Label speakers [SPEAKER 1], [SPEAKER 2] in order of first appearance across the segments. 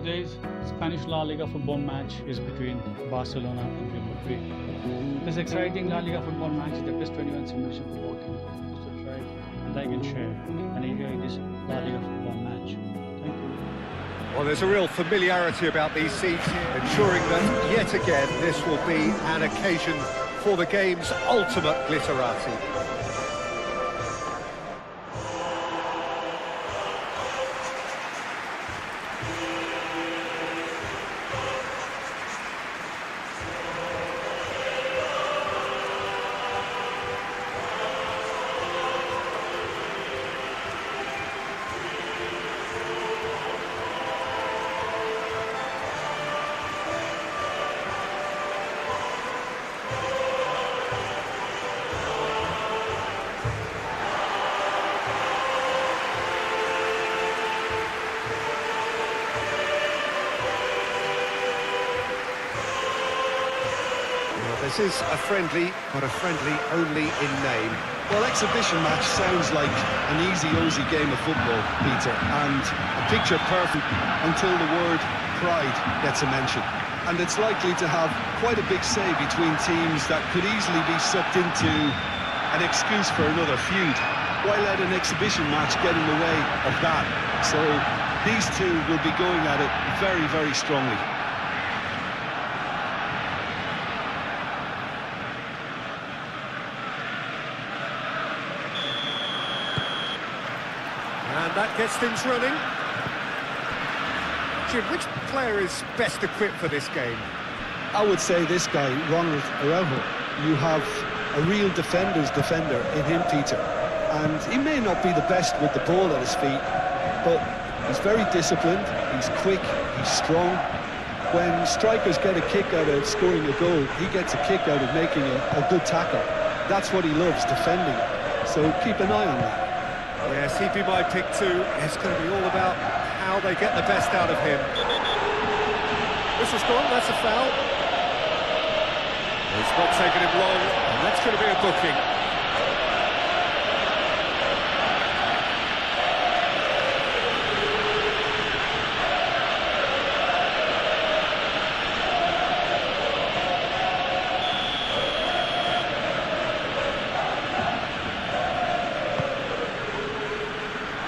[SPEAKER 1] Today's Spanish La Liga football match is between Barcelona and Real Madrid. This exciting La Liga football match is the best 21 simulation football game. Please subscribe and like and share and enjoy this La Liga football match. Thank you.
[SPEAKER 2] Well, there's a real familiarity about these seats, ensuring that yet again this will be an occasion for the game's ultimate glitterati. This is a friendly, but a friendly only in name.
[SPEAKER 3] Well, exhibition match sounds like an easy-ozy game of football, Peter, and a picture perfect until the word pride gets a mention. And it's likely to have quite a big say between teams that could easily be sucked into an excuse for another feud. Why let an exhibition match get in the way of that? So these two will be going at it very, very strongly.
[SPEAKER 2] And that gets things running. Jim, which player is best equipped for this game?
[SPEAKER 3] I would say this guy, Ronald Araujo. You have a real defender's defender in him, Peter. And he may not be the best with the ball at his feet, but he's very disciplined, he's quick, he's strong. When strikers get a kick out of scoring a goal, he gets a kick out of making a good tackle. That's what he loves, defending. So keep an eye on that.
[SPEAKER 2] Yes, he'd be my pick too. It's going to be all about how they get the best out of him. This has gone, that's a foul. It's not taken him long, and that's going to be a booking.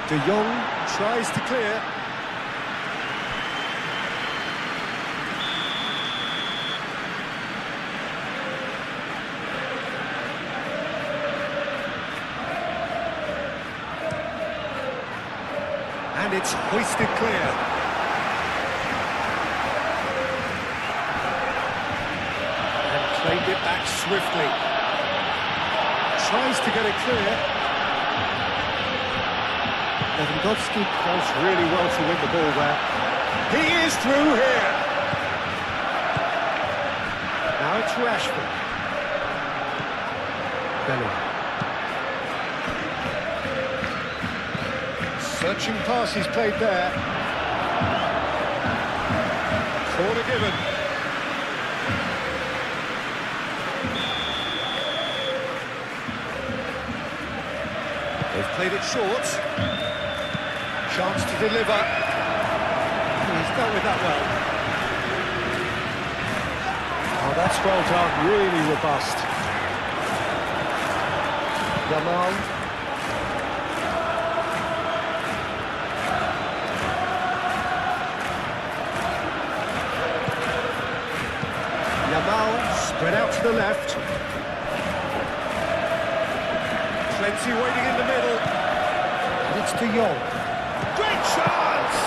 [SPEAKER 2] De Jong tries to clear. And it's hoisted clear. And claimed it back swiftly. Tries to get it clear. Lewandowski does really well to win the ball there. He is through here. Now it's Rashford. Bellingham. Searching pass he's played there. Corner given. They've played it short. Chance to deliver. He's dealt with that well. Oh, that's well done, really robust. Yamal. Yamal spread out to the left. Plenty waiting in the middle. And it's De Jong. Great chance!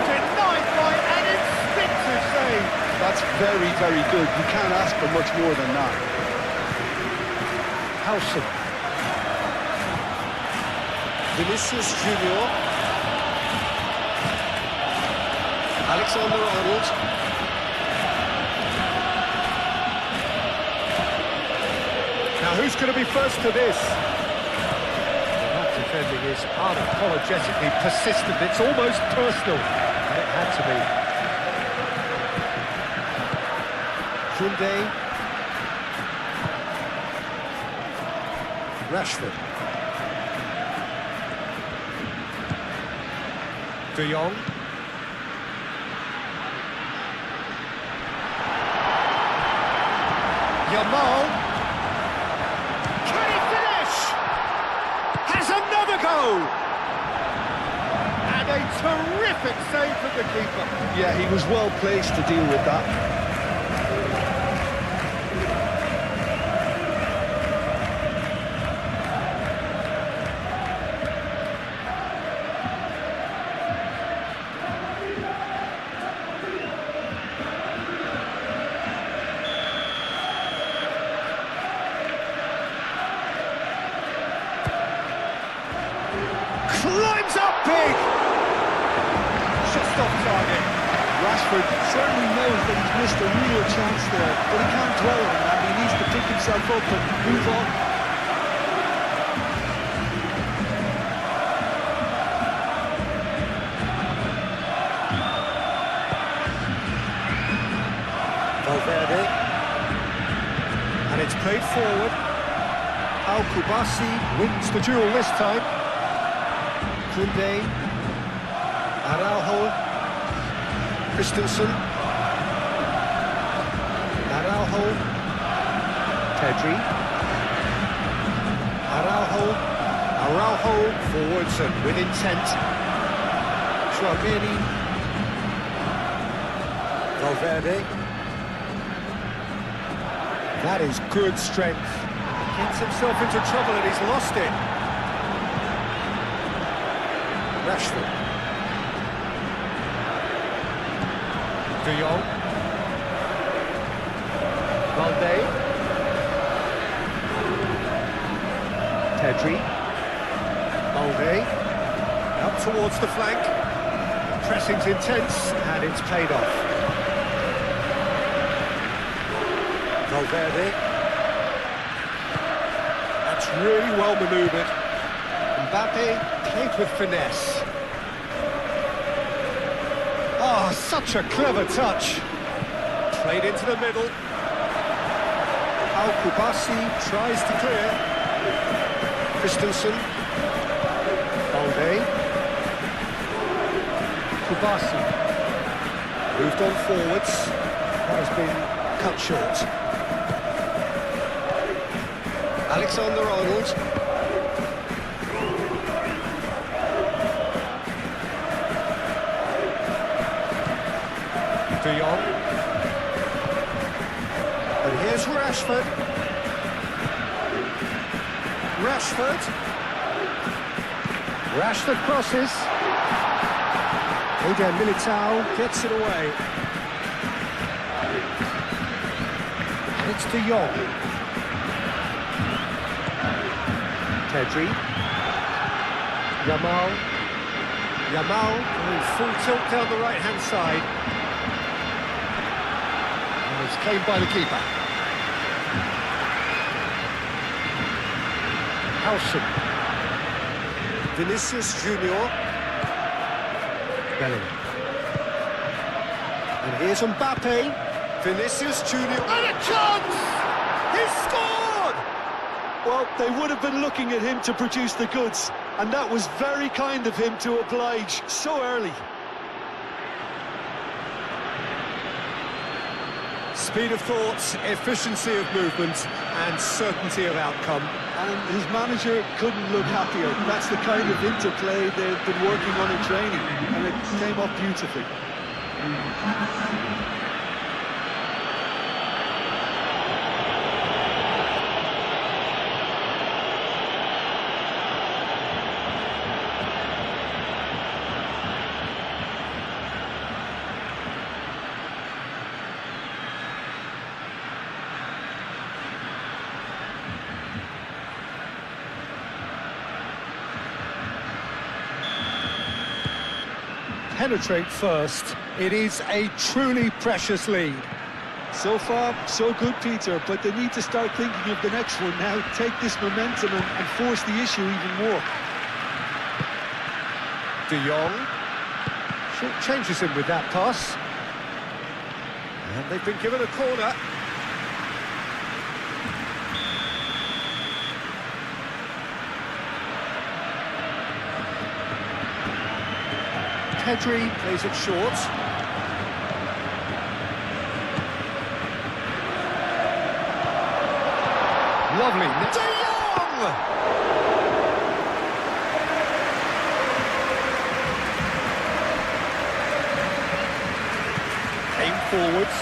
[SPEAKER 2] Denied by an instinctive save.
[SPEAKER 3] That's very, very good. You can't ask for much more than that.
[SPEAKER 2] Howson. Vinicius Junior. Alexander-Arnold. Now who's going to be first to this? Defending is unapologetically persistent. It's almost personal, and it had to be. Koundé. Rashford. De Jong. Yamal. Can he finish? Has another go. And a terrific save from the keeper.
[SPEAKER 3] Yeah, he was well placed to deal with that.
[SPEAKER 2] Climbs up big! Just off target.
[SPEAKER 3] Rashford certainly knows that he's missed a real chance there, but he can't dwell on that. He needs to pick himself up and move on.
[SPEAKER 2] Valverde. And it's played forward. Al-Kubasi wins the duel this time. Kunde, Araujo, Christensen, Araujo, Pedri, Araujo forwards and with intent. Tchouameni, Valverde. That is good strength. Gets himself into trouble and he's lost it. Rashford. De Jong. Valde. Pedri. Valde. Up towards the flank. Pressing's intense and it's paid off. Valverde. That's really well manoeuvred. Mbappe played with finesse. Oh, such a clever touch. Played into the middle. Al-Kubasi tries to clear. Christensen. Balde. Kubasi. Moved on forwards. That has been cut short. Alexander-Arnold. De Jong. And here's Rashford. Rashford crosses. Eder Militao gets it away. And it's De Jong. Pedri. Yamal going full tilt down the right-hand side. And it's claimed by the keeper. Howson. Vinicius Junior. Bellingham. And here's Mbappe. Vinicius Junior. And a chance! He scored!
[SPEAKER 3] Well, they would have been looking at him to produce the goods, and that was very kind of him to oblige so early.
[SPEAKER 2] Speed of thoughts, efficiency of movement, and certainty of outcome.
[SPEAKER 3] And his manager couldn't look happier. That's the kind of interplay they've been working on in training, and it came off beautifully.
[SPEAKER 2] Penetrate first. It is a truly precious lead.
[SPEAKER 3] So far, so good, Peter, but they need to start thinking of the next one now. Take this momentum and force the issue even more.
[SPEAKER 2] De Jong. Short changes him with that pass. And they've been given a corner. Pedri plays it short. lovely. De Jong! Aim forwards.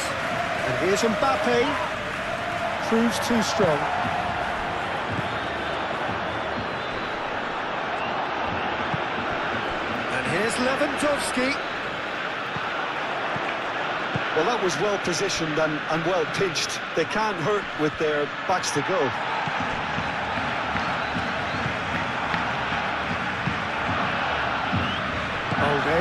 [SPEAKER 2] And here's Mbappe. Proves too strong. And here's Lewandowski.
[SPEAKER 3] Well, that was well positioned and well pitched. They can't hurt with their backs to go.
[SPEAKER 2] Balde.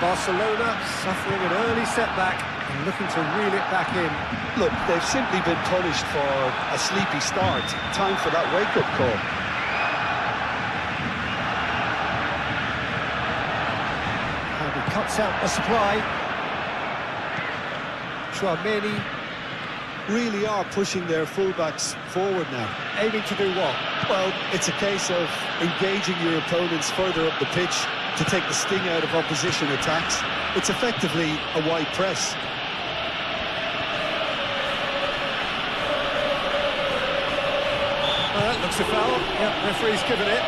[SPEAKER 2] Barcelona suffering an early setback and looking to reel it back in.
[SPEAKER 3] Look, they've simply been punished for a sleepy start. Time for that wake-up call.
[SPEAKER 2] And he cuts out the supply. Chouameni
[SPEAKER 3] Really are pushing their fullbacks forward now.
[SPEAKER 2] aiming to do what?
[SPEAKER 3] Well, it's a case of engaging your opponents further up the pitch to take the sting out of opposition attacks. It's effectively a wide press.
[SPEAKER 2] That looks a foul. Yep, referee's given it.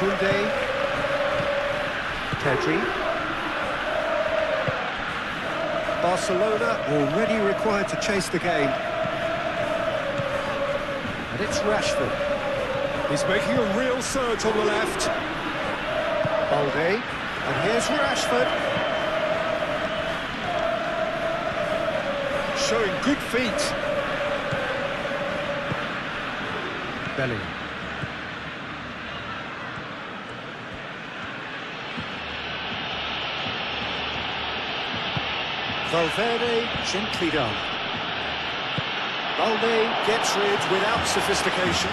[SPEAKER 2] Koundé, Pedri. Barcelona already required to chase the game. And it's Rashford. He's making a real surge on the left. Balde, and here's Rashford. Showing good feet. Bellingham. Valverde, gently done. Balde gets rid without sophistication.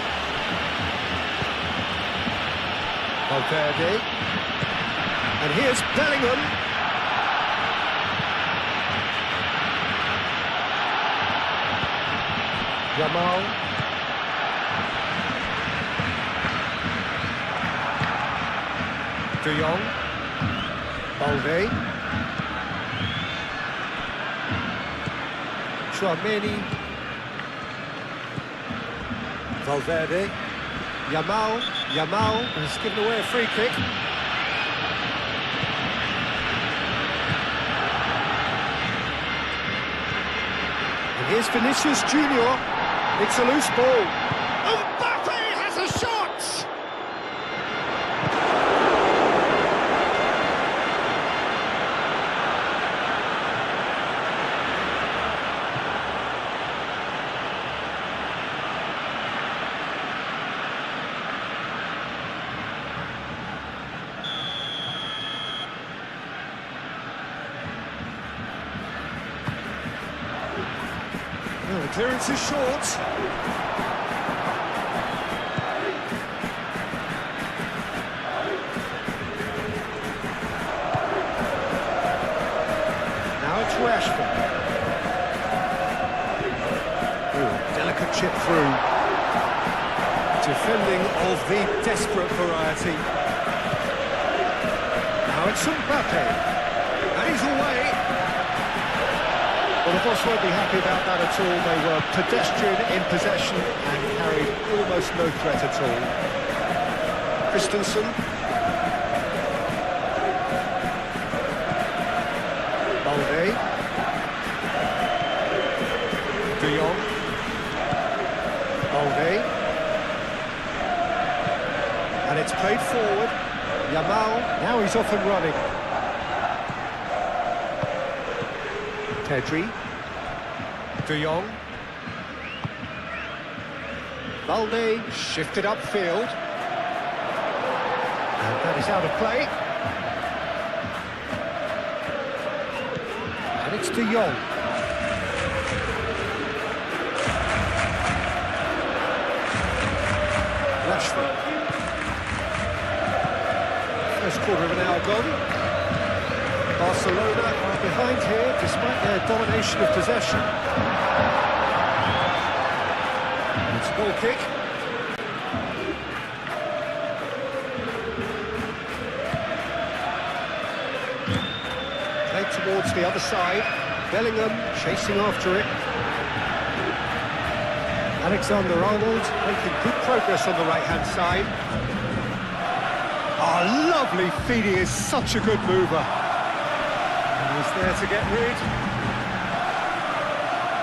[SPEAKER 2] Valverde. And here's Bellingham. Yamal. De Jong. Balde. Chouameni, Valverde, Yamal has given away a free kick. And here's Vinicius Junior. It's a loose ball. Mbappe has a shot. Well, the clearance is short. Now it's Rashford. Ooh, delicate chip through. Defending of the desperate variety. Now it's Mbappe. And he's away. Well, the boss won't be happy about that at all. They were pedestrian in possession and carried almost no threat at all. Christensen. Balde. De Jong. Balde. And it's played forward. Yamal. Now he's off and running. Pedri, De Jong, Balde shifted upfield, and that is out of play. And it's De Jong. Rashford. First quarter of an hour gone. Barcelona are behind here despite their domination of possession. It's a goal kick. Played towards the other side. Bellingham chasing after it. Alexander-Arnold making good progress on the right-hand side. Oh, lovely feed, he is such a good mover. And he's there to get rid.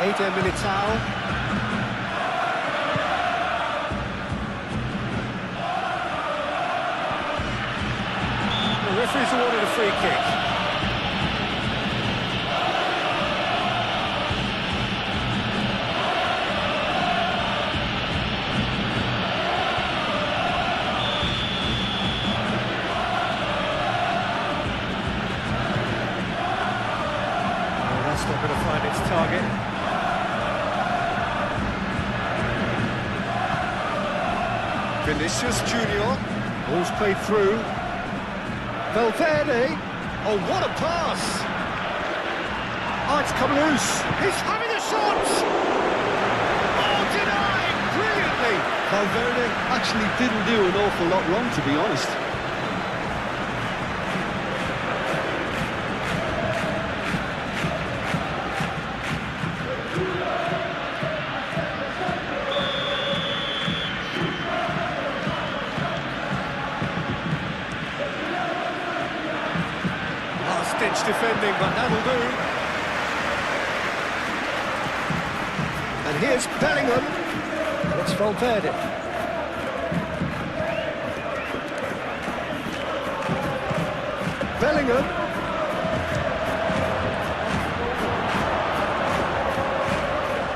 [SPEAKER 2] Eder Militao. The referee's awarded a free kick. That's not going to find its target. Vinicius Junior, ball's played through. Valverde, oh what a pass! Oh, it's come loose, he's having a shot! Oh, denied, brilliantly!
[SPEAKER 3] Valverde actually didn't do an awful lot wrong, to be honest.
[SPEAKER 2] Last-ditch defending, but that'll do. And here's Bellingham. It's Valverde. Bellingham.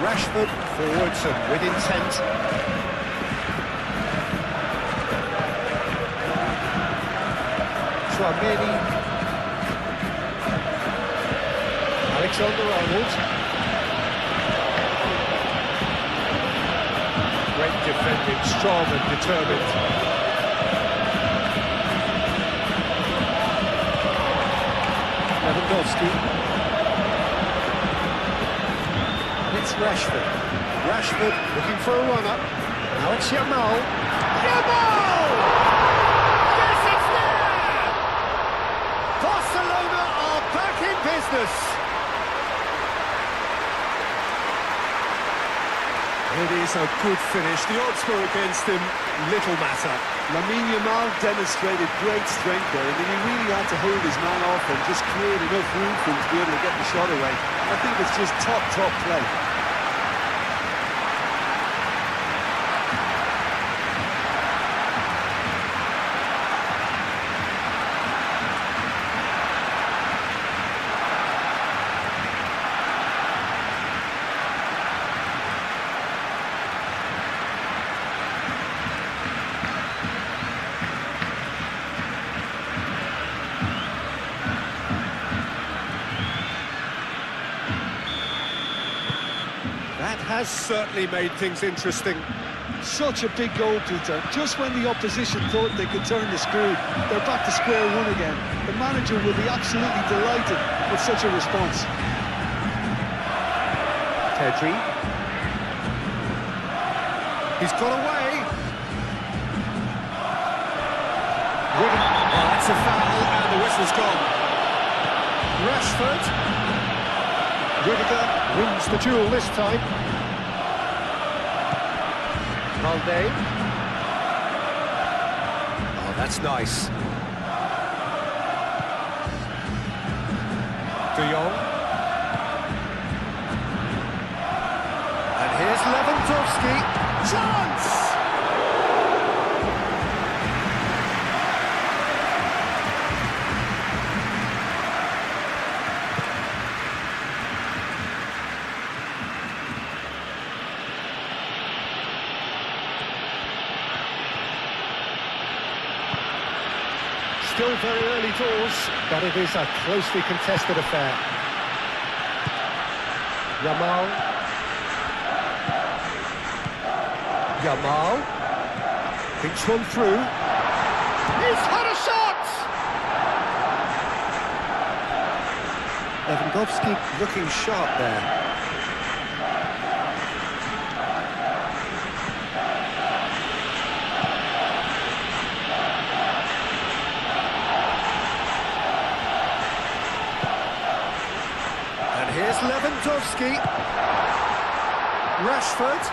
[SPEAKER 2] Rashford forwards and with intent. Tchouaméni. Alexander-Arnold. Great defending, strong and determined. Lewandowski. And it's Rashford. Rashford looking for a run-up. Now it's Yamal. Yamal! Yes, it's there! Barcelona are back in business. It is a good finish. The odds were against him, little matter.
[SPEAKER 3] Lamine Yamal demonstrated great strength there. I mean, he really had to hold his man off and just create enough room for him to be able to get the shot away. I think it's just top play.
[SPEAKER 2] That has certainly made things interesting.
[SPEAKER 3] Such a big goal, Peter. Just when the opposition thought they could turn the screw, they're back to square one again. The manager will be absolutely delighted with such a response.
[SPEAKER 2] Pedri. He's got away. Oh, that's a foul, and the whistle's gone. Rashford. Rudiger wins the duel this time. Valde. Oh, that's nice. De Jong. And here's Lewandowski. Chance! Still very early doors, but it is a closely contested affair. Yamal. Yamal. Thinks one through. He's had a shot! Lewandowski looking sharp there. Here's Lewandowski. Rashford.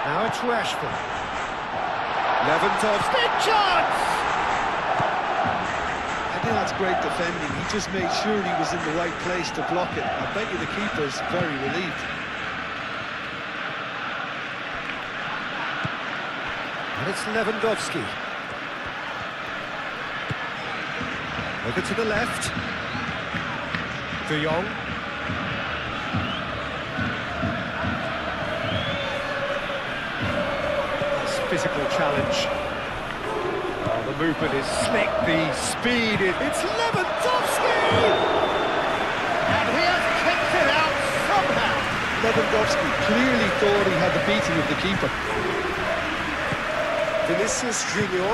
[SPEAKER 2] Now it's Rashford. Lewandowski. Big chance!
[SPEAKER 3] I think that's great defending. He just made sure he was in the right place to block it. I bet you the keeper's very relieved.
[SPEAKER 2] And it's Lewandowski. Over to the left. De Jong. Physical challenge. Oh, the movement is slick, the speed is... It's Lewandowski! And he has kicked it out somehow.
[SPEAKER 3] Lewandowski clearly thought he had the beating of the keeper.
[SPEAKER 2] Vinicius Junior.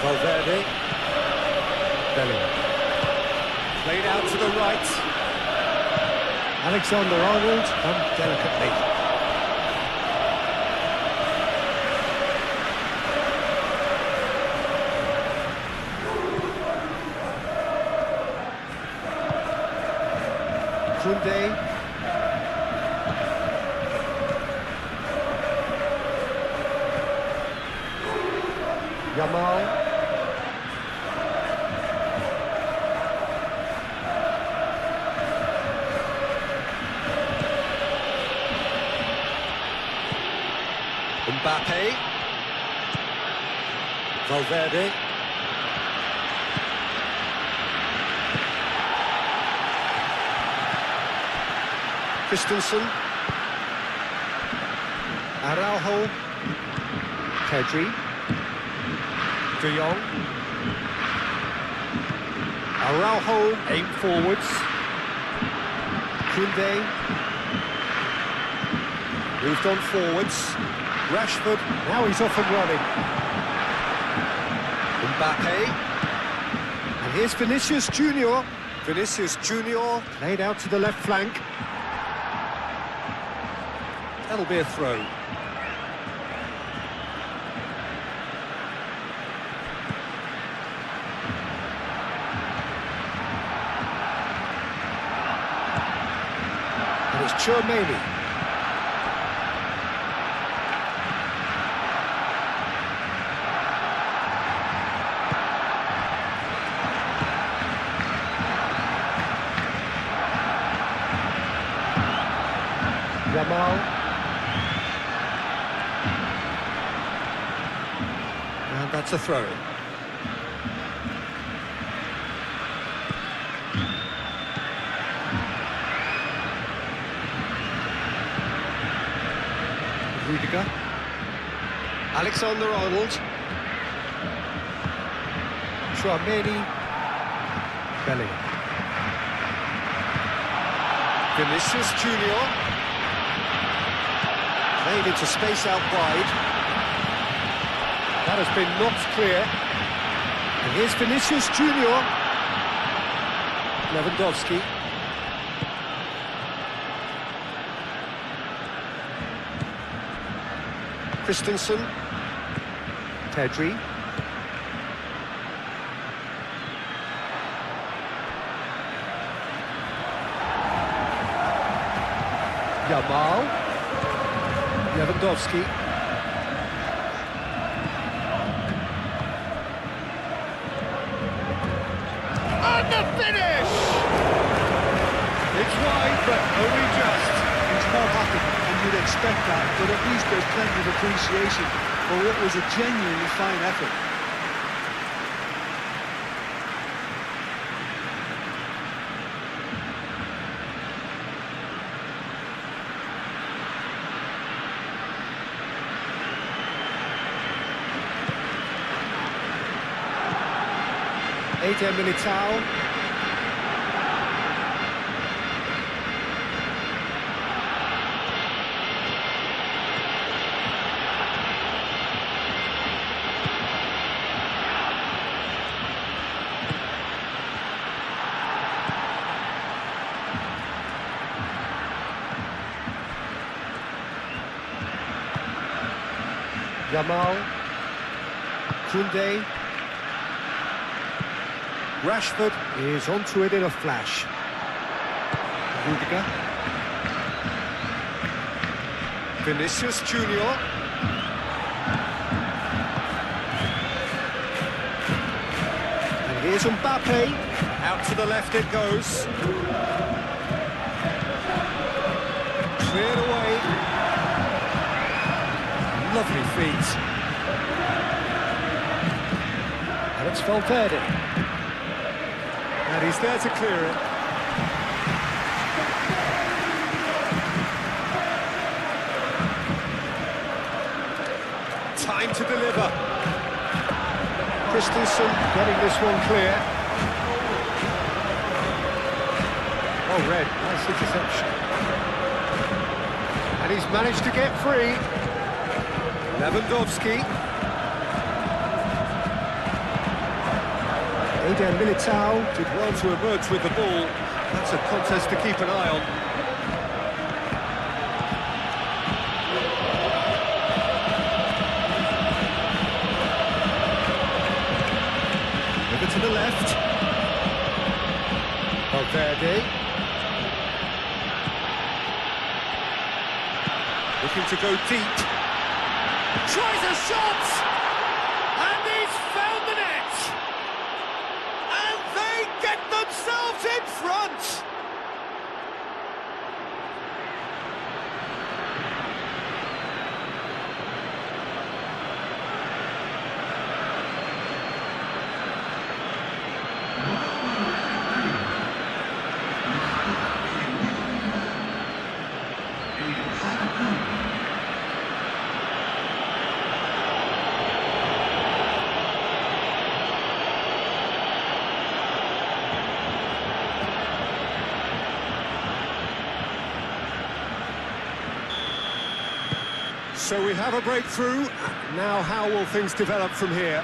[SPEAKER 2] Valverde. Bellingham. Played out to the right. Alexander-Arnold done delicately. Koundé. Yamal. Mbappe. Valverde. Christensen. Araujo. Pedri. De Jong. Araujo. Aim forwards. Koundé. Moved on forwards. Rashford, now he's off and running. Mbappe. And here's Vinicius Junior. Vinicius Junior played out to the left flank. That'll be a throw. And it's Tchouaméni. Yamal. And that's a throw-in. Rudiger. Alexander-Arnold. Tchouaméni. Bellingham. Vinicius Junior. Played into space out wide. That has been knocked clear. And here's Vinicius Junior. Lewandowski. Christensen. Pedri. Yamal. Lewandowski. And the finish!
[SPEAKER 3] It's wide, but only just. He's not happy, and you'd expect that, but at least there's plenty of appreciation for what was a genuinely fine effort.
[SPEAKER 2] Militao. Yamal. Koundé. Rashford is onto it in a flash. Rudiger. Vinicius Junior. And here's Mbappe. Out to the left it goes. Cleared away. Lovely feet. And it's Valverde. And he's there to clear it. Time to deliver. Christensen getting this one clear. Oh, red. Nice interception. And he's managed to get free. Lewandowski. Eder Militao did well to emerge with the ball. That's a contest to keep an eye on. Over to the left. Valverde. Looking to go deep. Tries a shot! And he's found the net! And they get themselves in front! So we have a breakthrough. Now how will things develop from here?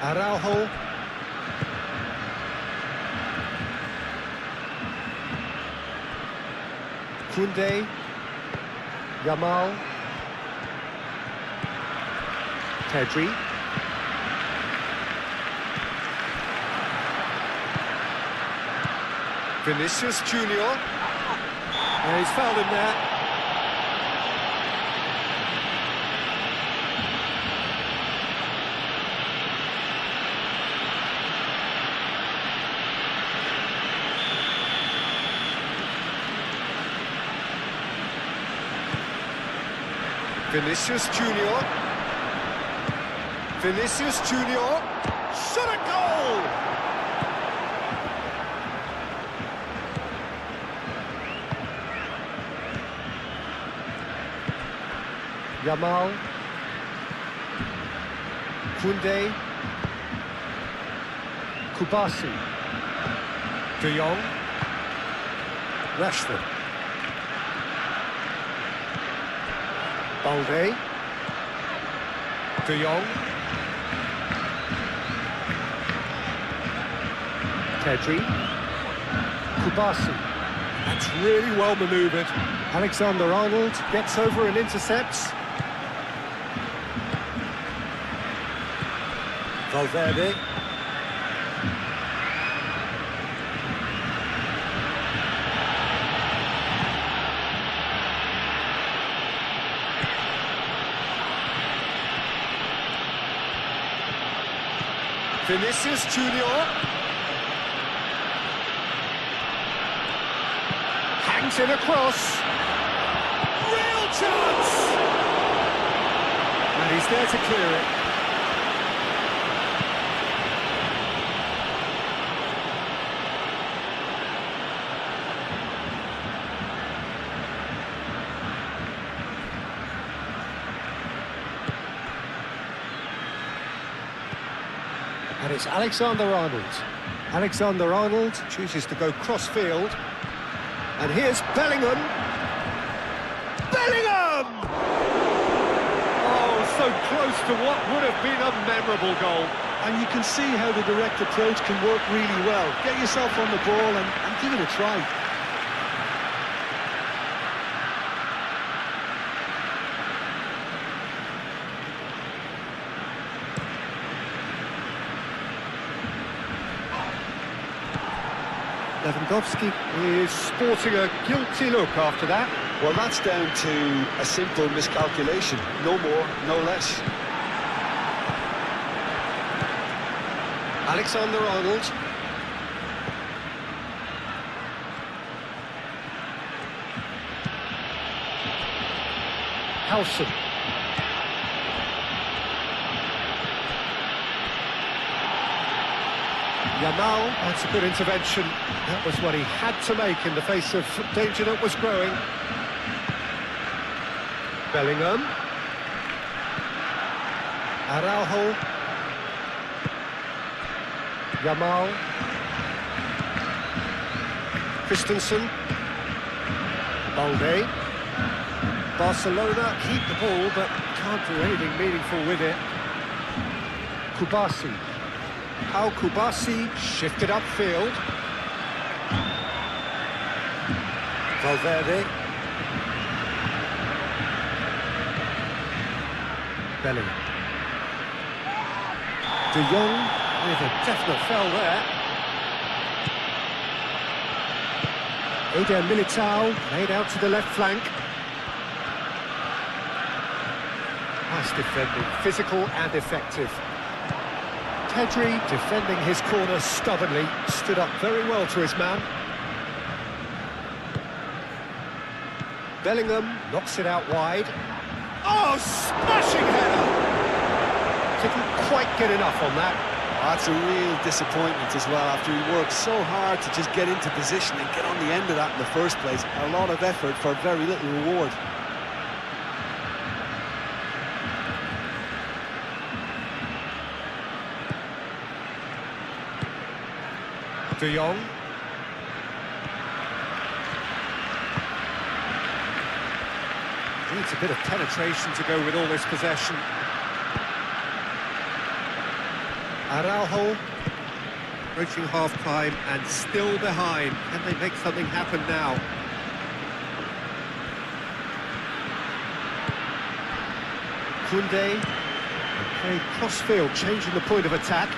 [SPEAKER 2] Araujo. Koundé. Yamal. Pedri. Vinicius Junior. And he's fouled him there. Vinicius Junior. Vinicius Junior. Shot a goal! Yamal. Koundé. Kubasi. De Jong. Rashford. Balde. De Jong. Pedri. Kubasi. That's really well manoeuvred. Alexander-Arnold gets over and intercepts. Valverde. Vinicius Junior. Hangs it across. Real chance! And he's there to clear it. And it's Alexander-Arnold. Alexander-Arnold chooses to go cross-field. And here's Bellingham. Bellingham! Oh, so close to what would have been a memorable goal.
[SPEAKER 3] And you can see how the direct approach can work really well. Get yourself on the ball and give it a try.
[SPEAKER 2] Lewandowski is sporting a guilty look after that.
[SPEAKER 3] Well, that's down to a simple miscalculation. No more, no less. Alexander-Arnold.
[SPEAKER 2] Howson. Yamal, that's a good intervention. That was what he had to make in the face of danger that was growing. Bellingham. Araujo. Yamal. Christensen. Balde. Barcelona keep the ball, but can't do anything meaningful with it. Kubasi. How Kubasi shifted upfield. Valverde. Bellingham. De Jong with a definite foul there. Eder Militao laid out to the left flank. Nice defending, physical and effective. Pedri, defending his corner stubbornly, stood up very well to his man. Bellingham knocks it out wide. Oh, smashing header! Didn't quite get enough on that.
[SPEAKER 3] Oh, that's a real disappointment as well, after he worked so hard to just get into position and get on the end of that in the first place. A lot of effort for very little reward.
[SPEAKER 2] De Jong. Needs a bit of penetration to go with all this possession. Araujo. Approaching half-time and still behind. Can they make something happen now? Koundé. Played cross-field, changing the point of attack.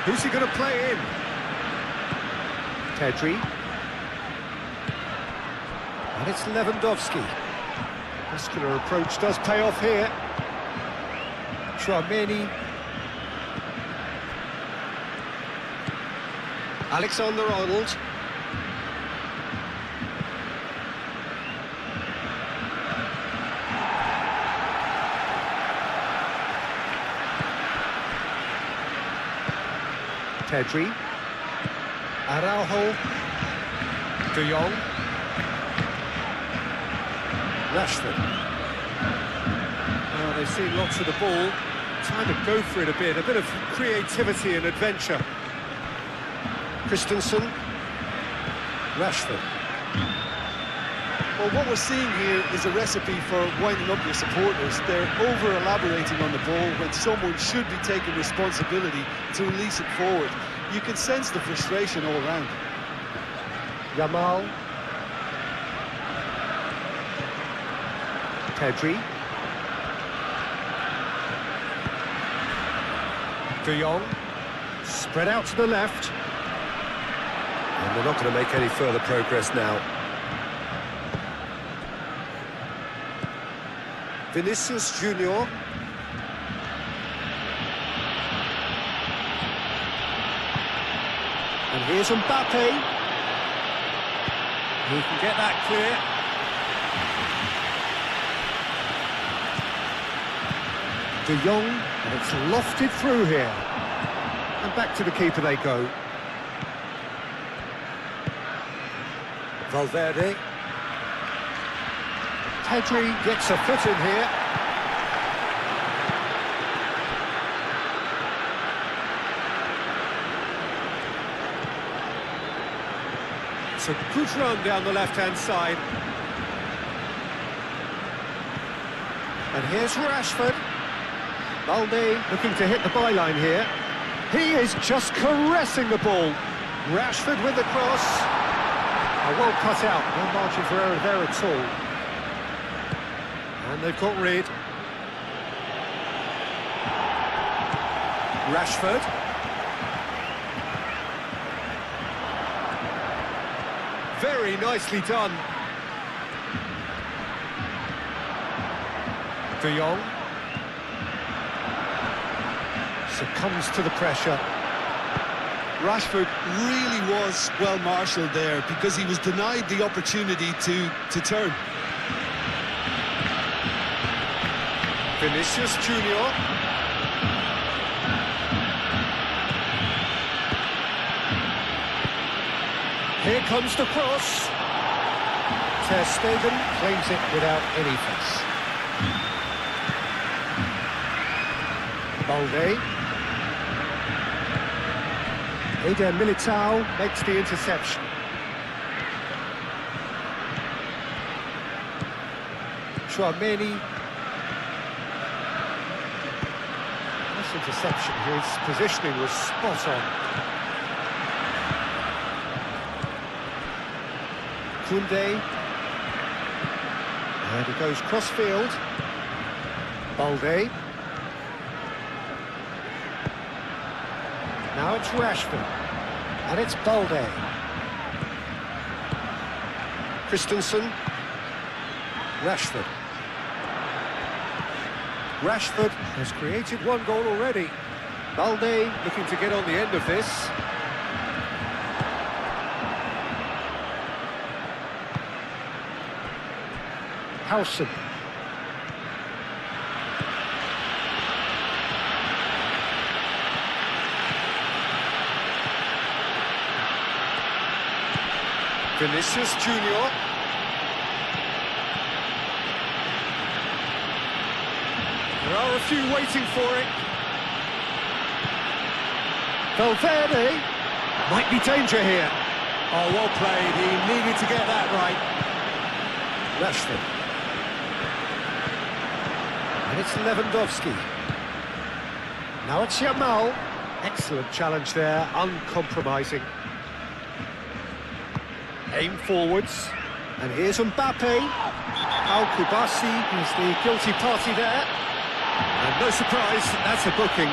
[SPEAKER 2] Who's he going to play in? Pedri. And it's Lewandowski. Muscular approach does pay off here. Tchouaméni.
[SPEAKER 3] Alexander-Arnold.
[SPEAKER 2] Pedri. Araujo. De Jong. Rashford. Oh, they've seen lots of the ball. Time to go for it a bit of creativity and adventure. Christensen. Rashford.
[SPEAKER 3] Well, what we're seeing here is a recipe for winding up your supporters. They're over-elaborating on the ball when someone should be taking responsibility to release it forward. You can sense the frustration all around.
[SPEAKER 2] Yamal. Pedri. De Jong. Spread out to the left. And they're not going to make any further progress now. Vinicius Junior. And here's Mbappe. He can get that clear. De Jong, and it's lofted through here. And back to the keeper they go. Valverde. Pedri gets a foot in here. It's a good run down the left-hand side. And here's Rashford. Balde looking to hit the byline here. He is just caressing the ball. Rashford with the cross. Well cut out, no margin for error there at all. And they've got rid. Rashford. Very nicely done. De Jong succumbs to the pressure.
[SPEAKER 3] Rashford really was well marshalled there because he was denied the opportunity to turn.
[SPEAKER 2] Vinicius Junior. Here comes the cross. Ter Stegen claims it without any fuss. Balde. Eder Militao makes the interception. Chouameni. This interception, his positioning was spot on. Koundé. And he goes cross-field. Balde. Now it's Rashford. And it's Balde. Christensen. Rashford. Rashford has created one goal already. Balde looking to get on the end of this. Howson. Vinicius Junior. There are a few waiting for it. Valverde. Might be danger here. Oh, well played. He needed to get that right. Rashford. And it's Lewandowski. Now it's Yamal. Excellent challenge there, uncompromising. Aim forwards. And here's Mbappe. Al Kubasi is the guilty party there. And no surprise, that's a booking.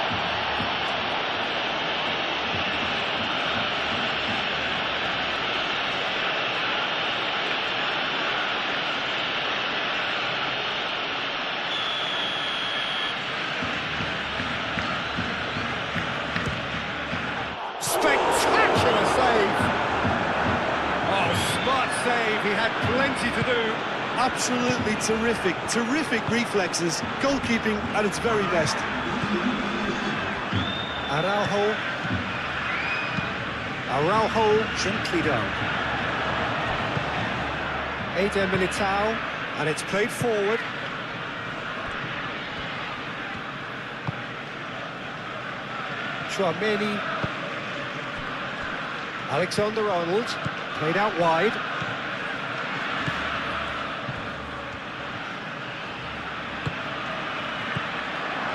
[SPEAKER 2] Spectacular save! Oh, smart save, he had plenty to do.
[SPEAKER 3] Absolutely terrific, terrific reflexes, goalkeeping at its very best.
[SPEAKER 2] Araujo gently done. Eder Militao, and it's played forward. Chouameni. Alexander-Arnold, played out wide.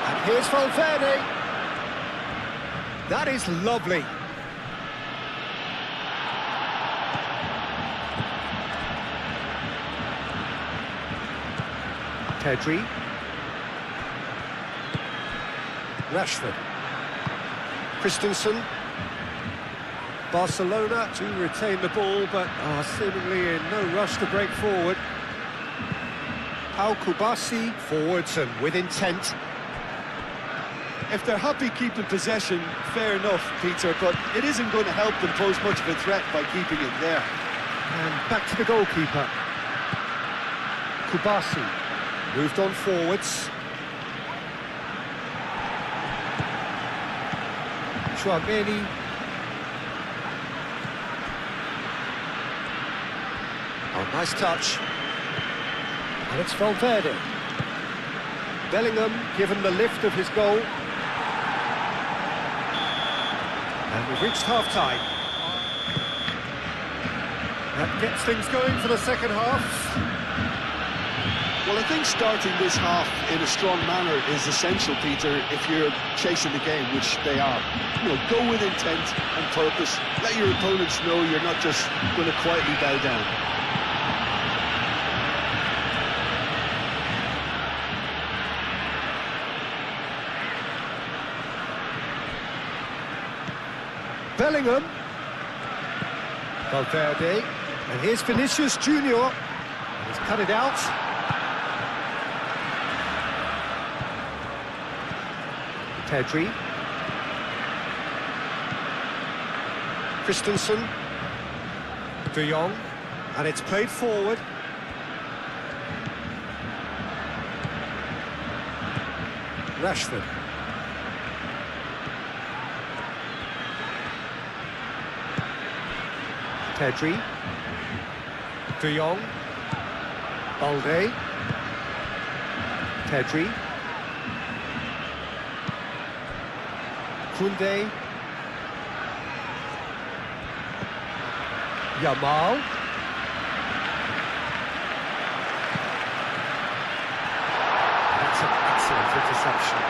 [SPEAKER 2] And here's Valverde. That is lovely. Pedri. Rashford. Christensen. Barcelona to retain the ball, but are seemingly in no rush to break forward. Al Kubasi forwards and with intent.
[SPEAKER 3] If they're happy keeping possession, fair enough, Peter, but it isn't going to help them pose much of a threat by keeping it there.
[SPEAKER 2] And back to the goalkeeper. Kubasi moved on forwards. Chouameni. Oh, nice touch. And it's Valverde. Bellingham given the lift of his goal. And we've reached half-time. That gets things going for the second half.
[SPEAKER 3] Well, I think starting this half in a strong manner is essential, Peter, if you're chasing the game, which they are. You know, go with intent and purpose. Let your opponents know you're not just going to quietly bow down.
[SPEAKER 2] Bellingham. Valverde. And here's Vinicius Junior. He's cut it out. Pedri. Christensen. De Jong. And it's played forward. Rashford. Pedri. De Jong. Balde. Pedri. Koundé. Yamal. That's an excellent interception.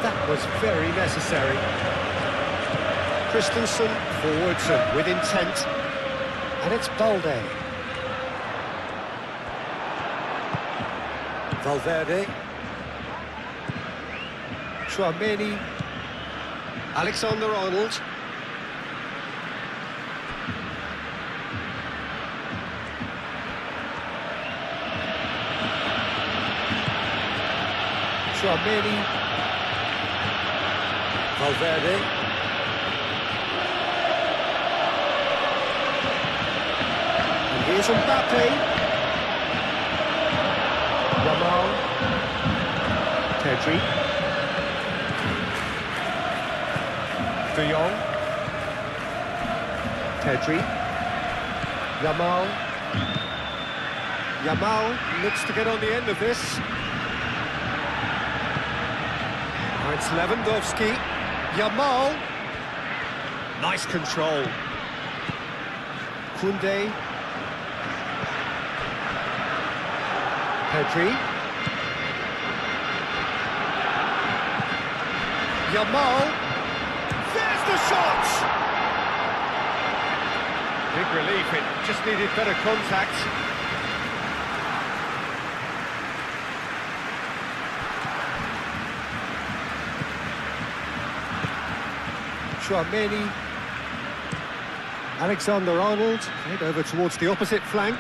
[SPEAKER 2] That was very necessary. Christensen forwards and with intent. And it's Balde. Valverde. Tchouaméni. Alexander-Arnold. Tchouaméni. Valverde. And here's Mbappe. Yamal. Pedri. De Jong. Pedri. Yamal. Yamal looks to get on the end of this. Now it's Lewandowski. Yamal. Nice control. Koundé. Pedri. Yamal. There's the shot! Big relief, it just needed better contact. Tchouaméni. Alexander-Arnold, head over towards the opposite flank.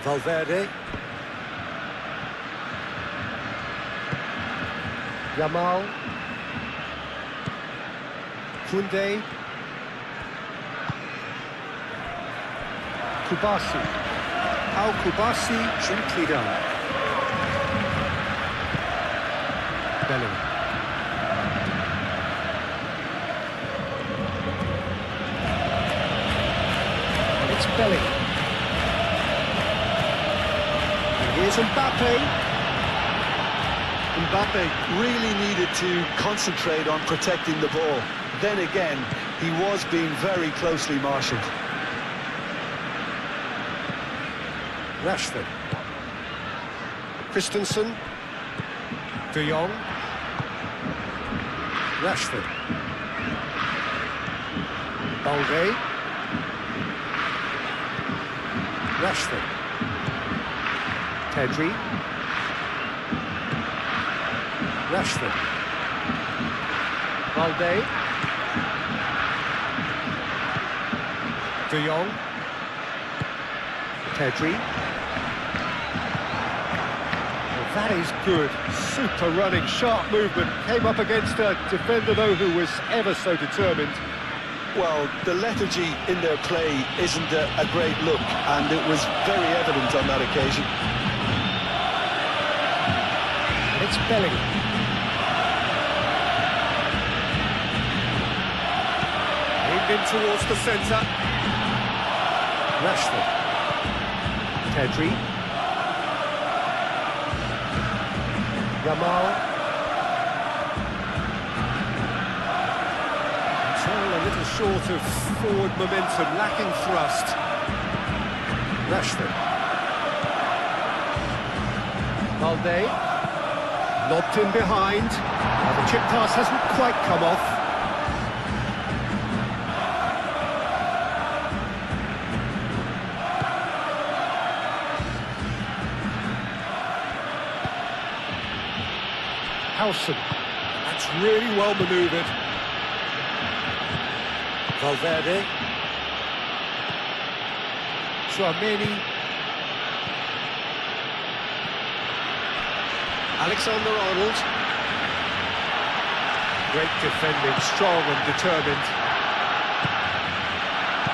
[SPEAKER 2] Valverde. Yamal. Koundé. Kubasi. How Kubasi gently done. Bellingham. It's Bellingham. Here's Mbappe.
[SPEAKER 3] Mbappe really needed to concentrate on protecting the ball. Then again, he was being very closely marshalled.
[SPEAKER 2] Rashford. Christensen. De Jong. Rashford. Balde. Rashford. Pedri. Rashford. Balde. De Jong. Pedri. Well, that is good. Super running, sharp movement. Came up against a defender, though, who was ever so determined.
[SPEAKER 3] Well, the lethargy in their play isn't a great look, and it was very evident on that occasion.
[SPEAKER 2] It's Bellingham. Aimed in towards the centre. Rashford. Pedri. Yamal. A little short of forward momentum, lacking thrust. Rashford. Balde. Lobbed in behind. Now the chip pass hasn't quite come off. Howson. That's really well manoeuvred. Valverde. Tchouaméni. Alexander-Arnold. Great defending, strong and determined.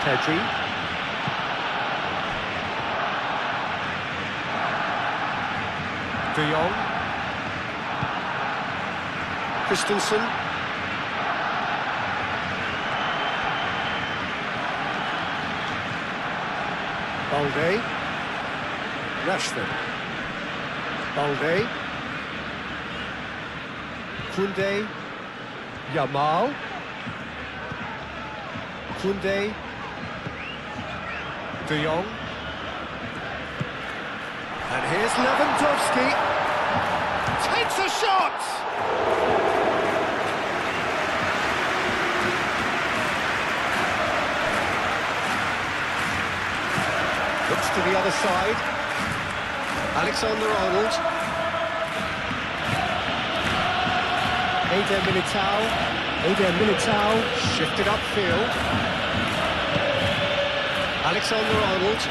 [SPEAKER 2] Pedri. De Jong. Christensen. Balde. Rashford. Balde. Koundé. Yamal. Koundé. De Jong. And here's Lewandowski. Takes a shot! Looks to the other side. Alexander-Arnold. Eder Militao. Shifted upfield. Alexander-Arnold.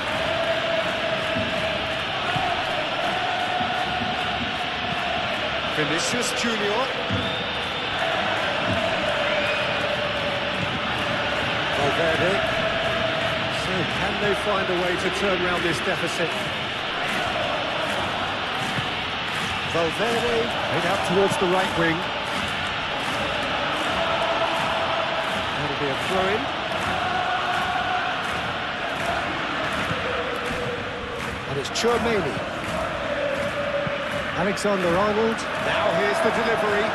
[SPEAKER 2] Vinicius Junior. Valverde. So can they find a way to turn around this deficit? Valverde made out towards the right wing. That'll be a throw-in. And it's Tchouaméni. Alexander-Arnold. Now here's the delivery.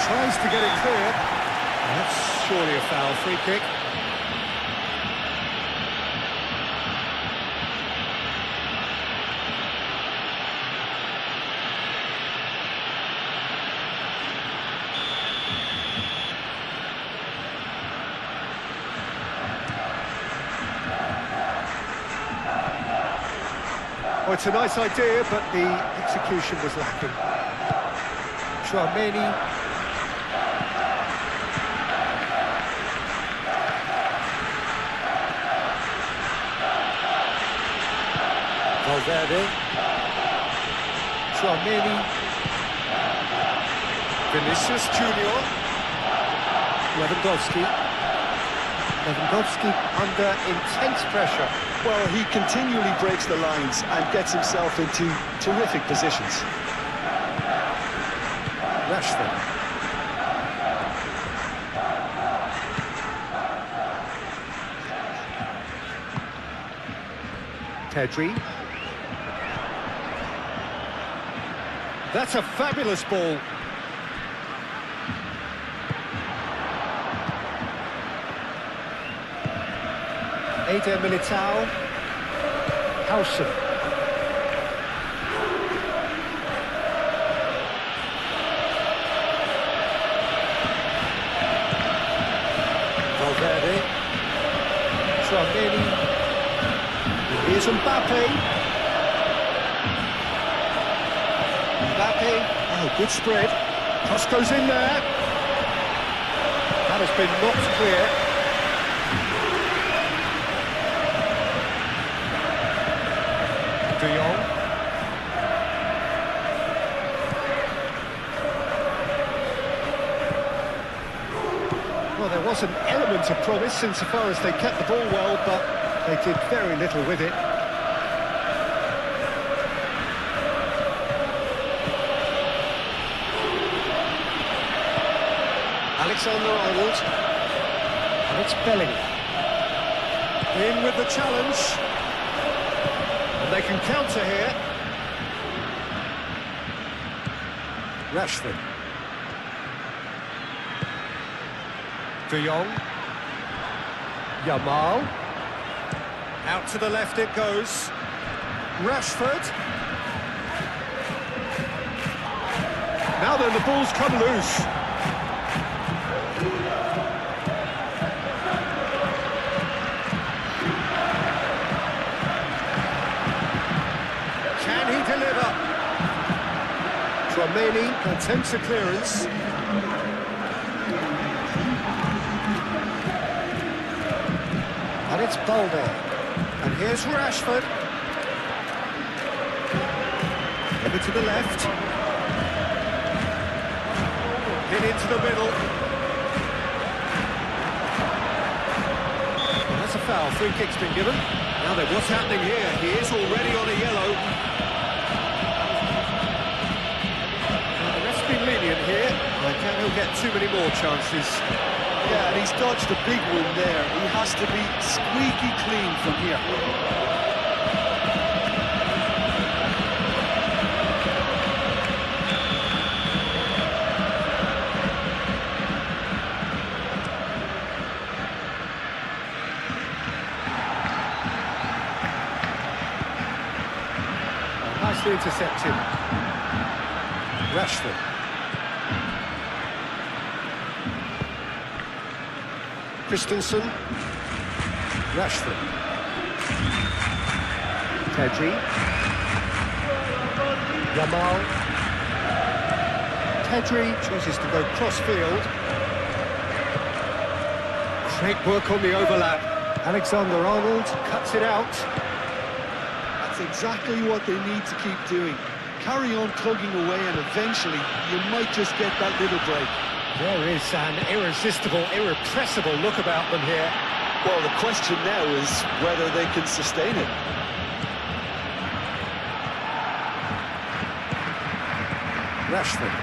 [SPEAKER 2] Tries to get it clear. That's surely a foul. Free kick. Well, it's a nice idea, but the execution was lacking. Tchouaméni. Valverde. Tchouaméni. Vinicius Junior. Lewandowski under intense pressure.
[SPEAKER 3] Well, he continually breaks the lines and gets himself into terrific positions.
[SPEAKER 2] Rashford. Pedri. That's a fabulous ball. Eder Militao. Howson. Valverde. Tchouaméni. Here's Mbappe. Oh, good spread. Cross goes in there. That has been knocked clear. De Jong. Well, there was an element of promise insofar as they kept the ball well, but they did very little with it. Alexander-Arnold. And it's Bellingham. In with the challenge. And they can counter here. Rashford. De Jong. Yamal. Out to the left it goes. Rashford. Now then, the ball's come loose. Chouameni attempts a clearance. And it's Balde. And here's Rashford. Over to the left. Hit into the middle. And that's a foul. Free kick's been given. Now then, what's happening here? He is already on a yellow. The ref's been lenient here. I can't he'll get too many more chances.
[SPEAKER 3] Yeah, and he's dodged a big one there. He has to be squeaky clean from here.
[SPEAKER 2] Nicely intercepted. Rashford. Christensen. Rashford. Pedri. Yamal. Pedri chooses to go cross-field. Great work on the overlap. Alexander-Arnold cuts it out.
[SPEAKER 3] That's exactly what they need to keep doing. Carry on plugging away and eventually you might just get that little break.
[SPEAKER 2] There is an irresistible, irrepressible look about them here.
[SPEAKER 3] Well, the question now is whether they can sustain it.
[SPEAKER 2] Rashford.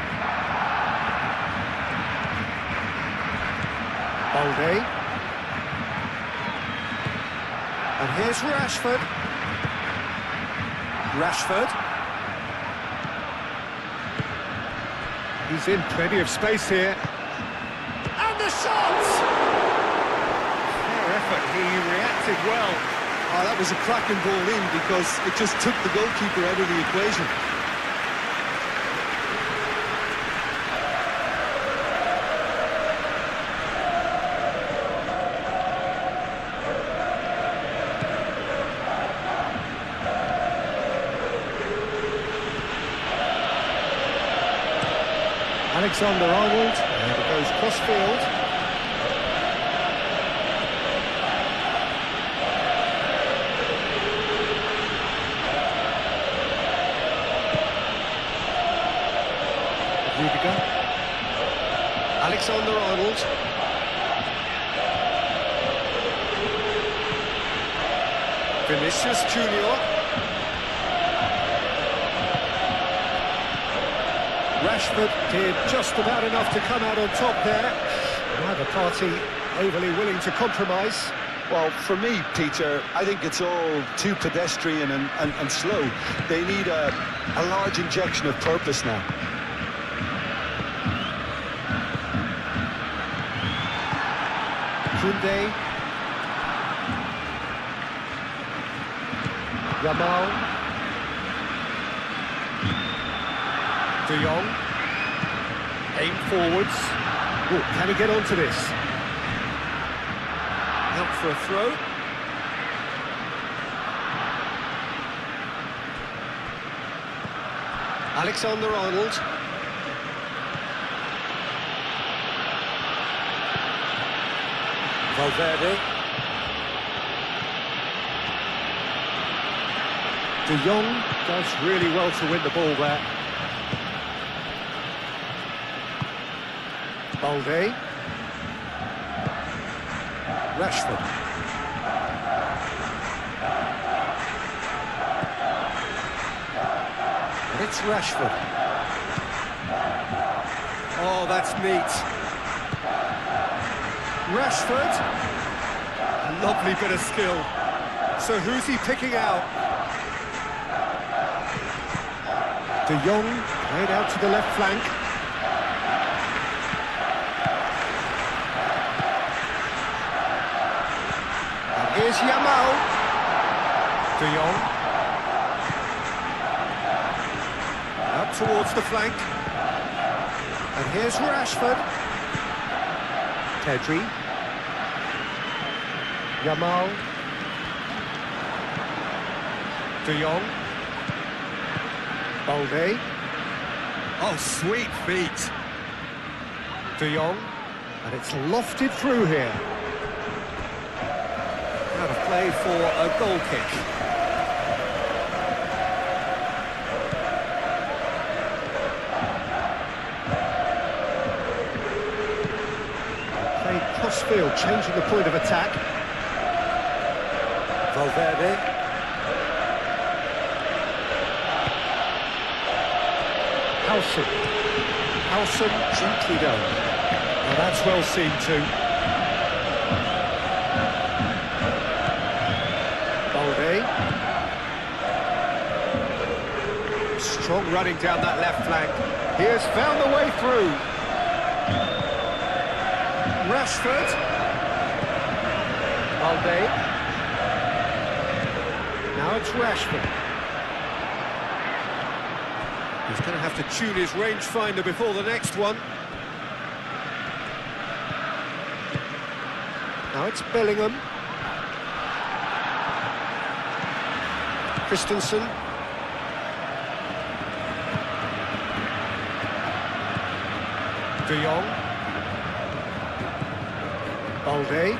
[SPEAKER 2] Balde. And here's Rashford. Rashford. He's in plenty of space here. And the shot! Fair effort, he reacted well.
[SPEAKER 3] Oh, that was a cracking ball in because it just took the goalkeeper out of the equation.
[SPEAKER 2] Alexander-Arnold, and it goes cross-field. Rudiger. Alexander-Arnold. Vinicius Junior. Rashford did just about enough to come out on top there. Neither party overly willing to compromise.
[SPEAKER 3] Well, for me, Peter, I think it's all too pedestrian and slow. They need a large injection of purpose now.
[SPEAKER 2] Koundé. Yamal. De Jong. Aim forwards. Oh, can he get onto this? Out for a throw. Alexander-Arnold. Valverde. De Jong does really well to win the ball there. Balde. Rashford. And it's Rashford. Oh, that's neat. Rashford. A lovely bit of skill. So who's he picking out? De Jong played out to the left flank. Here's Yamal. De Jong. Out towards the flank. And here's Rashford. Pedri. Yamal. De Jong. Balde. Oh, sweet feet. De Jong, and it's lofted through here. Out of play for a goal kick. Played cross-field, changing the point of attack. Valverde. Howson gently down. Now that's well seen too. Balde. Strong running down that left flank. He has found the way through. Rashford. Balde. Now it's Rashford. He's going to have to tune his rangefinder before the next one. Now it's Bellingham. Christensen. De Jong. Balde.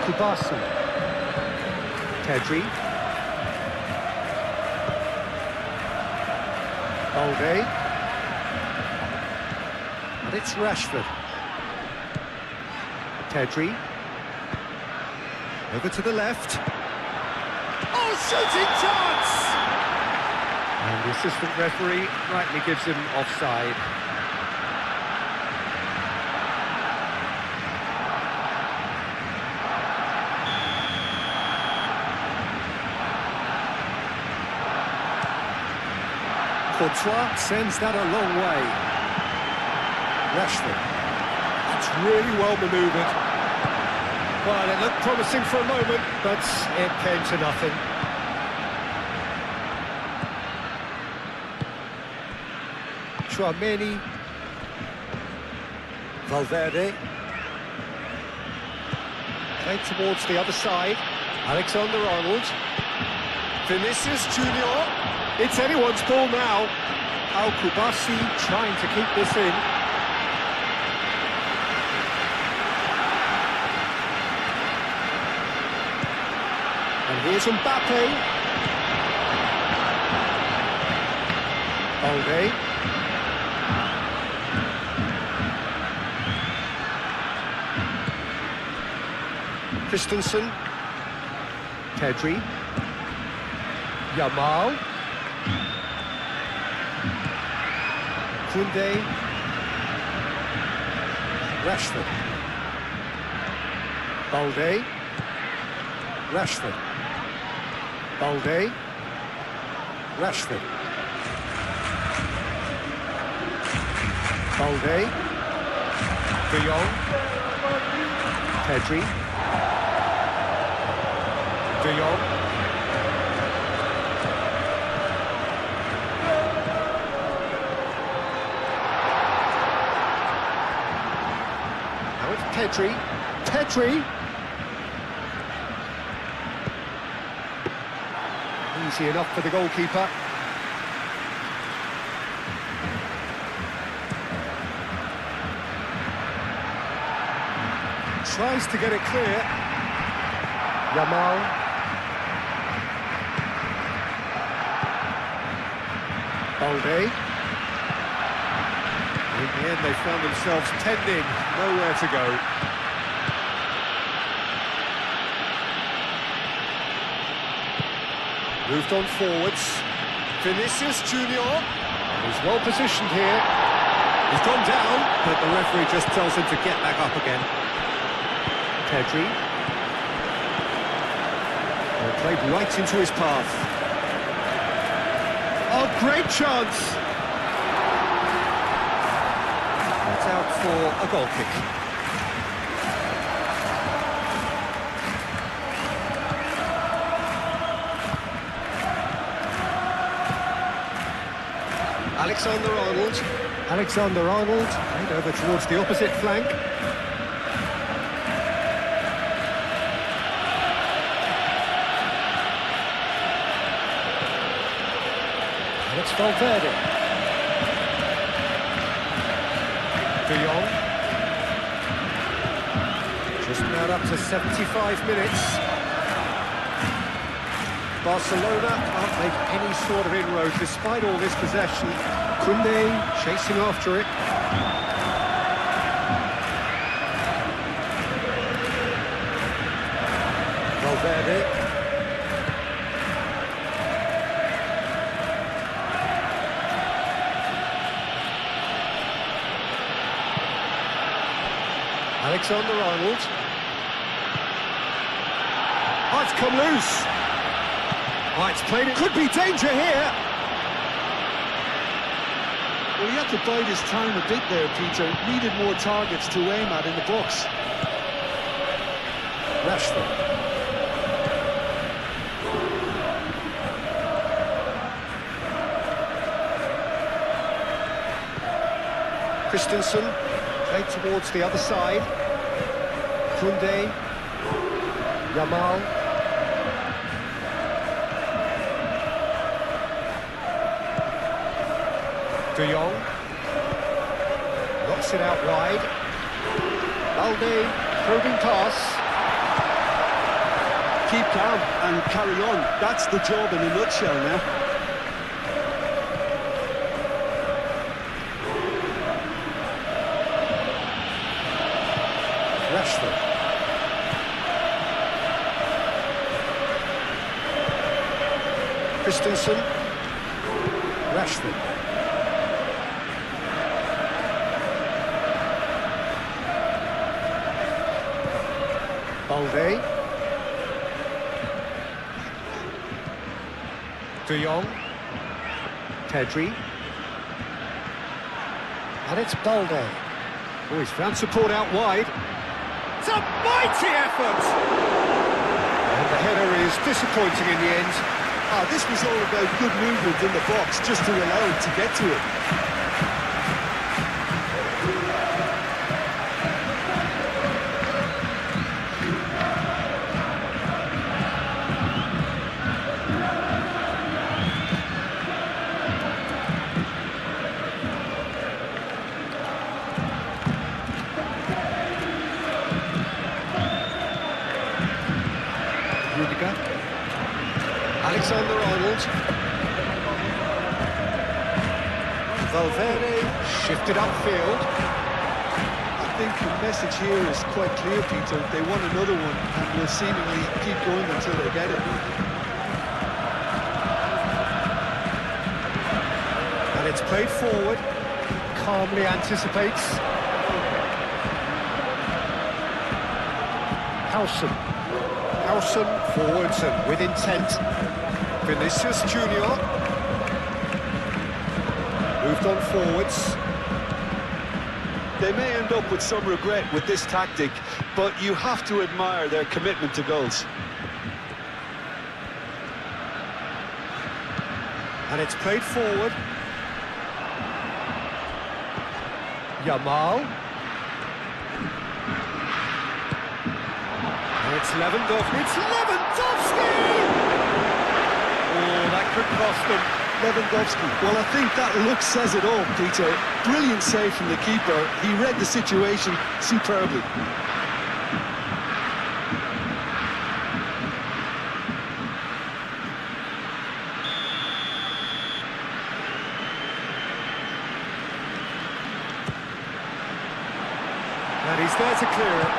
[SPEAKER 2] Kubasi. Pedri. Balde. And it's Rashford. Pedri. Over to the left. Oh, shooting chance! And the assistant referee rightly gives him offside. Courtois sends that a long way. Rashford. That's really well manoeuvred. Well, it looked promising for a moment, but it came to nothing. Tchouaméni. Valverde. Played towards the other side. Alexander-Arnold. Vinicius Junior. It's anyone's ball now. Al-Kubasi trying to keep this in. And here's Mbappe. Balde. Christensen. Pedri. Yamal. Koundé. Rashford. Balde. Rashford. Balde. Rashford. Balde. De Jong. Pedri. De Jong. Now it's Pedri. Pedri. Easy enough for the goalkeeper. Tries to get it clear. Yamal. Balde. In the end, they found themselves penned in, nowhere to go. Moved on forwards. Vinicius Junior. He's well positioned here. He's gone down, but the referee just tells him to get back up again. Pedri. Played right into his path. Oh, great chance! That's out for a goal kick. Alexander-Arnold. Alexander-Arnold, played over towards the opposite flank. It's Valverde. De Jong. Just now up to 75 minutes. Barcelona can't make any sort of inroad despite all this possession. Koundé chasing after it. Valverde. Alexander-Arnold. Oh, it's come loose. Oh, it's played it. Could be danger here.
[SPEAKER 3] Well, he had to bide his time a bit there, Peter. Needed more targets to aim at in the box.
[SPEAKER 2] Rashford. Christensen, played towards the other side. Koundé. Yamal. De Jong. Knocks it out wide. Balde, probing pass.
[SPEAKER 3] Keep calm and carry on. That's the job in a nutshell now.
[SPEAKER 2] Rashford. Christensen. Rashford. Balde. De Jong. Pedri. And it's Balde. Oh, he's found support out wide. It's a mighty effort! And the header is disappointing in the end.
[SPEAKER 3] This was all about good movement in the box, just to allow him to get to it.
[SPEAKER 2] Alexander-Arnold. Valverde shifted upfield.
[SPEAKER 3] I think the message here is quite clear, Peter. They want another one and will seemingly keep going until they get it.
[SPEAKER 2] And it's played forward. Calmly anticipates. Howson forwards and with intent. Vinicius Junior moved on forwards.
[SPEAKER 3] They may end up with some regret with this tactic, but you have to admire their commitment to goals.
[SPEAKER 2] And it's played forward. Yamal. And it's Lewandowski. It's Lewandowski! Oh, that could cost them.
[SPEAKER 3] Lewandowski. Well, I think that look says it all, Peter. Brilliant save from the keeper. He read the situation superbly.
[SPEAKER 2] And he's there to clear it.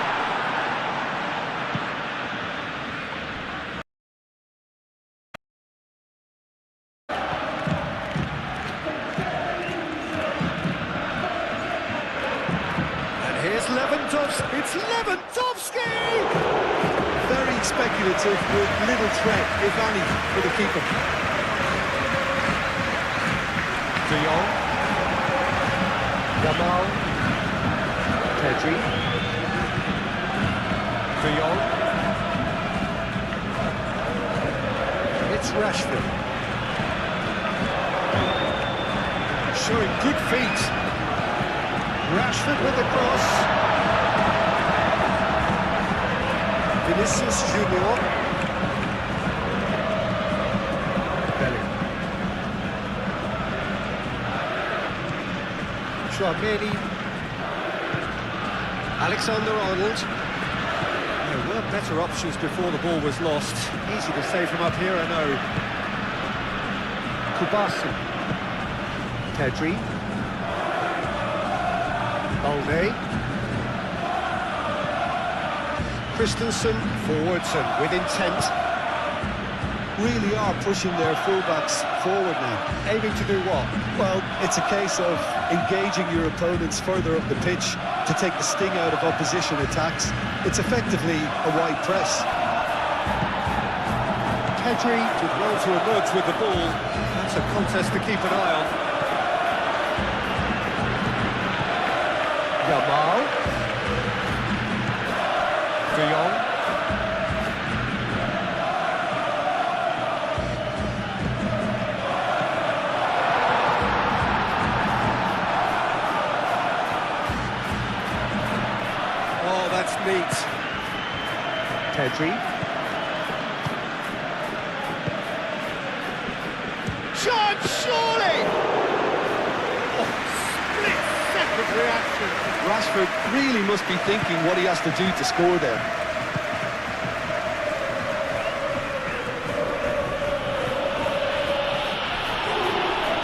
[SPEAKER 2] Here's Lewandowski. It's Lewandowski!
[SPEAKER 3] Very speculative with little threat, if any, for the keeper.
[SPEAKER 2] De Jong. Yamal. Pedri. De Jong. It's Rashford. Showing good feet. Rashford with the cross. Vinicius Junior. Bellingham. Tchouameni. Alexander-Arnold. There were better options before the ball was lost. Easy to save from up here, I know. Kubasi. Pedri. Balde. Christensen forwards and with intent.
[SPEAKER 3] Really are pushing their fullbacks forward now.
[SPEAKER 2] Aiming to do what?
[SPEAKER 3] Well, it's a case of engaging your opponents further up the pitch to take the sting out of opposition attacks. It's effectively a wide press.
[SPEAKER 2] Pedri did well to emerge with the ball. That's a contest to keep an eye on. Yamal. De Jong. Oh, that's neat. Pedri. Shot, surely! Oh, split-second reaction.
[SPEAKER 3] Rashford really must be thinking what he has to do to score there.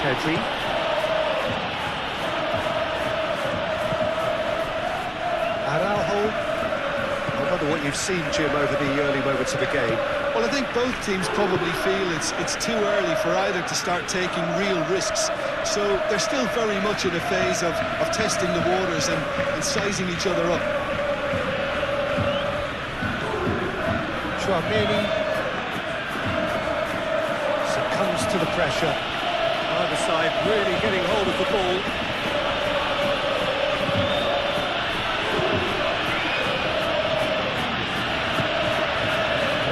[SPEAKER 2] Pedri. Araujo. I wonder what you've seen, Jim, over the early moments of the game.
[SPEAKER 3] Well, I think both teams probably feel it's too early for either to start taking real risks. So they're still very much in a phase of testing the waters and sizing each other up.
[SPEAKER 2] Tchouameni succumbs to the pressure. Either side really getting hold of the ball.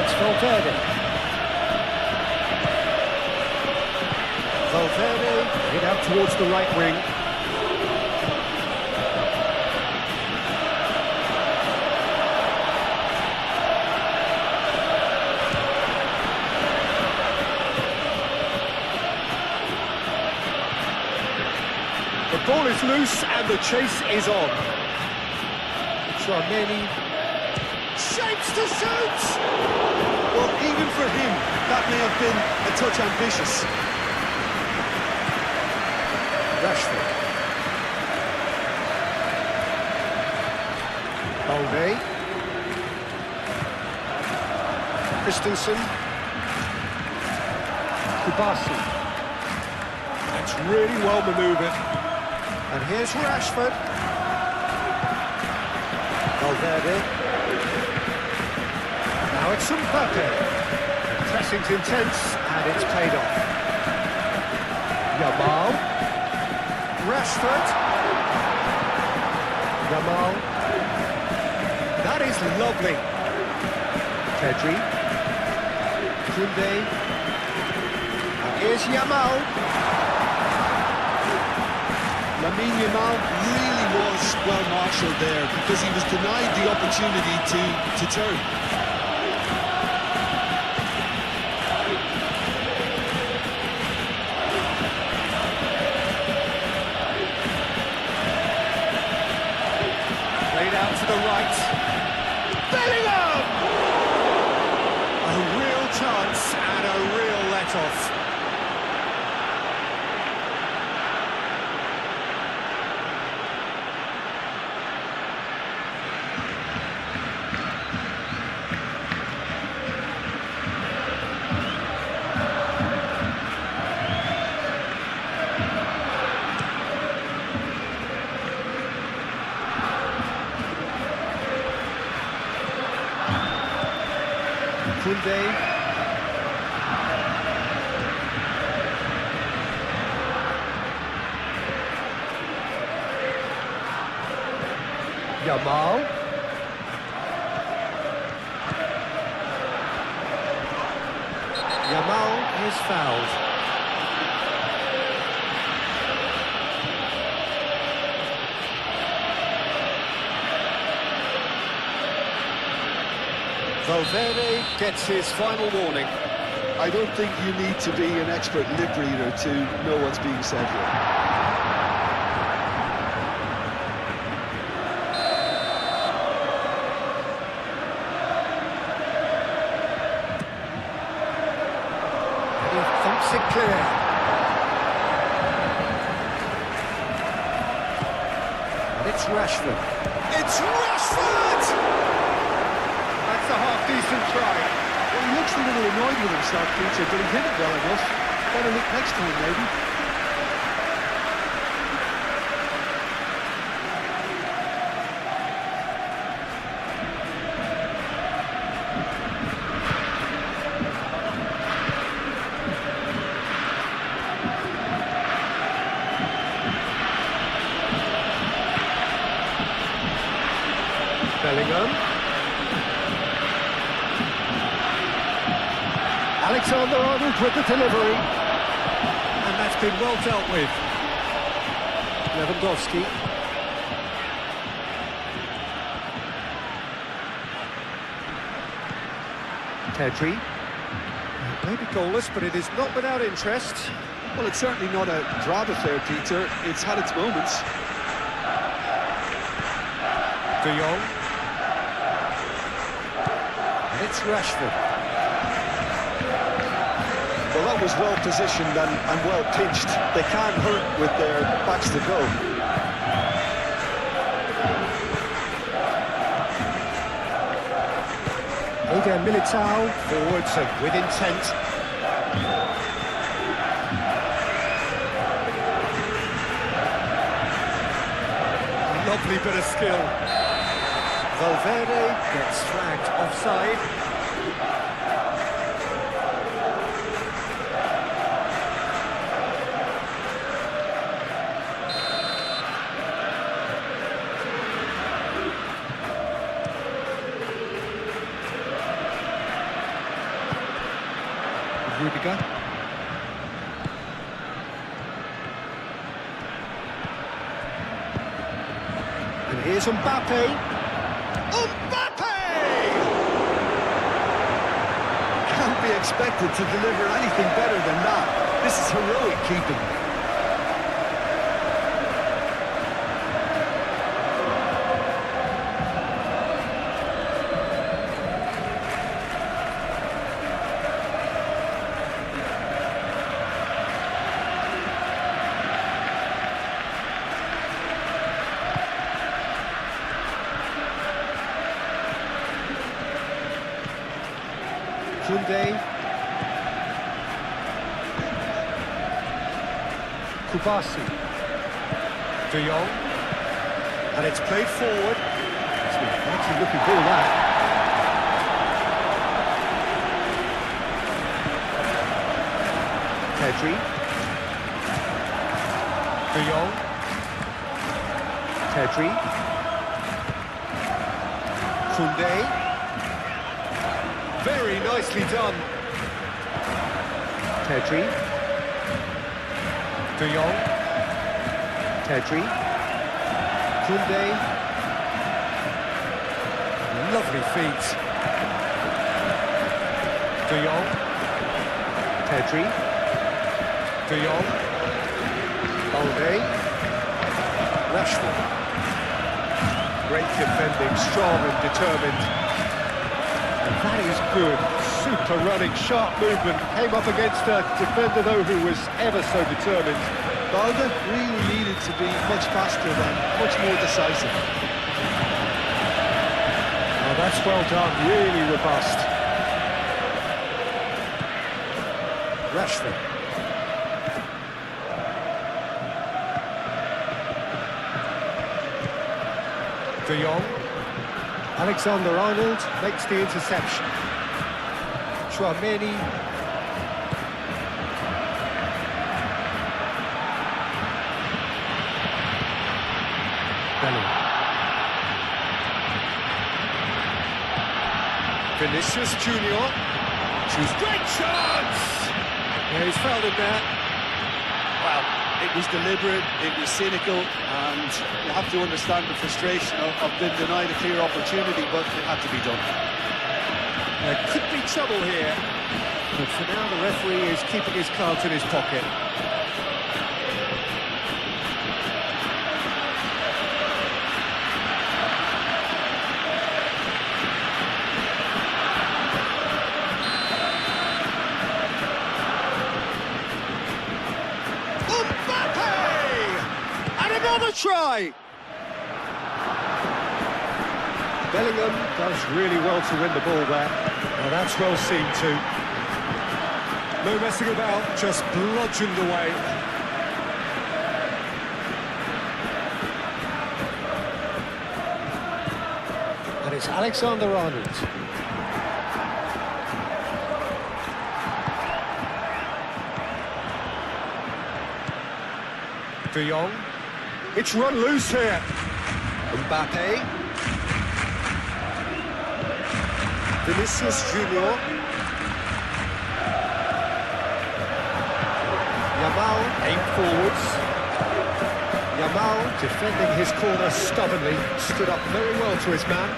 [SPEAKER 2] It's Valverde. Valverde hit out towards the right wing. The ball is loose and the chase is on. Tchouameni shapes to suit!
[SPEAKER 3] Well, even for him, that may have been a touch ambitious.
[SPEAKER 2] Rashford. Balde. Christensen. Kubasi. That's really well manoeuvred. And here's Rashford. Valverde. Now it's Mbappe. Pressing's intense and it's paid off. Yamal. Rashford. Yamal. That is lovely. Pedri. Koundé. And here's Yamal.
[SPEAKER 3] Lamine Yamal really was well marshalled there because he was denied the opportunity to turn.
[SPEAKER 2] Played out to the right. Bellingham! A real chance and a real let-off. Koundé. Yamal. Yamal is fouled. Valverde gets his final warning.
[SPEAKER 3] I don't think you need to be an expert lip reader to know what's being said here.
[SPEAKER 2] keeps it clear. And it's Rashford. It's Rashford! That's a half-decent try.
[SPEAKER 3] Well, he looks a little annoyed with himself, Peter, but he hit it well enough. Better look next time, maybe.
[SPEAKER 2] Bellingham. Alexander-Arnold with the delivery. And that's been well dealt with. Lewandowski. Pedri. Maybe goalless, but it is not without interest.
[SPEAKER 3] Well, it's certainly not a drab affair, Peter. It's had its moments.
[SPEAKER 2] De Jong. And it's Rashford.
[SPEAKER 3] Well, that was well positioned and well pinched. They can't hurt with their backs to go.
[SPEAKER 2] Eder Militao forwards and with intent. Lovely bit of skill. Valverde gets flagged offside. Rudiger. And here's Mbappe. Mbappe!
[SPEAKER 3] Can't be expected to deliver anything better than that. This is heroic keeping.
[SPEAKER 2] Koundé. Kubasi. De Jong. And it's played forward. It's an actually looking ball, that. Pedri. De Jong. Pedri. Koundé. Very nicely done. Pedri. De Jong. Pedri. Koundé. Lovely feet. De Jong. Pedri. De Jong. Balde. Rashford. Great defending, strong and determined. And that is good. Super running, sharp movement. Came up against a defender, though, who was ever so determined.
[SPEAKER 3] Balde really needed to be much faster than, much more decisive.
[SPEAKER 2] Oh, that's well done, really robust. Rashford. De Jong. Alexander-Arnold makes the interception. Chouameni. Bellingham. Vinicius Junior. Shoots, great chance! Yeah, he's fouled him there.
[SPEAKER 3] Well, it was deliberate, it was cynical, and you have to understand the frustration of being denied a clear opportunity, but it had to be done.
[SPEAKER 2] There could be trouble here, but for now the referee is keeping his cards in his pocket. a try! Bellingham does really well to win the ball there. Well, that's well seen too. No messing about, just bludgeoned away. And it's Alexander-Arnold. De Jong. It's run loose here. Mbappe. Vinicius Junior. Yamal aim forwards. Yamal defending his corner stubbornly, stood up very well to his man.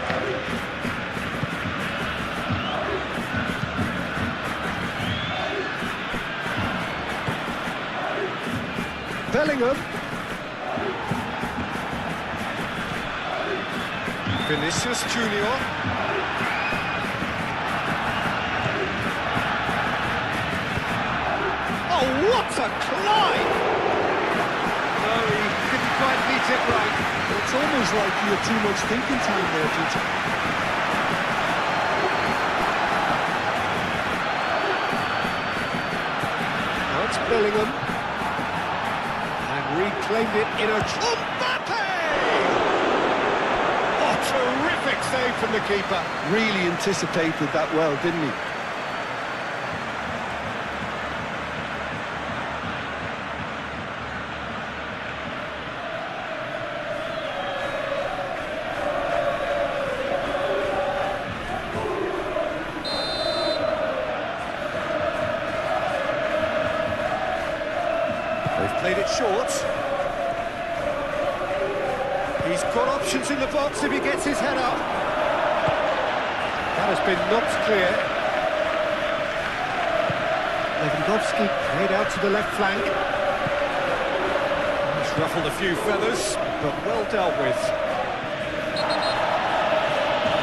[SPEAKER 2] Bellingham. Vinicius Junior. Oh, what a climb! No, he didn't quite beat it right.
[SPEAKER 3] It's almost like you had too much thinking time there, Peter.
[SPEAKER 2] Now it's Bellingham. And reclaimed it in a... Mbappe! Oh, terrific save from the keeper.
[SPEAKER 3] Really anticipated that well, didn't he?
[SPEAKER 2] They've played it short. He's got options in the box if he gets his head up. That has been knocked clear. Lewandowski played out to the left flank. He's ruffled a few feathers, but well dealt with.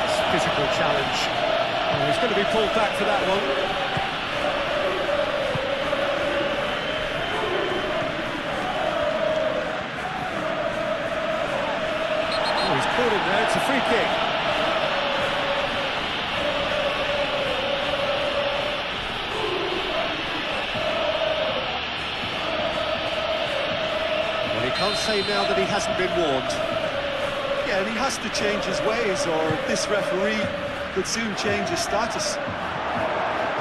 [SPEAKER 2] It's a physical challenge. Oh, he's going to be pulled back for that one. He's caught him there, it's a free kick. Well, he can't say now that he hasn't been warned.
[SPEAKER 3] Yeah, and he has to change his ways, or this referee could soon change his status.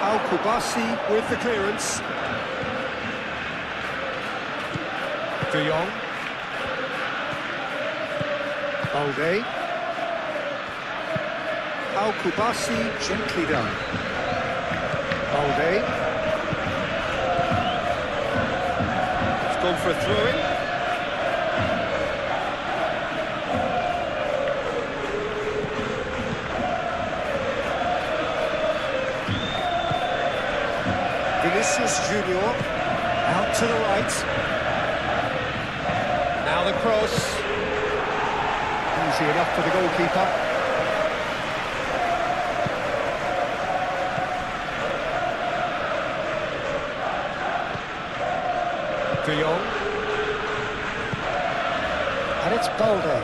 [SPEAKER 2] Al-Kubasi with the clearance. De Jong. Balde. Al-Kubasi gently done. Balde. He's gone for a throw-in. Vinicius Junior out to the right. Now the cross. Easy enough for the goalkeeper. De Jong. And it's Balde.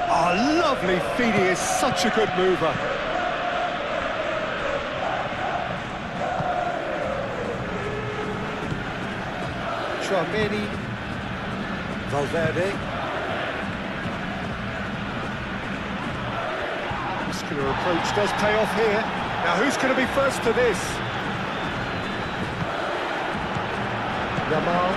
[SPEAKER 2] Oh, lovely feed, he is such a good mover. Tchouaméni. Valverde. Muscular approach does pay off here. Now who's going to be first to this? Yamal.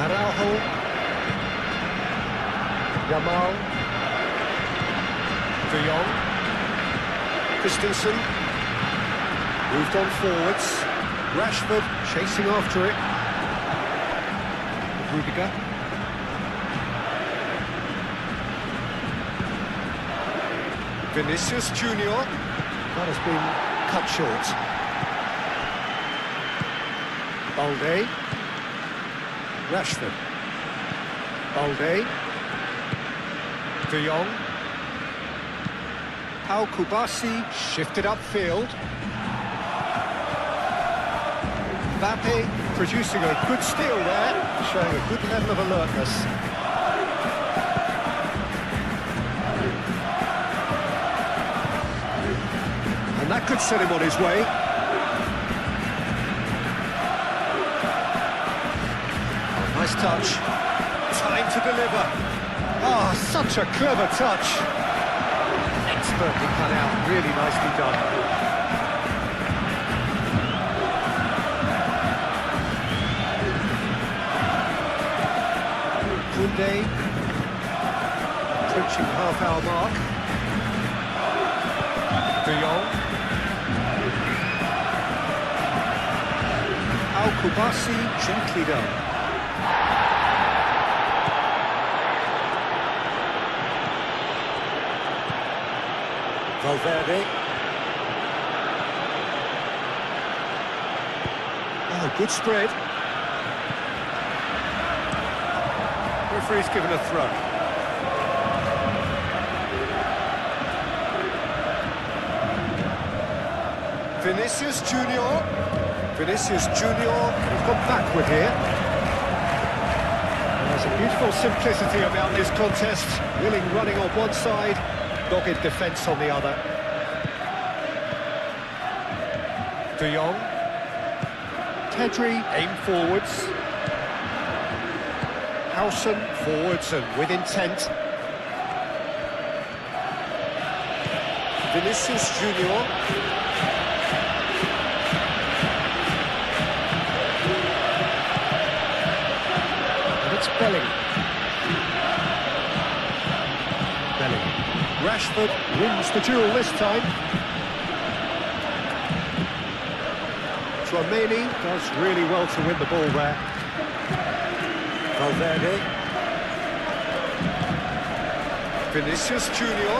[SPEAKER 2] Araujo. Yamal. De Jong. Christensen. Moved on forwards. Rashford chasing after it. Rudiger. Vinicius Junior. That has been cut short. Balde. Rashford. Balde. De Jong. Al-Kubasi shifted upfield. Mbappe producing a good steal there, showing a good level of alertness. And that could set him on his way. Nice touch. Time to deliver. Ah, such a clever touch. Expertly cut out, really nicely done. Koundé, approaching half-hour mark. De Jong. Al-Kubasi, gently done. Valverde. Oh, good spread. Referee's given a throw. Vinicius Junior. Vinicius Junior, he's gone backward here. There's a beautiful simplicity about this contest. Willing running on one side, dogged defence on the other. De Jong. Pedri, aim forwards. Howson, forwards and with intent. Vinicius Junior. And it's Bellingham. Rashford wins the duel this time. Tchouaméni does really well to win the ball there. Valverde. Vinicius Junior.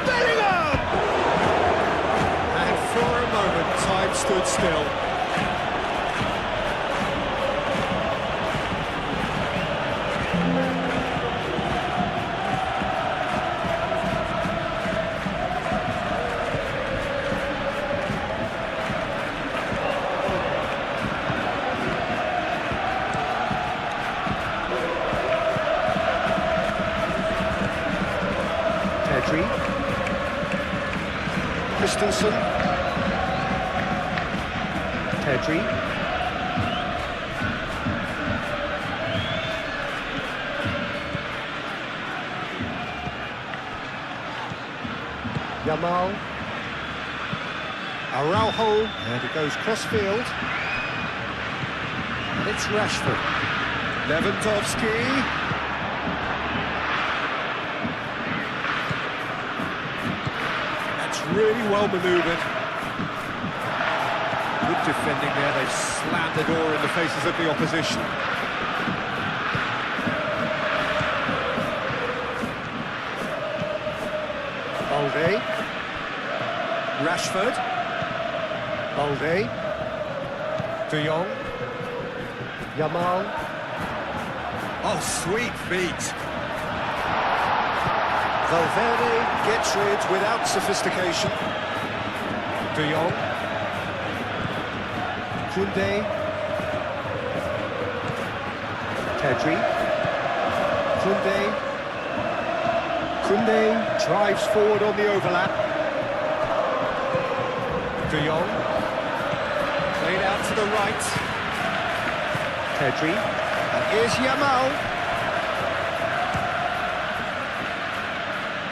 [SPEAKER 2] Bellingham! And for a moment, time stood still. Christensen. Pedri. Yamal. Araujo. And it goes cross-field. And it's Rashford. Lewandowski. Really well manoeuvred. Good defending there. They've slammed the door in the faces of the opposition. Balde. Rashford. Balde. De Jong. Yamal. Oh, sweet feet. Valverde gets rid without sophistication. De Jong. Koundé. Pedri. Koundé. Koundé drives forward on the overlap. De Jong. Played out to the right. Pedri. And here's Yamal.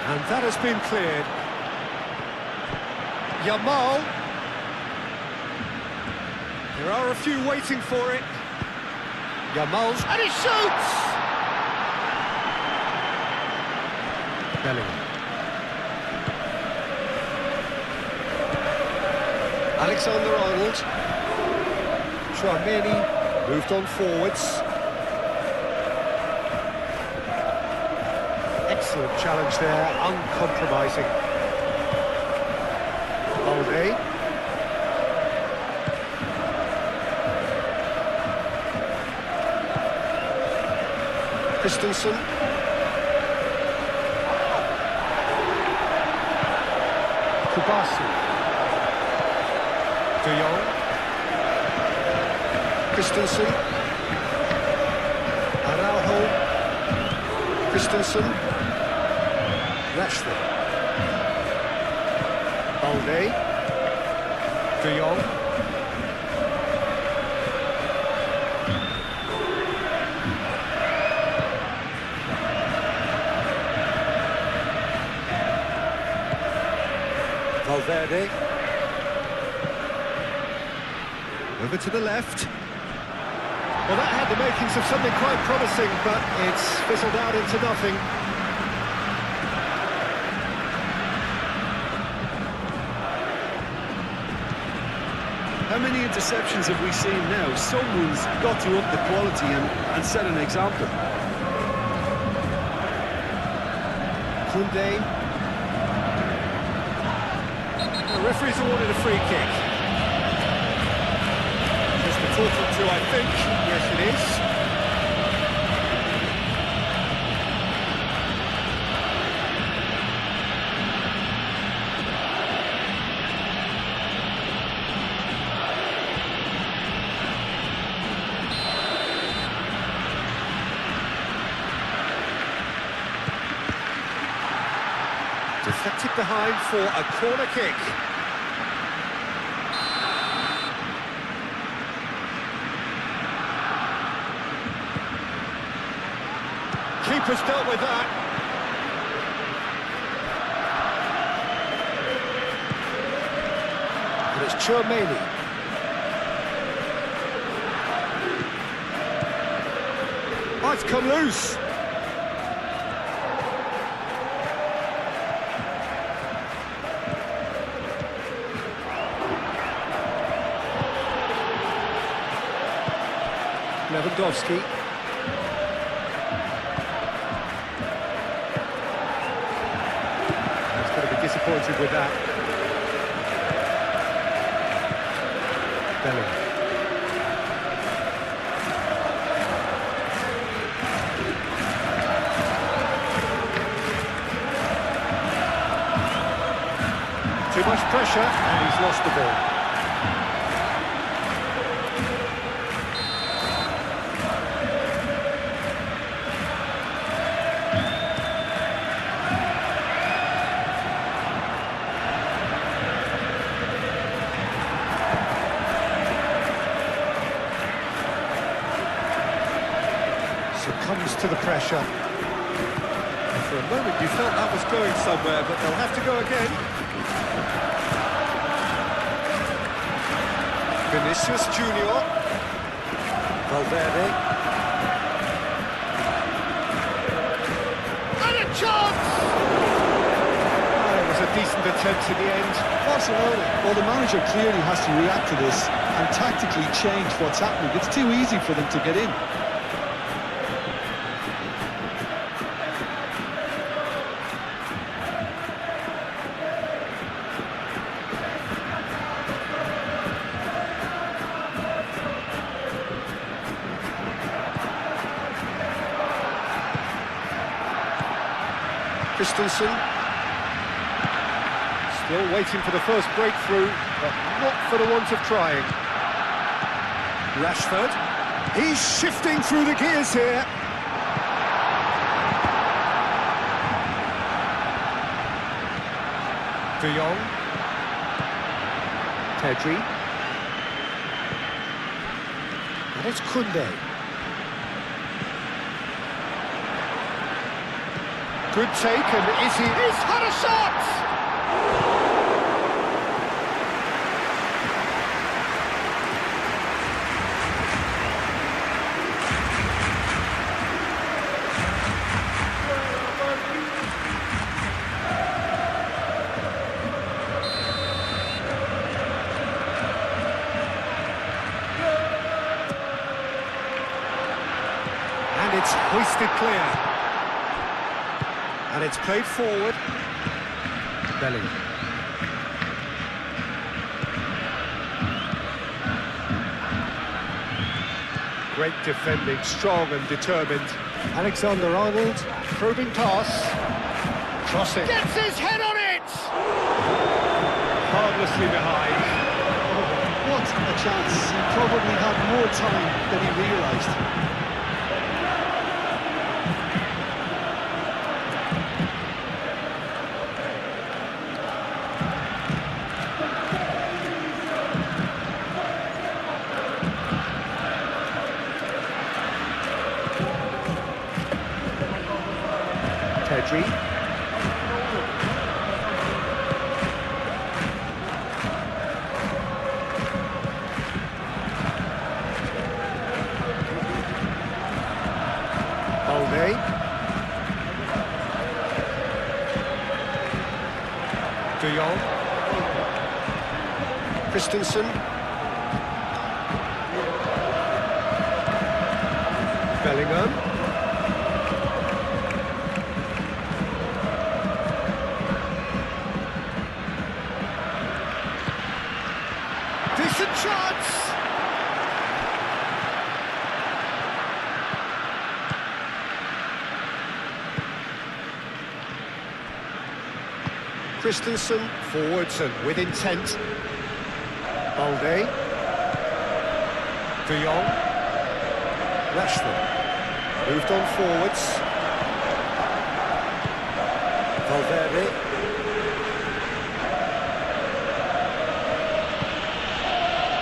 [SPEAKER 2] And that has been cleared. Yamal. There are a few waiting for it. Yamal's... And he shoots! Bellingham. Alexander-Arnold. Tchouaméni moved on forwards. Excellent challenge there, uncompromising. Balde. Christensen. Kubasi. De Jong.
[SPEAKER 3] Christensen. Araujo. Christensen. Rashford.
[SPEAKER 2] Balde. De Jong. Valverde. Over to the left. Well, that had the makings of something quite promising, but it's fizzled out into nothing.
[SPEAKER 3] How many interceptions have we seen now? Someone's got to up the quality and set an example.
[SPEAKER 2] Koundé. The referee's awarded a free kick. Just a total two, I think. Yes, it is. Deflected behind for a corner kick. Keeper's dealt with that. And it's Tchouaméni. Oh, it's come loose. Lewandowski. He's going to be disappointed with that. Bellingham. Too much pressure, and he's lost the ball. Succumbs to the pressure. And for a moment you felt that was going somewhere, but they'll have to go again. Vinicius Junior. Valverde. And a chance! Oh, it was a decent attempt in the end.
[SPEAKER 3] Barcelona, well, the manager clearly has to react to this and tactically change what's happening. It's too easy for them to get in.
[SPEAKER 2] Christensen. Still waiting for the first breakthrough, but not for the want of trying. Rashford. He's shifting through the gears here. De Jong. Pedri. And it's Koundé. Good take, and is he? He's had a shot! And it's hoisted clear. And it's played forward. Bellingham. Great defending, strong and determined. Alexander-Arnold, probing pass. Crossing. Gets his head on it! Harmlessly behind.
[SPEAKER 3] chance. He probably had more time than he realised.
[SPEAKER 2] Pedri. Olde. De Jong. Christensen. Bellingham. Decent chance! Christensen forwards and with intent. Balde. De Jong. Rashford. Moved on forwards. Valverde.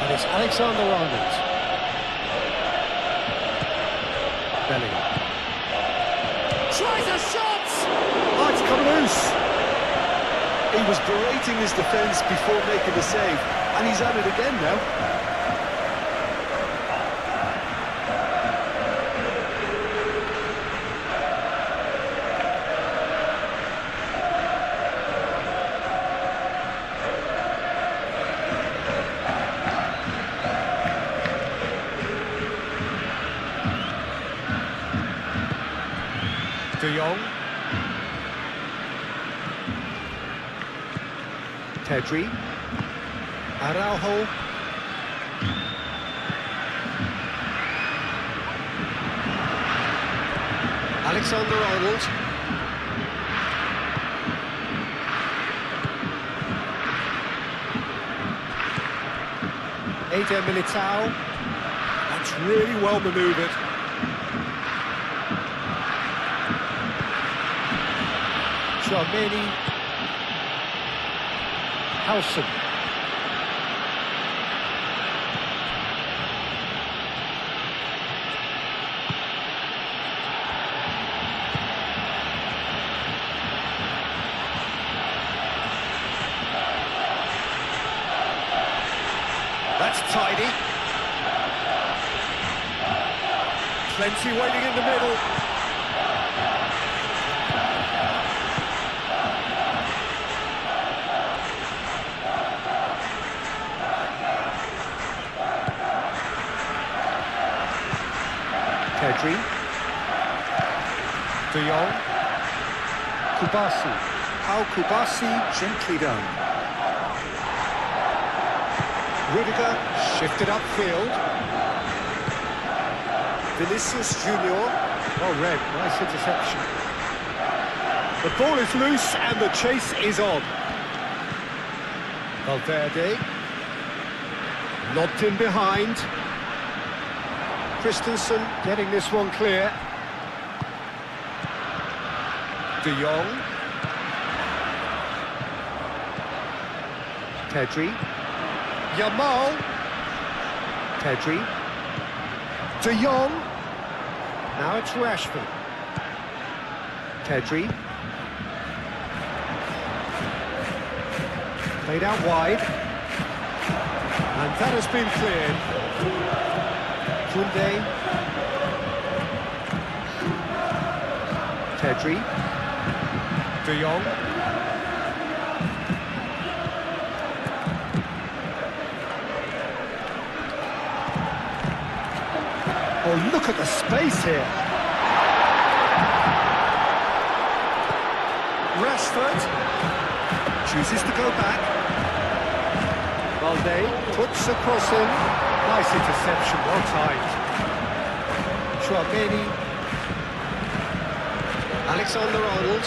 [SPEAKER 2] And it's Alexander-Arnold. Bellingham. Tries a shot! Oh, it's come loose!
[SPEAKER 3] He was berating his defence before making the save, and he's at it again now.
[SPEAKER 2] De Jong. Pedri. Araujo. Alexander-Arnold. Eder Militao. That's really well manoeuvred. Tchouaméni. Howson. That's tidy. Plenty waiting in the middle. Pedri. De Jong. Kubasi. How Kubasi gently done. Rudiger shifted upfield. Vinicius Junior. Well read, nice interception. The ball is loose and the chase is on. Valverde. Lobbed in behind. Christensen getting this one clear. De Jong. Pedri. Yamal. Pedri. De Jong. Now it's Rashford. Pedri. Played out wide. And that has been cleared. Koundé. Pedri. De Jong. Oh, look at the space here. Rashford chooses to go back. Balde puts across him. Nice interception, well timed. Tchouaméni. Alexander-Arnold.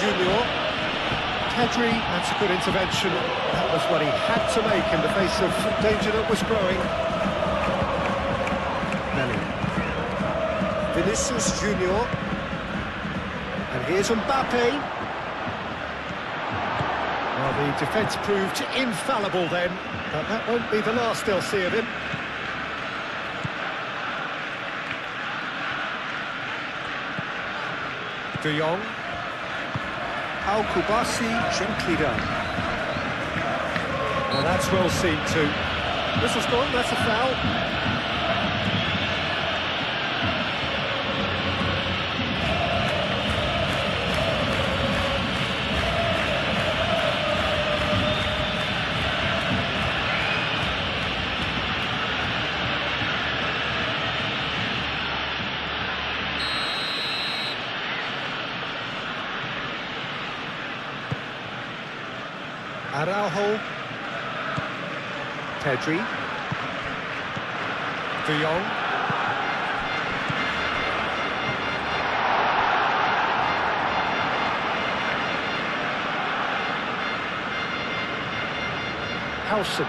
[SPEAKER 2] Junior. Pedri, that's a good intervention. That was what he had to make in the face of danger that was growing. Vinicius Junior. And here's Mbappe. Well, the defence proved infallible then, but that won't be the last they'll see of him. De Jong. Al Kubasi gently done. Well, that's well seen too. Whistle's gone, that's a foul. Araujo, Pedri, De Jong, Howson,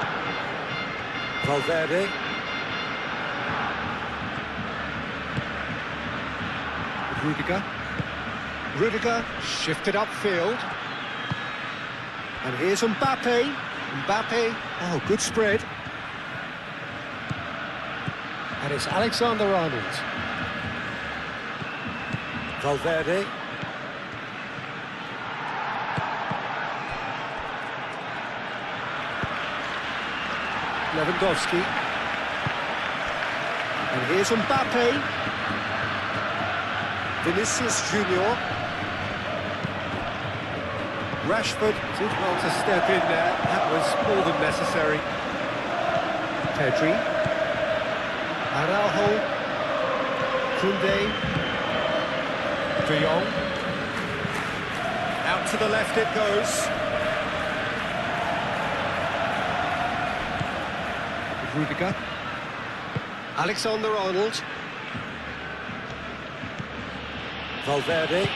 [SPEAKER 2] Valverde, Rudiger shifted upfield. And here's Mbappe. Mbappe, oh, good spread. And it's Alexander-Arnold. Valverde. Lewandowski. And here's Mbappe. Vinicius Junior. Rashford did well to step in there. That was more than necessary. Pedri. Araujo. Koundé. De Jong. Out to the left it goes. Rudiger. Alexander-Arnold. Valverde.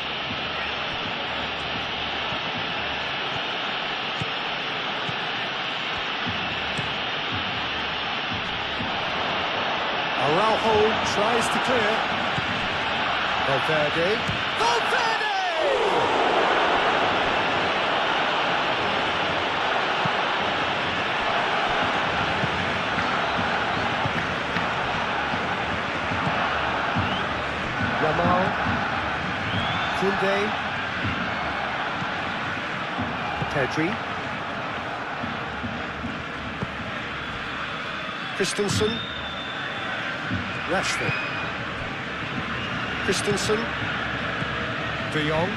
[SPEAKER 2] Araujo tries to clear. Valverde. Valverde! Yamal. Koundé. Pedri. Christensen. Rashford. Christensen. De Jong.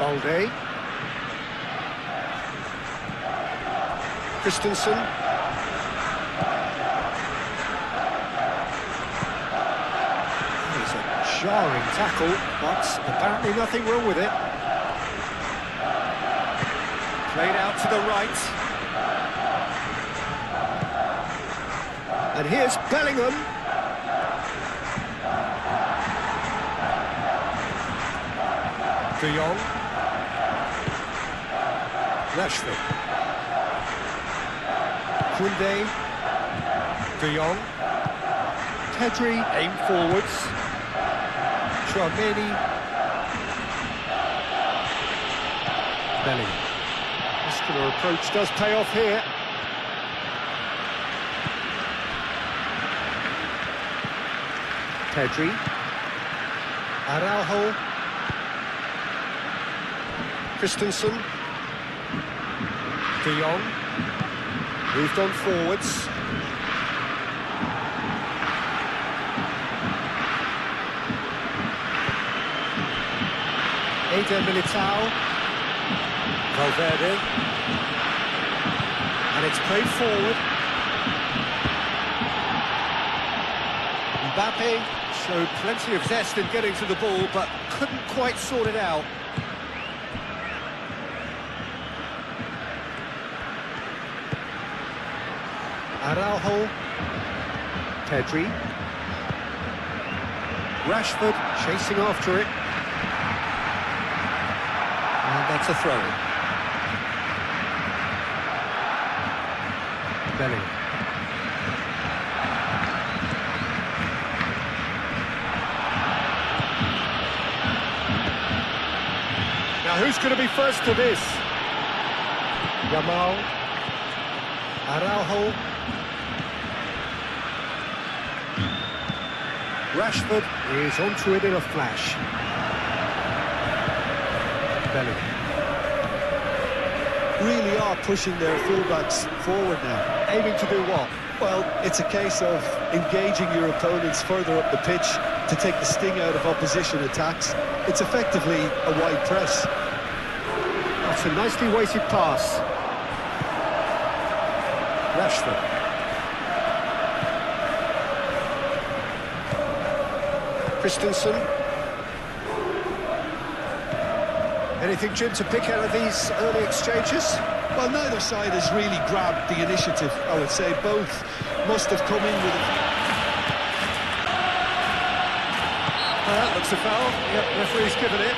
[SPEAKER 2] Balde. Christensen. It's a jarring tackle, but apparently nothing wrong with it. Played out to the right. And here's Bellingham. De Jong. Rashford. Koundé. De Jong. Pedri, aim forwards. Tchouaméni. Bellingham. Muscular approach does pay off here. Pedri. Araujo. Christensen. De Jong. Moved on forwards. Eder Militao. Valverde. And it's played forward. Mbappe showed plenty of zest in getting to the ball, but couldn't quite sort it out. Araujo. Pedri. Rashford chasing after it. And that's a throw-in. Bellingham. Now who's going to be first to this? Yamal. Araujo. Rashford is onto it in a flash. Bellingham.
[SPEAKER 3] Really are pushing their fullbacks forward now.
[SPEAKER 2] Aiming to do what?
[SPEAKER 3] Well, it's a case of engaging your opponents further up the pitch to take the sting out of opposition attacks. It's effectively a wide press.
[SPEAKER 2] That's a nicely weighted pass. Rashford. Christensen. Anything, Jim, to pick out of these early exchanges?
[SPEAKER 3] Well, neither side has really grabbed the initiative, I would say. Both must have come in with a...
[SPEAKER 2] That looks a foul. Yep, referee's given it.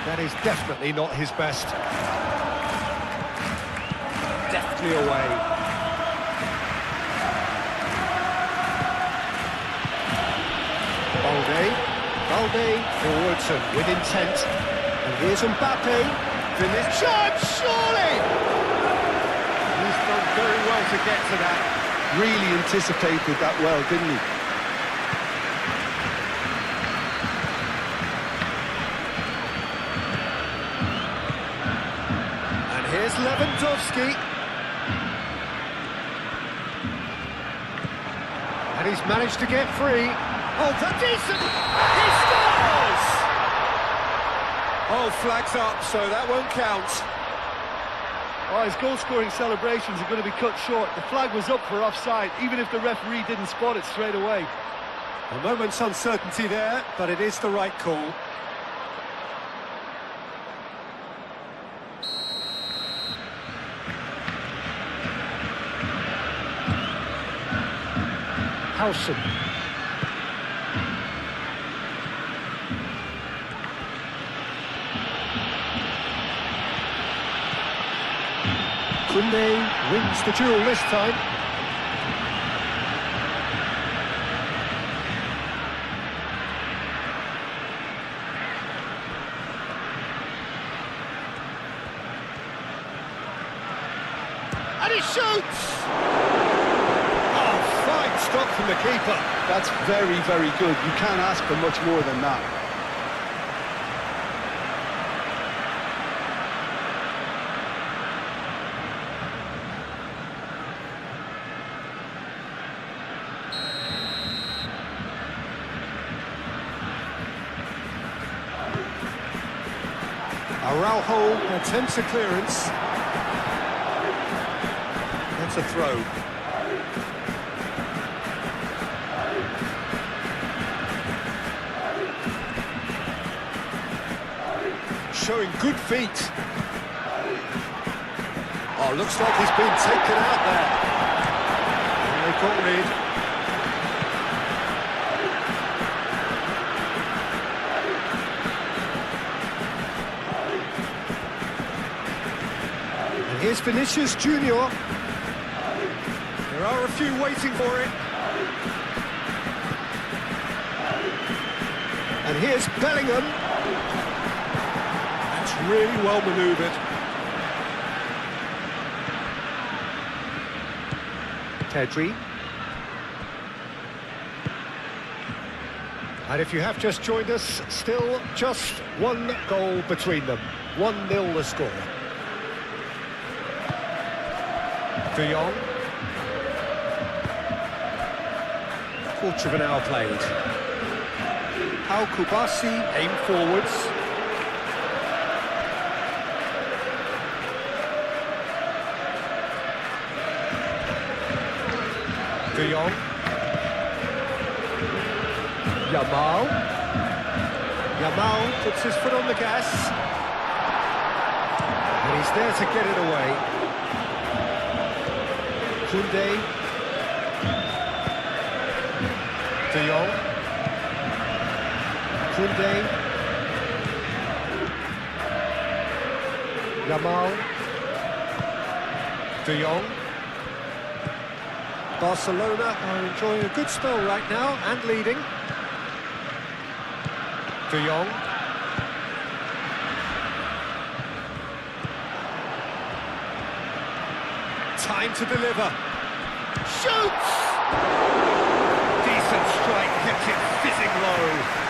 [SPEAKER 2] That is definitely not his best. Deftly away. Balde forwards and with intent. And here's Mbappe. Finish shot, surely! He's done very well to get to that.
[SPEAKER 3] Really anticipated that well, didn't he?
[SPEAKER 2] Here's Lewandowski. And he's managed to get free. Oh, that's decent! He scores! Oh, flags up, so that won't count.
[SPEAKER 3] Oh, his goal-scoring celebrations are going to be cut short. The flag was up for offside, even if the referee didn't spot it straight away.
[SPEAKER 2] A moment's uncertainty there, but it is the right call. Howson. Koundé wins the duel this time. And he shoots! Stop from the keeper.
[SPEAKER 3] That's very, very good. You can't ask for much more than that.
[SPEAKER 2] Araujo attempts a clearance. That's a throw. Showing good feet. Oh, looks like he's been taken out there. And they've got rid. And here's Vinicius Junior. There are a few waiting for it. And here's Bellingham. Really well manoeuvred. Pedri. And if you have just joined us, still just one goal between them. 1-0 the score. De Jong. Quarter of an hour played. Al Kubasi aimed forwards. De Jong. Yamal. Yamal puts his foot on the gas. And he's there to get it away. Koundé. De Jong. Koundé. Yamal. De Jong. Barcelona are enjoying a good spell right now and leading. De Jong. Time to deliver. Shoots! Decent strike, kept it fizzing low.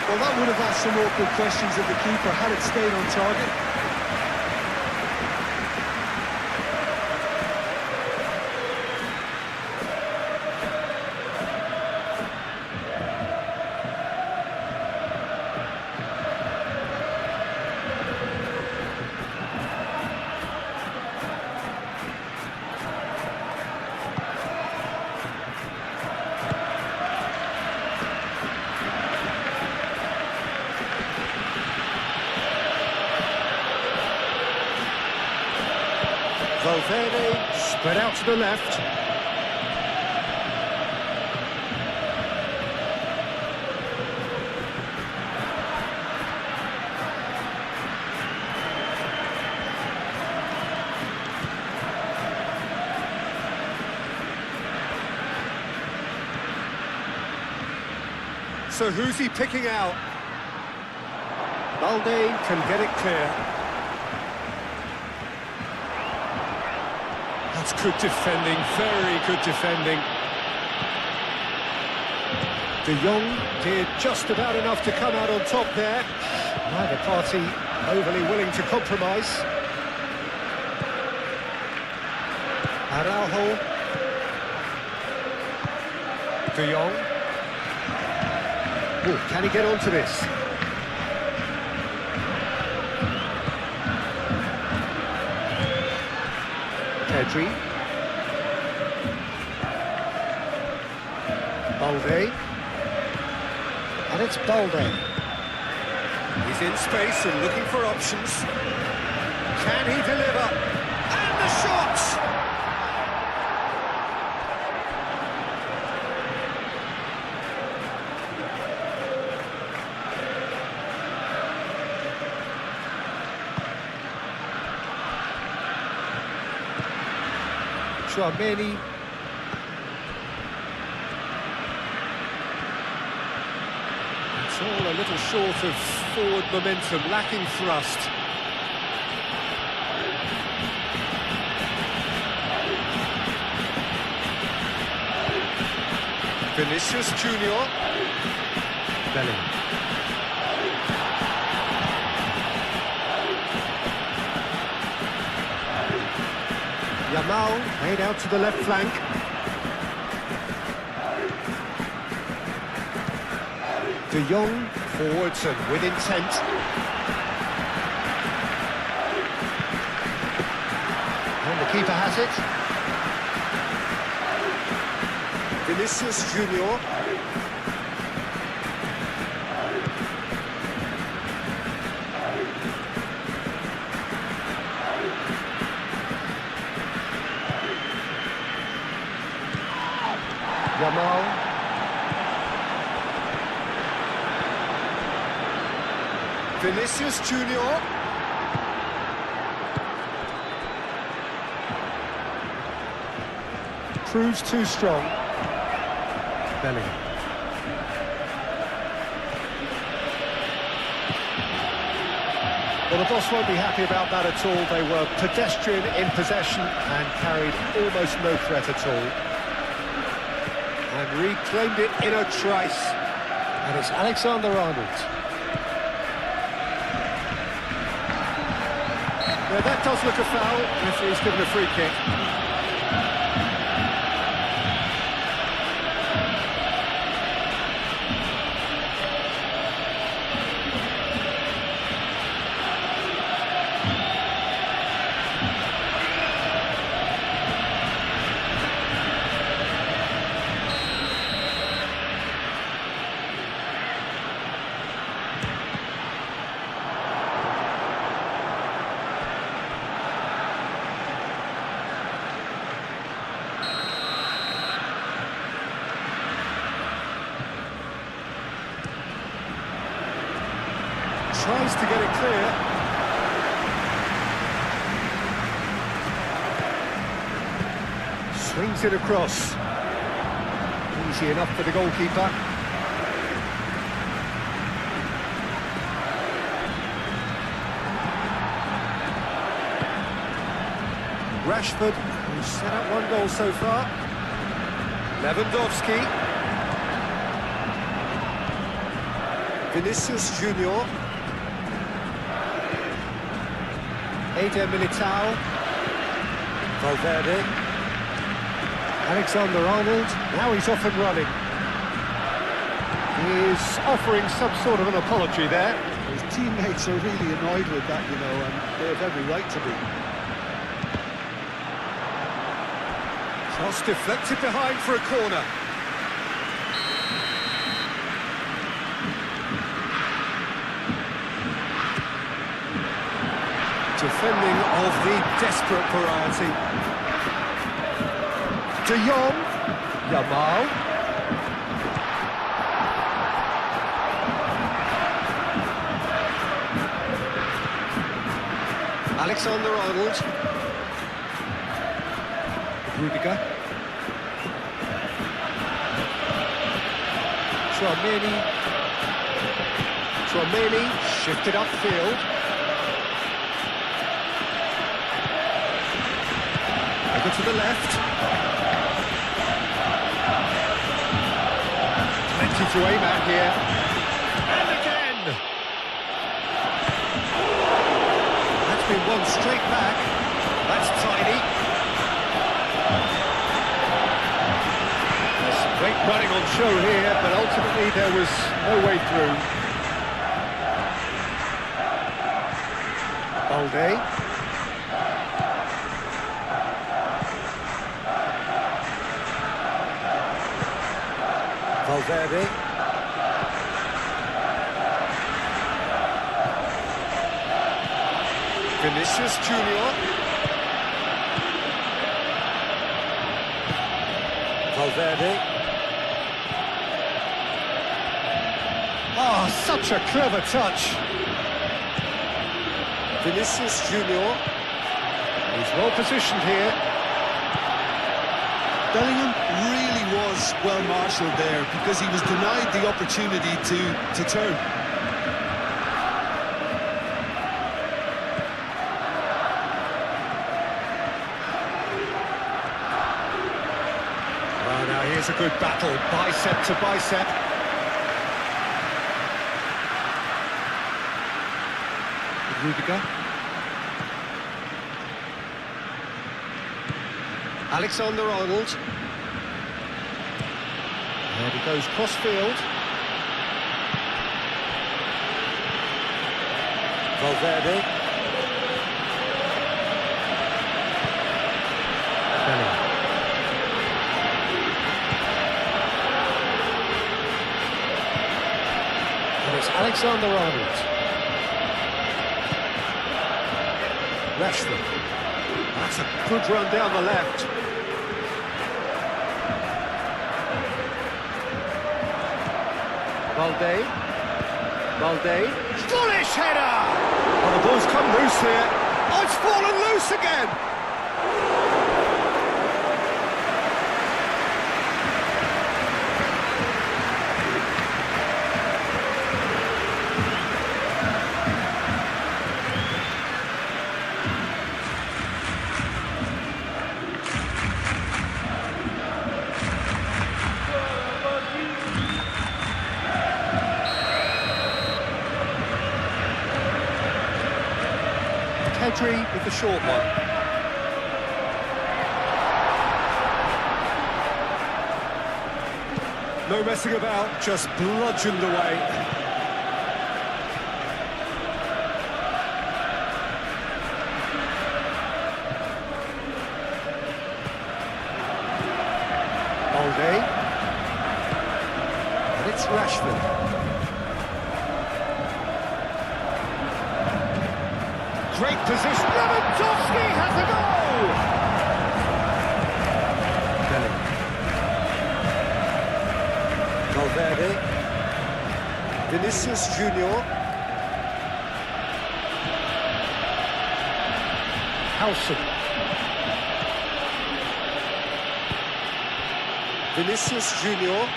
[SPEAKER 3] Well, that would have asked some awkward questions of the keeper had it stayed on target.
[SPEAKER 2] Valverde spread out to the left. So who's he picking out? Balde can get it clear. That's good defending, very good defending. De Jong did just about enough to come out on top there. Neither party overly willing to compromise. Araujo. De Jong. Ooh, can he get onto this? Pedri. Balde. And it's Balde. He's in space and looking for options. Can he deliver? And the shot! Tchouaméni. It's all a little short of forward momentum, lacking thrust. Vinicius Junior. Bellingham. Yamal made out to the left flank. De Jong forwards and with intent. And the keeper has it. Vinicius Junior. Yamal. Vinicius Junior. Proves too strong. Bellingham. Well, the boss won't be happy about that at all. They were pedestrian in possession and carried almost no threat at all. And reclaimed it in a trice. And it's Alexander-Arnold. Yeah, that does look a foul. Referee's given a free kick. Tries to get it clear. Swings it across. Easy enough for the goalkeeper. Rashford, who's set up one goal so far. Lewandowski. Vinicius Junior. Eder Militao. Valverde. Alexander-Arnold. Now he's off and running. He's offering some sort of an apology there.
[SPEAKER 3] His teammates are really annoyed with that, you know, and they have every right to be.
[SPEAKER 2] Cross deflected behind for a corner. Defending of the desperate variety. De Jong. Yamal. Alexander-Arnold. Rudiger. Tchouaméni shifted upfield. Over to the left. Plenty to aim at here. And again! That's been won straight back. That's tidy. Great running on show here, but ultimately there was no way through. Balde. Valverde. Vinicius Junior. Valverde. Oh, such a clever touch. Vinicius Junior. He's well positioned here.
[SPEAKER 3] Bellingham really was well marshalled there because he was denied the opportunity to turn.
[SPEAKER 2] Oh, now here's a good battle, bicep to bicep. Rudiger. Alexander-Arnold. There he goes, cross-field. Valverde. Bellingham. And it's Alexander-Arnold. Rashford. That's a good run down the left. Balde. Scottish header! Oh, the ball's come loose here. Oh, it's fallen loose again! Pedri with the short one. No messing about, just bludgeoned away. Balde. And it's Rashford. Great position. Lewandowski has a goal! Bellingham. Valverde. Vinicius Junior. Howson. Vinicius Junior.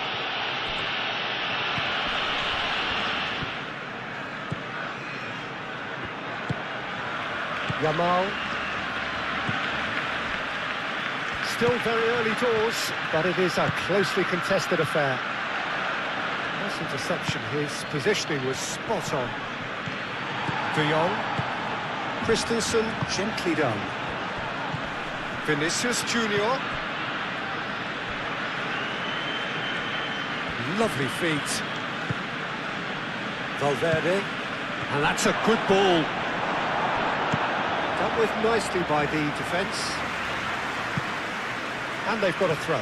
[SPEAKER 2] Yamal. Still very early doors, but it is a closely contested affair. Nice interception, his positioning was spot on. De Jong. Christensen, gently done. Vinicius Junior. Lovely feet. Valverde. And that's a good ball. Dealt with nicely by the defence. And they've got a throw.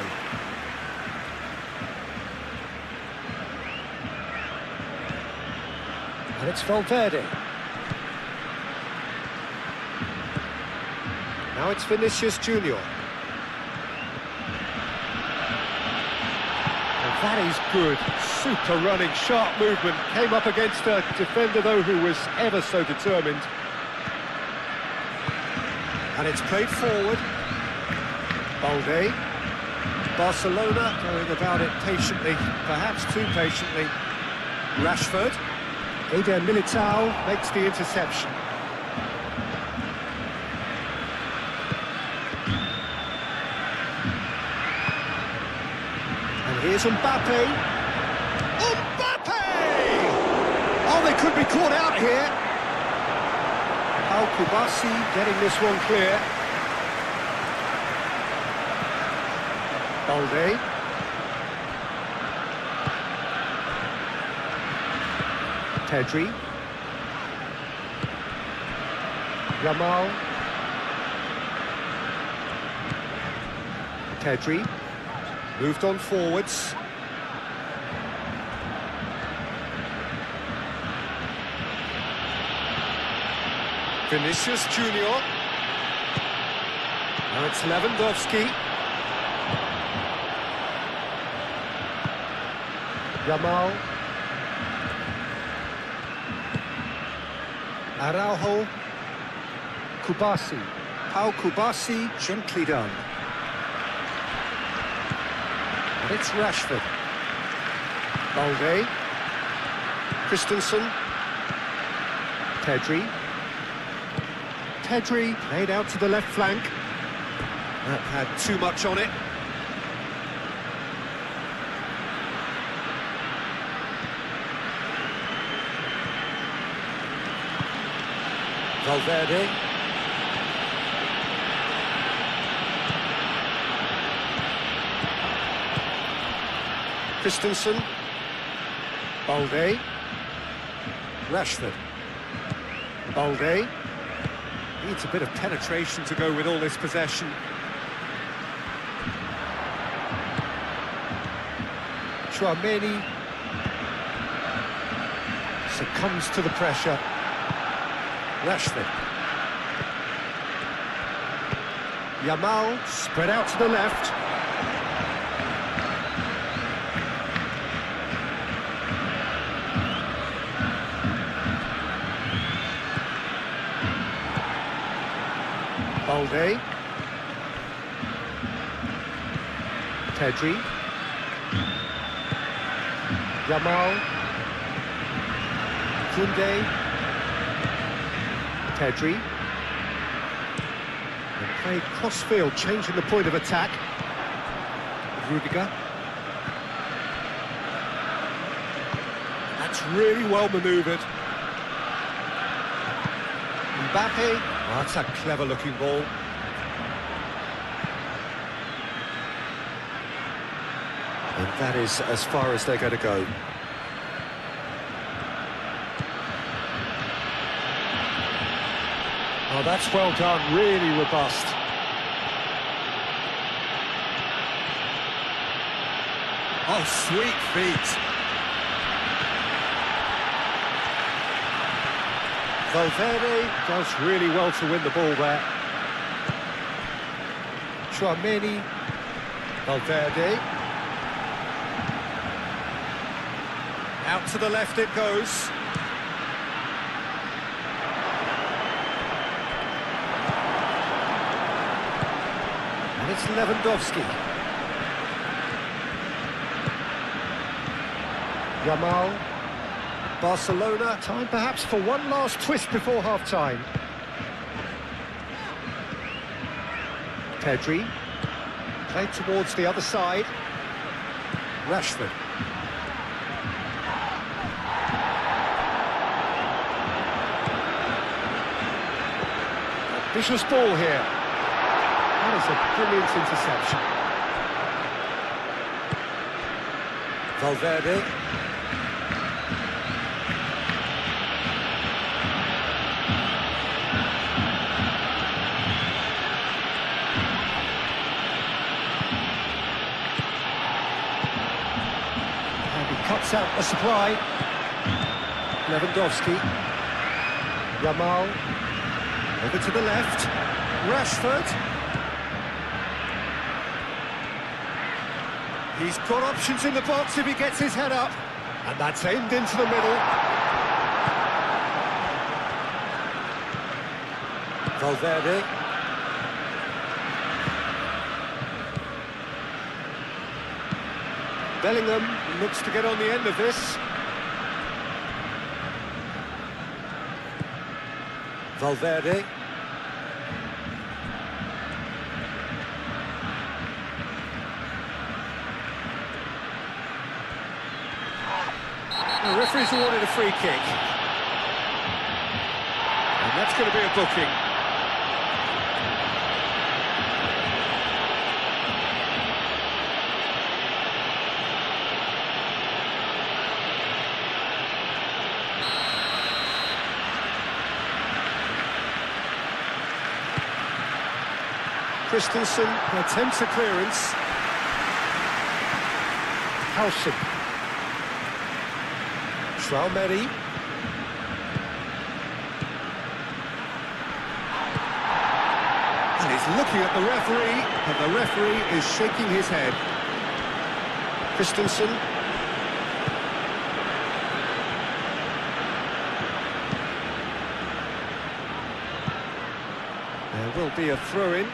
[SPEAKER 2] And it's Valverde. Now it's Vinicius Junior. And that is good. Super running, sharp movement. Came up against a defender, though, who was ever so determined. And it's played forward. Balde. Barcelona going about it patiently, perhaps too patiently. Rashford. Eder Militao makes the interception. And here's Mbappe. Mbappe! Oh, they could be caught out here. Al-Kubasi getting this one clear. Balde. Pedri. Yamal. Pedri. Moved on forwards. Vinicius Junior. Now it's Lewandowski. Yamal. Araujo. Kubasi. Pau Kubasi, gently done. And it's Rashford. Balde. Christensen. Pedri. Pedri played out to the left flank. That had too much on it. Valverde. Christensen. Balde. Rashford. Balde. Needs a bit of penetration to go with all this possession. Tchouaméni succumbs to the pressure. Rashford. Yamal spread out to the left. Balde. Pedri. Yamal. Koundé. Pedri. And played cross-field, changing the point of attack. Rudiger. That's really well manoeuvred. Mbappe. Oh, that's a clever-looking ball. And that is as far as they're going to go. Oh, that's well done, really robust. Oh, sweet feet. Valverde does really well to win the ball there. Tchouaméni. Valverde. Out to the left it goes. It's Lewandowski. Yamal. Barcelona, time perhaps for one last twist before half-time. Pedri. Played towards the other side. Rashford. Vicious ball here. That is a brilliant interception. Valverde. And he cuts out the supply. Lewandowski. Yamal. Over to the left, Rashford. He's got options in the box if he gets his head up. And that's aimed into the middle. Valverde. Bellingham looks to get on the end of this. Valverde. The referee's awarded a free kick. And that's going to be a booking. Christensen attempts a clearance. Howson. Traumeri. And he's looking at the referee, and the referee is shaking his head. Christensen. There will be a throw-in.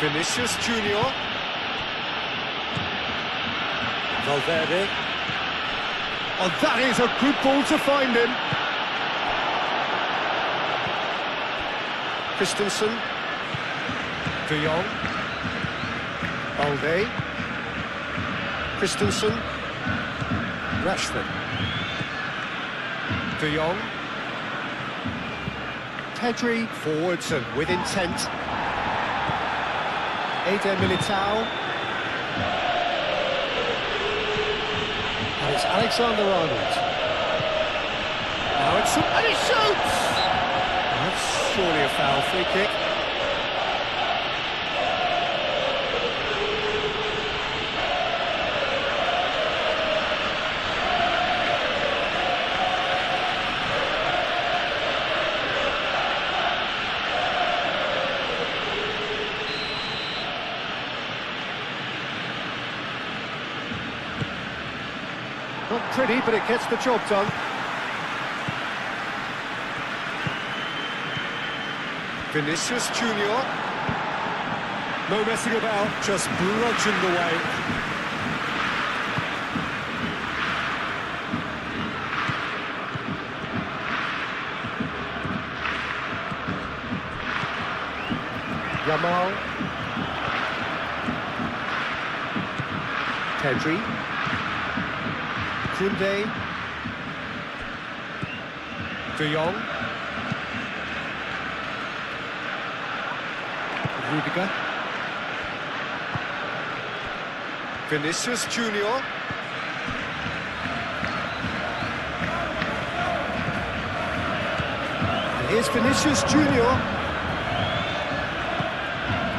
[SPEAKER 2] Vinicius Junior. Valverde. Oh, that is a good ball to find him. Christensen. De Jong. Balde. Christensen. Rashford. De Jong. Pedri forwards and with intent. Eder Militao. And it's Alexander-Arnold. Now it's... and he shoots! That's surely a foul. Free kick. Not pretty, but it gets the job done. Vinicius Junior. No messing about, just bludgeoned away. Yamal. Pedri. Kunde. De Jong. Rudiger. Vinicius Junior. And here's Vinicius Junior.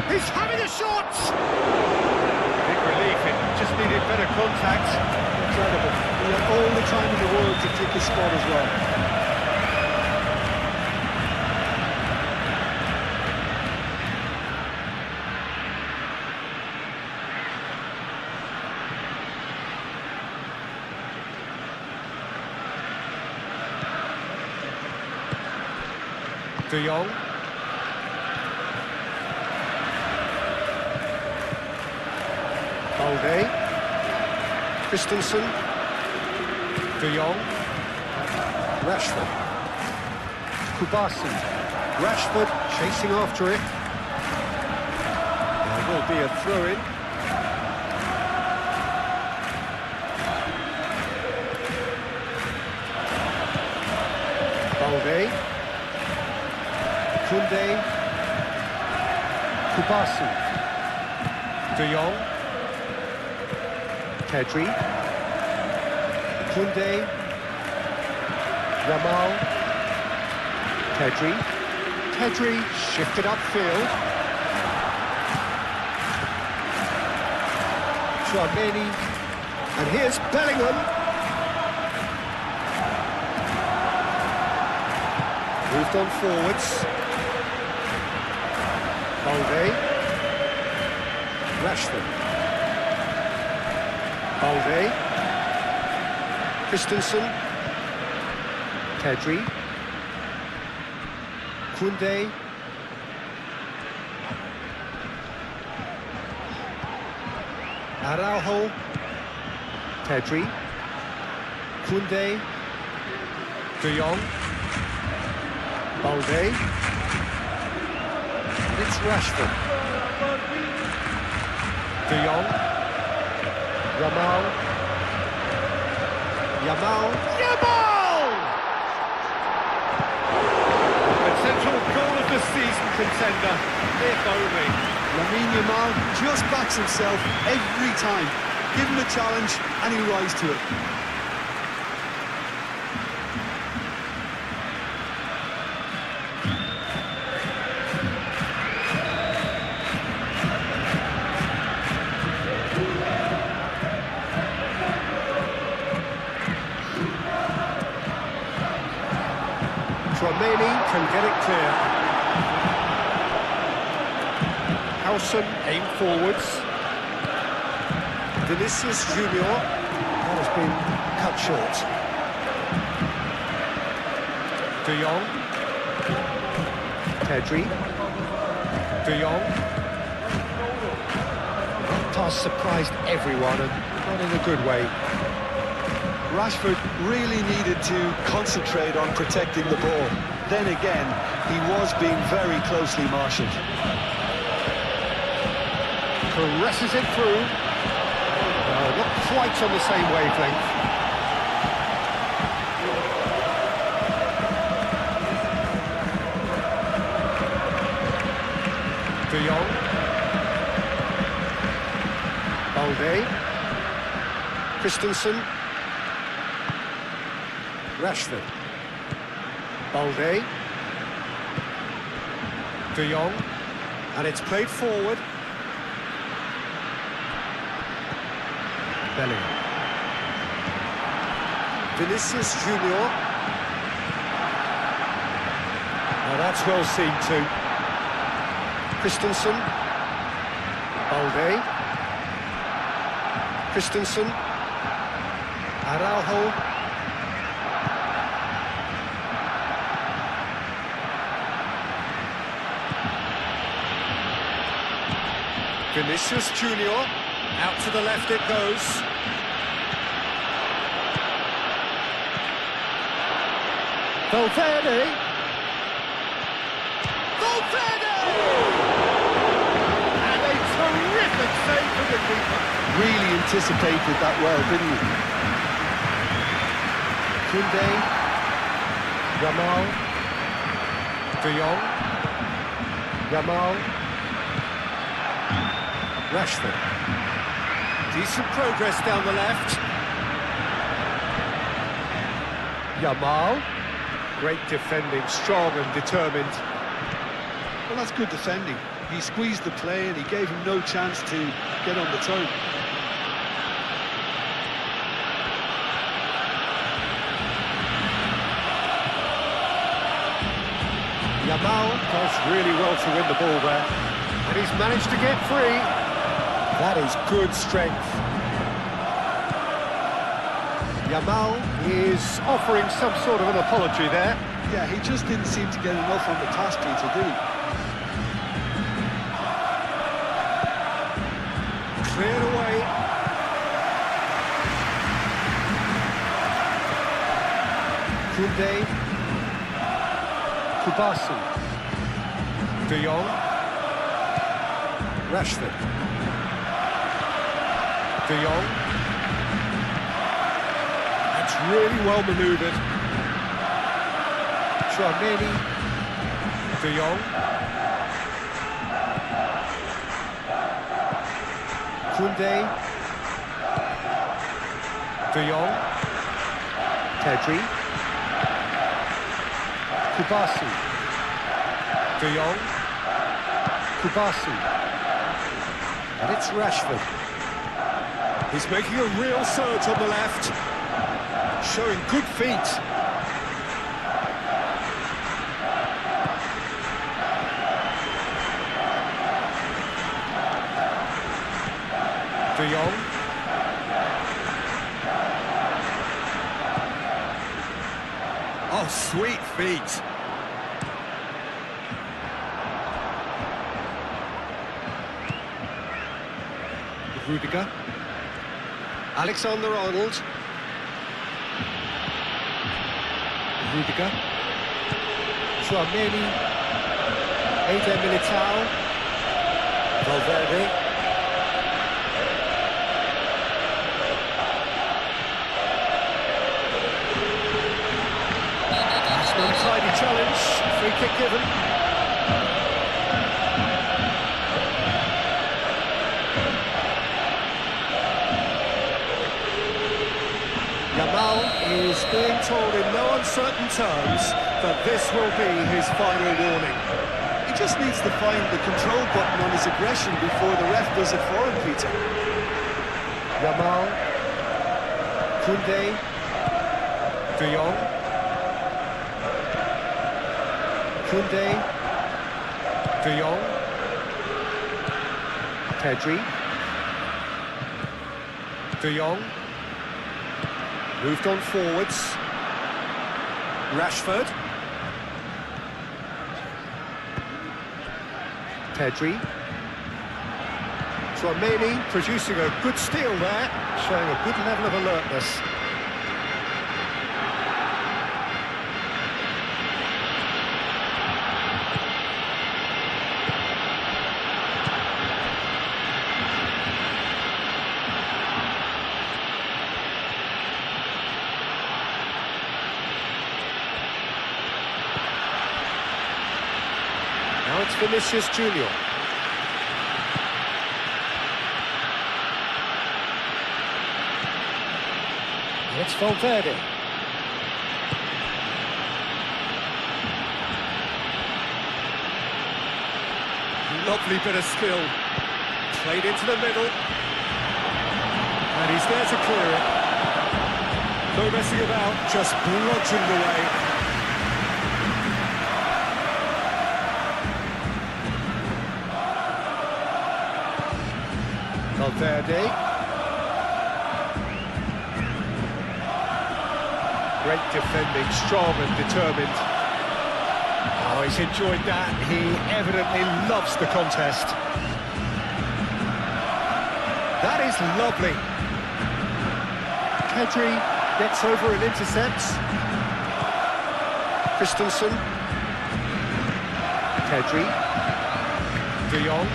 [SPEAKER 2] He's having a shot! Big relief, it just needed better contact. Incredible. He had all the time in the world to take his spot as well. De Jong. Balde. Christensen. De Jong. Rashford. Kubasi. Rashford chasing after it. There will be a throw-in. Balde. Koundé. Kubasi. De Jong. Pedri. Koundé. Yamal. Pedri. Pedri shifted upfield. Tchouaméni. And here's Bellingham. Moved on forwards. Balde. Rashford. Balde. Christensen. Pedri. Koundé. Araujo. Pedri. Koundé. De Jong. Balde. It's Rashford. De Jong. Yamal. Yamal. The central goal of the season contender, if only.
[SPEAKER 3] Lamine Yamal just backs himself every time. Give him a challenge and he rises to it.
[SPEAKER 2] Tchouaméni can get it clear. Howson aim forwards. Vinicius Junior. That has been cut short. De Jong. Pedri. De Jong. Pass surprised everyone and not in a good way.
[SPEAKER 3] Rashford really needed to concentrate on protecting the ball. Then again, he was being very closely marshalled.
[SPEAKER 2] Caresses it through. Not quite on the same wavelength. De Jong. Balde. Christensen. Rashford. Balde. De Jong. And it's played forward. Bellingham. Vinicius Junior. Now that's well seen too. Christensen. Balde. Christensen. Araujo. Vinicius Junior, out to the left it goes. Valverde! Valverde! And a terrific save from the keeper.
[SPEAKER 3] Really anticipated that well, didn't he?
[SPEAKER 2] Koundé. Yamal. De Jong. Yamal. Rashford. Decent progress down the left. Yamal. Great defending, strong and determined.
[SPEAKER 3] Well, that's good defending. He squeezed the play and he gave him no chance to get on the turn.
[SPEAKER 2] Yamal does really well to win the ball there. And he's managed to get free. That is good strength. Yamal is offering some sort of an apology there.
[SPEAKER 3] Yeah, he just didn't seem to get enough on the task, Peter, did he?
[SPEAKER 2] Cleared away. Koundé. Kubasi. De Jong. Rashford. De Jong. That's really well manoeuvred. Chouameni. De Jong. Koundé. De Jong. Pedri. Kubasi. De Jong. Kubasi. And it's Rashford. He's making a real surge on the left. Showing good feet. De Jong. Oh, sweet feet. Rudiger. Alexander-Arnold. Rudiger. Chouameni. Eder Militao. Valverde. That's an untidy challenge. Free kick given. Yamal is being told in no uncertain terms that this will be his final warning. He just needs to find the control button on his aggression before the ref does it for him, Peter. Yamal. Koundé. De Jong. Koundé. De Jong. Pedri. De Jong. Moved on forwards. Rashford. Pedri. Chouameni producing a good steal there, showing a good level of alertness. Now it's Vinicius Junior. It's Valverde. Lovely bit of skill. Played into the middle. And he's there to clear it. No messing about, just bludgeoned away. Valverde. Great defending, strong and determined. Oh, he's enjoyed that. He evidently loves the contest. That is lovely. Pedri gets over and intercepts. Christensen. Pedri. De Jong.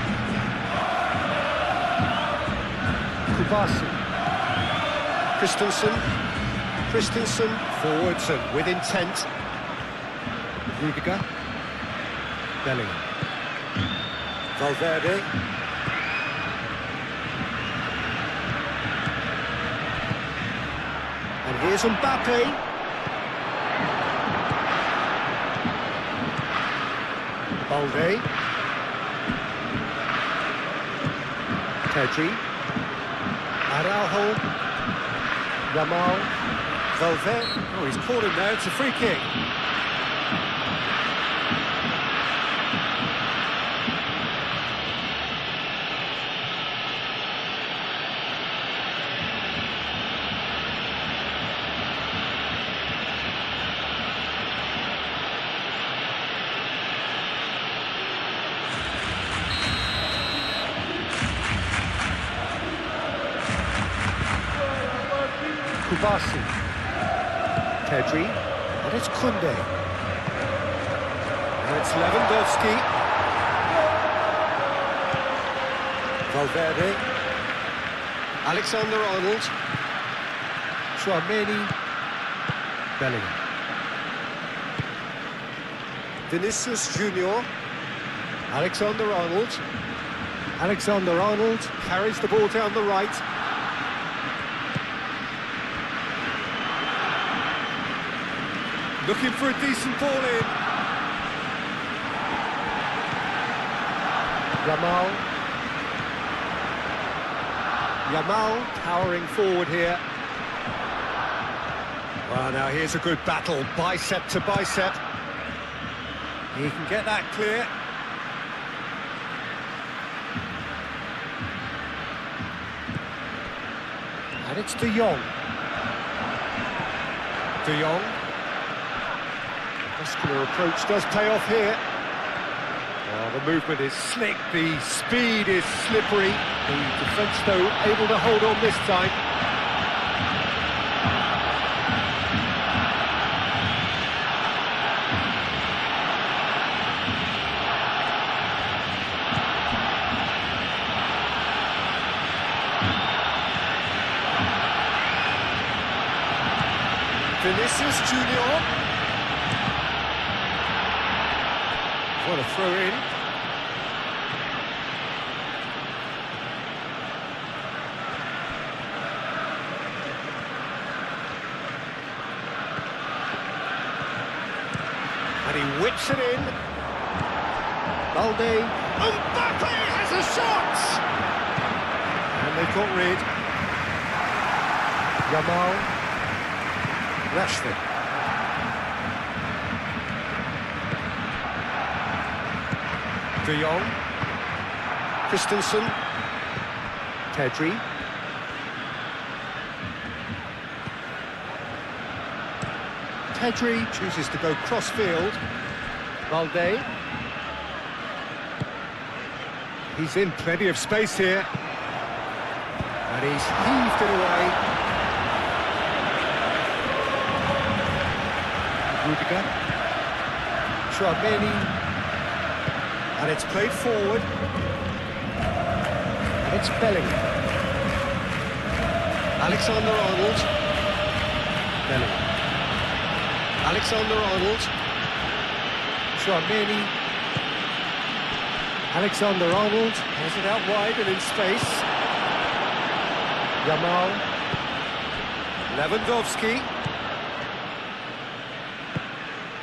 [SPEAKER 2] Kubasi. Christensen forwards and with intent. Rudiger. Bellingham. Valverde. And here's Mbappe. Balde. Pedri. Araujo. Yamal. Valverde. Oh, he's caught him there. It's a free kick. Kubasi. Pedri. And it's Koundé. And it's Lewandowski. Valverde.
[SPEAKER 3] Alexander-Arnold.
[SPEAKER 2] Tchouaméni. Bellingham. Vinicius Junior. Alexander-Arnold. Alexander-Arnold carries the ball down the right. Looking for a decent ball in. Yamal powering forward here. Well, now here's a good battle, bicep to bicep. He can get that clear. And it's De Jong. De Jong. Muscular approach does pay off here. Oh, the movement is slick, the speed is slippery. The defence, though, able to hold on this time. Vinicius Junior. What a throw in. And he whips it in. Balde. Mbappe has a shot! And they've got rid. Yamal. Rashford. De Jong. Christensen. Pedri. Pedri chooses to go cross-field. Balde. He's in plenty of space here. And he's heaved it away. Rudiger. Tchouaméni. And it's played forward. And it's Bellingham.
[SPEAKER 3] Alexander-Arnold.
[SPEAKER 2] Bellingham.
[SPEAKER 3] Alexander-Arnold.
[SPEAKER 2] Tchouaméni. Alexander-Arnold has it out wide and in space. Yamal. Lewandowski.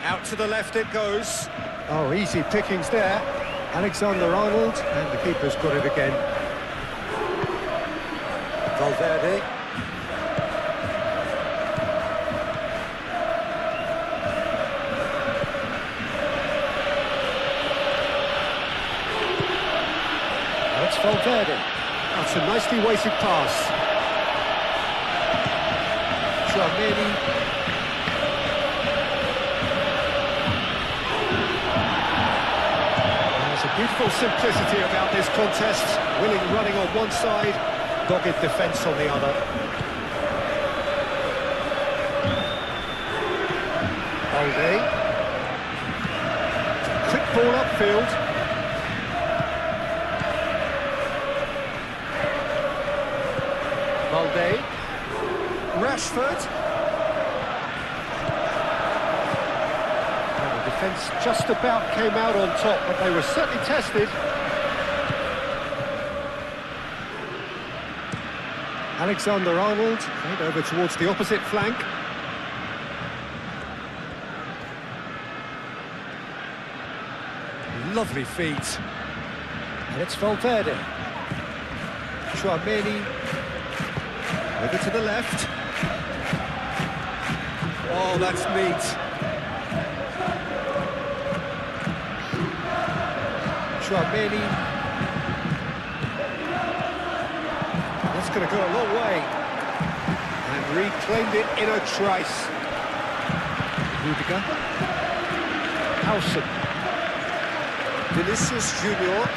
[SPEAKER 2] Out to the left it goes. Oh, easy pickings there. Alexander-Arnold, and the keeper's got it again. Valverde. That's Valverde. That's a nicely weighted pass. Tchouaméni. Beautiful simplicity about this contest. Willing running on one side, dogged defence on the other. Balde. Quick ball upfield. Balde. Rashford. Defence just about came out on top, but they were certainly tested. Alexander-Arnold played over towards the opposite flank. Lovely feet. And it's Valverde. Tchouaméni. Over to the left. Oh, that's neat. Tchouaméni. That's going to go a long way. And reclaimed it in a trice. Rudiger. Howson. Vinicius Junior.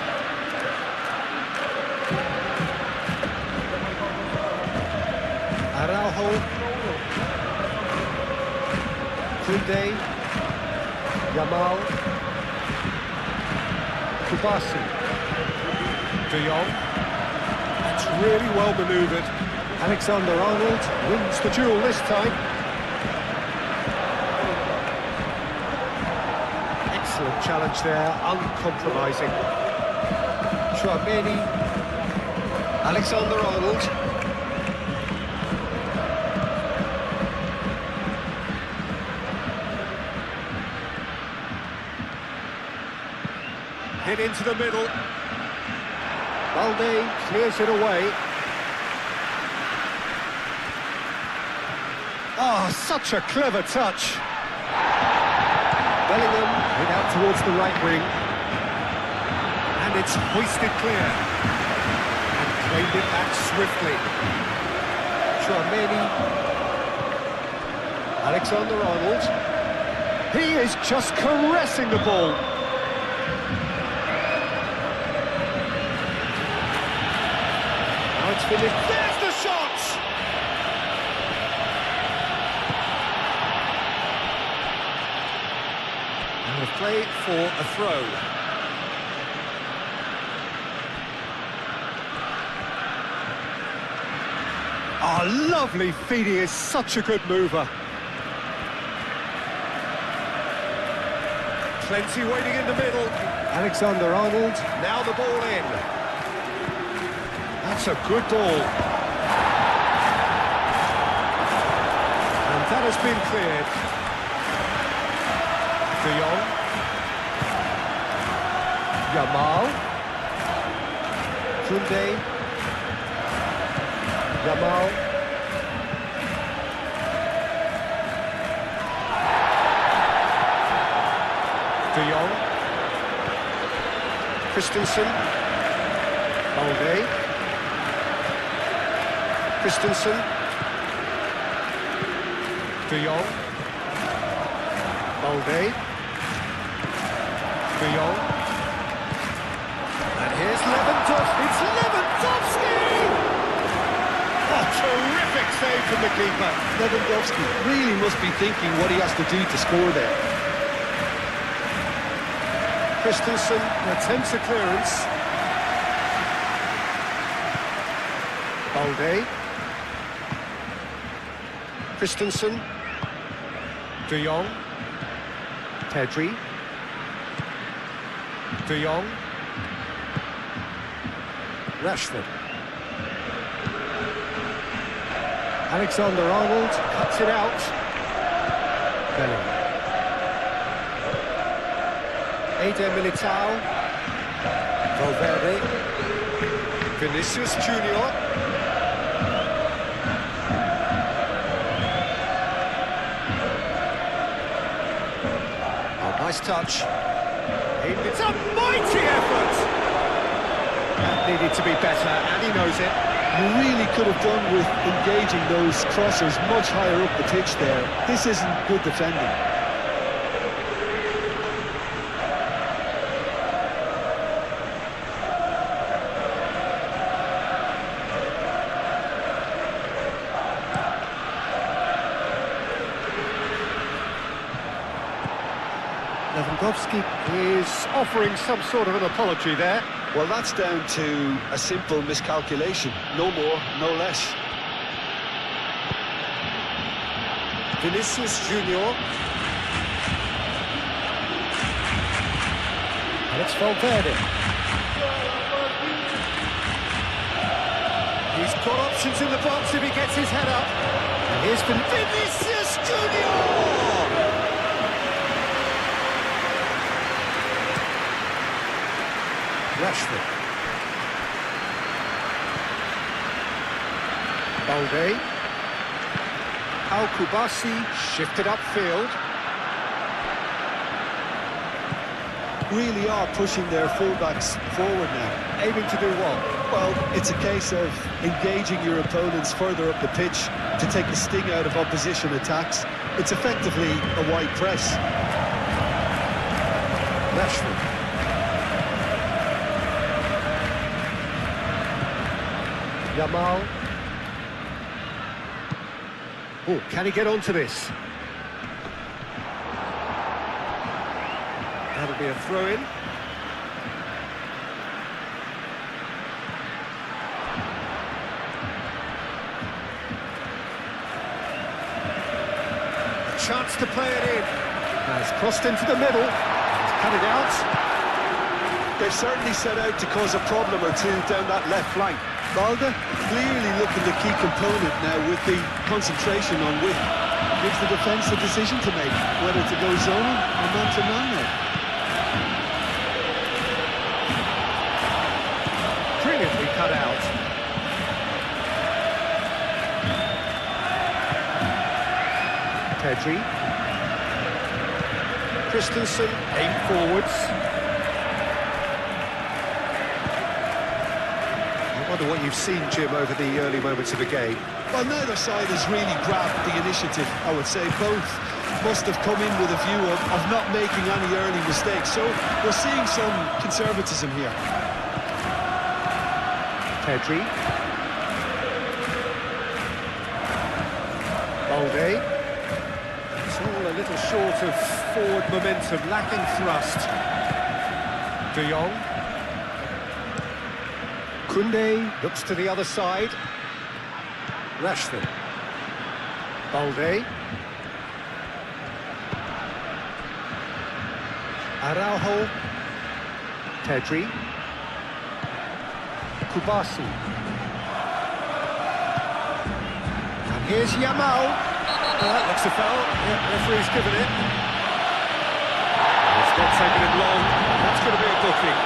[SPEAKER 2] Araujo. Koundé, Yamal, Kubasi, De Jong. That's really well manoeuvred. Alexander-Arnold wins the duel this time. Excellent challenge there, uncompromising. Chouameni, Alexander-Arnold. Hit into the middle. Balde clears it away. Oh, such a clever touch. Bellingham hit out towards the right wing. And it's hoisted clear. And claimed it back swiftly. Chouameni. Alexander-Arnold. He is just caressing the ball. Now it's finished. There's the shot! Play for a throw. Oh, lovely feed. He is such a good mover. Plenty waiting in the middle. Alexander-Arnold, now the ball in. That's a good ball. And that has been cleared. De Jong. Yamal, Koundé, Yamal, De Jong, Christensen, Balde, Christensen, De Jong, Balde, De Jong. Here's Lewandowski. It's Lewandowski! A terrific save from the keeper.
[SPEAKER 3] Lewandowski really must be thinking what he has to do to score there.
[SPEAKER 2] Christensen attempts a clearance. Balde. Christensen. De Jong. Pedri. De Jong. Rashford. Alexander-Arnold cuts it out. Bellingham. Eder Militao. Valverde. Vinicius Junior. Oh, nice touch. It's a mighty effort. That needed to be better, and he knows it.
[SPEAKER 3] You really could have done with engaging those crossers much higher up the pitch there. This isn't good defending.
[SPEAKER 2] Lewandowski is offering some sort of an apology there.
[SPEAKER 3] Well, that's down to a simple miscalculation. No more, no less.
[SPEAKER 2] Vinicius Junior. And it's Valverde. He's got options in the box if he gets his head up. And here's Vinicius Junior! Rashford. Balde. Kubasi shifted upfield.
[SPEAKER 3] Really are pushing their fullbacks forward now.
[SPEAKER 2] Aiming to do what?
[SPEAKER 3] Well, it's a case of engaging your opponents further up the pitch to take the sting out of opposition attacks. It's effectively a wide press.
[SPEAKER 2] Rashford. Yamal. Oh, can he get onto this? It'll be a throw-in. Chance to play it in. Has crossed into the middle. He's cut it out.
[SPEAKER 3] They've certainly set out to cause a problem or two down that left flank. Balde clearly looking the key component now with the concentration on width. Gives the defence a decision to make, whether to go zone or man-to-man now.
[SPEAKER 2] Brilliantly cut out. Pedri. Christensen aimed forwards. I wonder what you've seen, Jim, over the early moments of the game.
[SPEAKER 3] Well, neither side has really grabbed the initiative, I would say. Both must have come in with a view of not making any early mistakes. So we're seeing some conservatism here.
[SPEAKER 2] Pedri. Balde. It's all a little short of forward momentum, lacking thrust. De Jong. Koundé looks to the other side. Rashford. Balde. Araujo. Pedri. Kubasi. And here's Yamal. That looks a foul. Yeah, referee's given it. It's not taking it long. That's going to be a booking.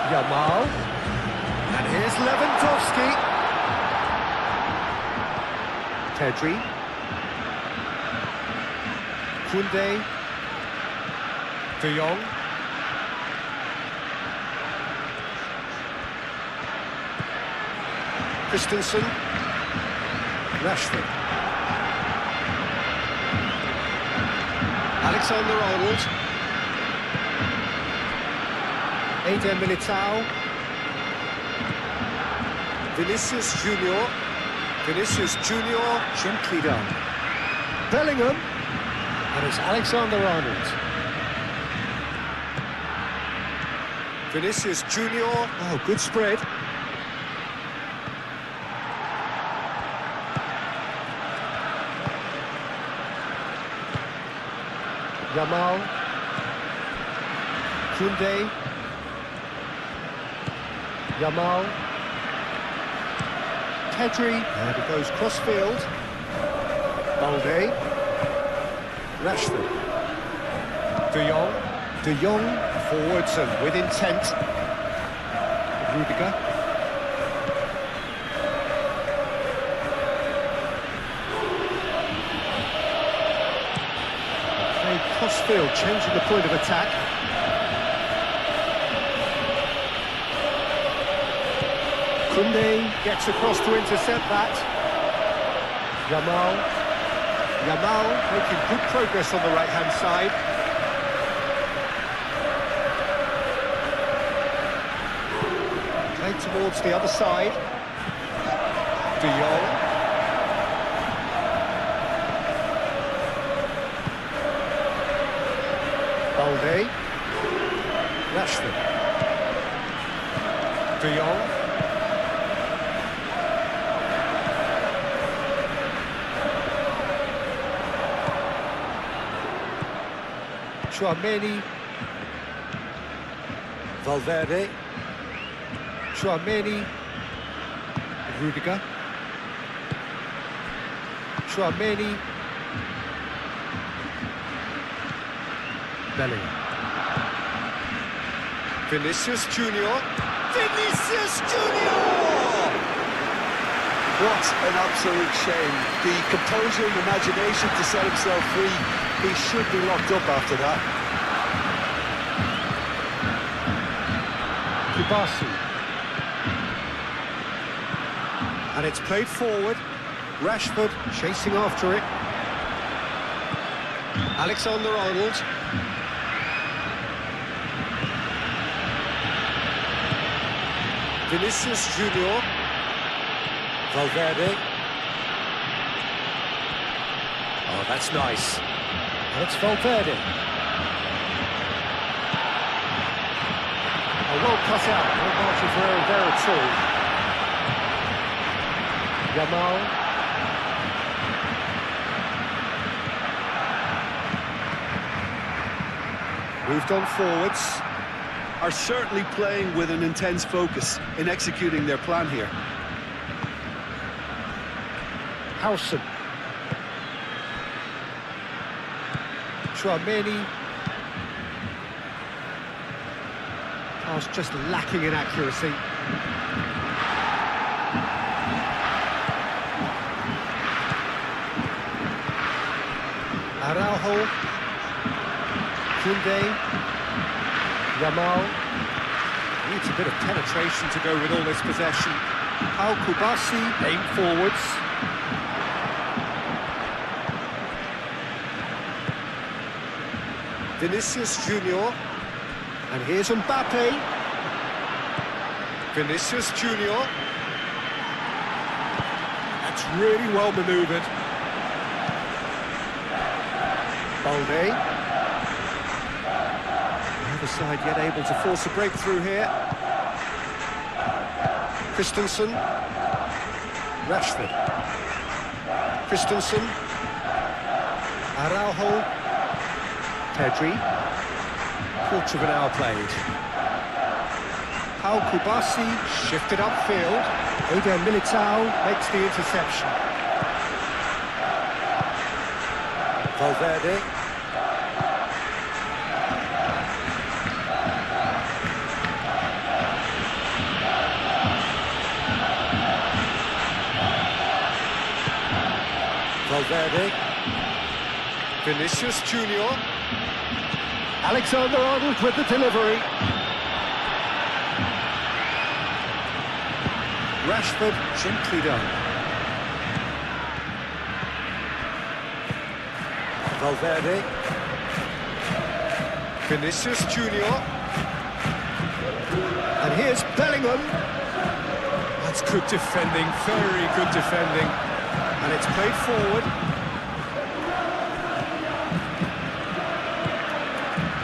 [SPEAKER 2] Yamal, and here's Lewandowski. Pedri. Koundé. De Jong. Christensen. Rashford. Alexander-Arnold. Eder Militao. Vinicius Junior. Vinicius Junior, gently done. Bellingham. And it's Alexander-Arnold. Vinicius Junior. Oh, good spread. Yamal. Koundé. Yamal. Pedri. And it goes cross-field. Balde. Rashford. De Jong. De Jong forwards and with intent. Rudiger. Played cross-field, changing the point of attack. Koundé gets across to intercept that. Yamal. Yamal making good progress on the right-hand side. Played towards the other side. De Jong. Balde. Rashford. De Jong. Tchouaméni. Valverde. Tchouaméni. Rudiger. Tchouaméni. Bellingham. Vinicius Junior. Vinicius Junior!
[SPEAKER 3] What an absolute shame. The composure and imagination to set himself free. He should be locked up after that.
[SPEAKER 2] Kubasi. And it's played forward. Rashford chasing after it.
[SPEAKER 3] Alexander-Arnold.
[SPEAKER 2] Vinicius Junior. Valverde. Oh, that's nice. And it's Valverde. Oh, well cut out. No margin for error there at all. Yamal. Moved on forwards.
[SPEAKER 3] Are certainly playing with an intense focus in executing their plan here.
[SPEAKER 2] Howson. Chouameni. Pass just lacking in accuracy. Araujo. Koundé. Yamal. Needs a bit of penetration to go with all this possession. Pau Kubasi, aim forwards. Vinicius Junior. And here's Mbappe. Vinicius Junior. That's really well manoeuvred. Balde. The side yet able to force a breakthrough here. Christensen. Rashford. Christensen. Araujo. Pedri. Quarter of an hour played. Pau Kubasi shifted upfield. Eder Militao makes the interception. Valverde. Valverde. Vinicius Junior. Alexander-Arnold with the delivery. Rashford gently done. Valverde. Vinicius Junior. And here's Bellingham. That's good defending, very good defending. And it's played forward.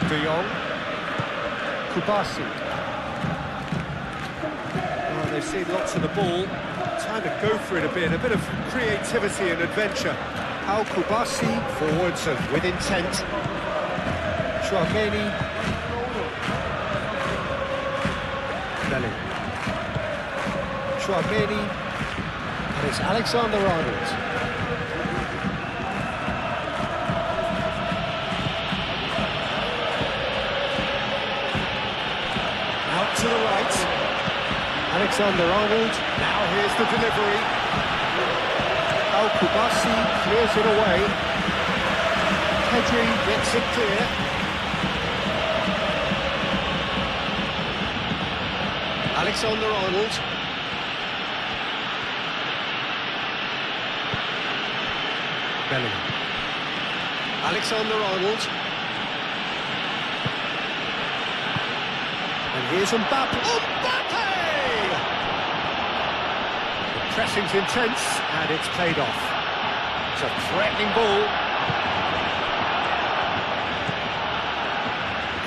[SPEAKER 2] De Jong. Kubasi. Oh, they've seen lots of the ball. Time to go for it a bit of creativity and adventure. Pau Kubasi, forwards and with intent. Chouameni. Bellingham. Chouameni. And it's Alexander-Arnold. Out to the right. Alexander-Arnold. Now here's the delivery. Pau Kubasi clears it away. Pedri gets it clear. Alexander-Arnold. Bellingham. Alexander-Arnold. And here's Mbappe. Mbappe! The pressing's intense, and it's played off. It's a threatening ball.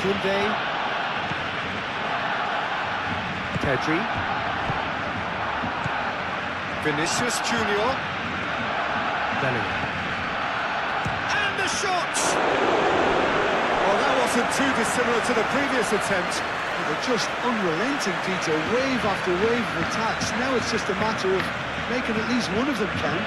[SPEAKER 2] Koundé. Pedri. Vinicius Junior. Bellingham. Shots! Well, that wasn't too dissimilar to the previous attempt.
[SPEAKER 3] They're just unrelenting, Peter, wave after wave of attacks. Now it's just a matter of making at least one of them count.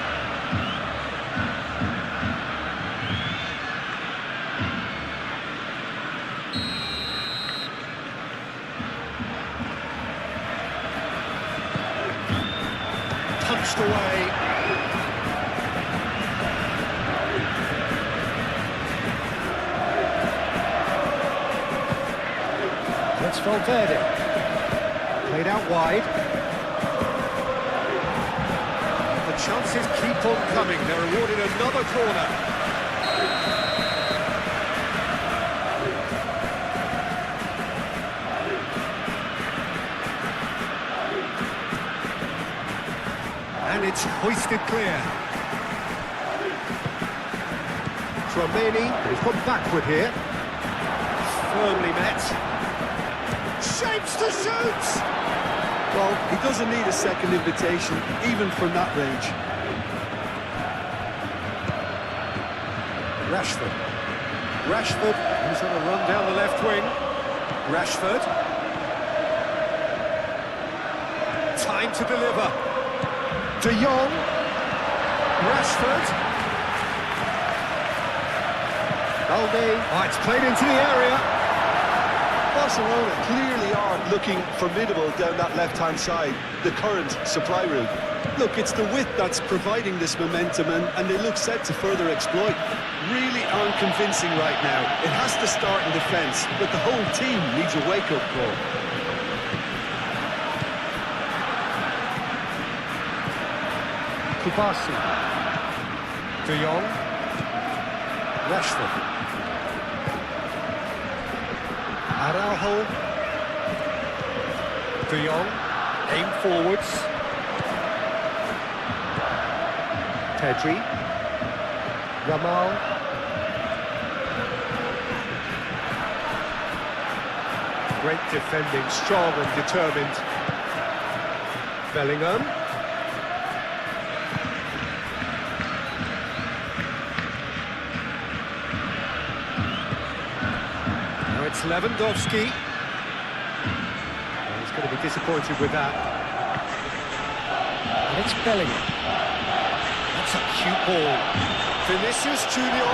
[SPEAKER 2] Punched away. it's Valverde. Played out wide. The chances keep on coming. They're awarded another corner. And it's hoisted clear. Romani, he's gone backward here. Firmly met. Shapes to shoot!
[SPEAKER 3] Well, he doesn't need a second invitation, even from that range.
[SPEAKER 2] Rashford. Rashford, who's on a run down the left wing. Rashford. Time to deliver. De Jong. Rashford. Balde. Oh, it's played into the area.
[SPEAKER 3] Barcelona clearly are looking formidable down that left-hand side, the current supply route. Look, it's the width that's providing this momentum, and they look set to further exploit. Really aren't convincing right now. It has to start in defence, but the whole team needs a wake-up call.
[SPEAKER 2] Kubasi. De Jong. Rashford. Araujo. De Jong. Aim forwards. Pedri. Ramal. Great defending, strong and determined. Bellingham. It's Lewandowski. Oh, he's going to be disappointed with that. And it's Bellingham. That's a cute ball. Vinicius Junior.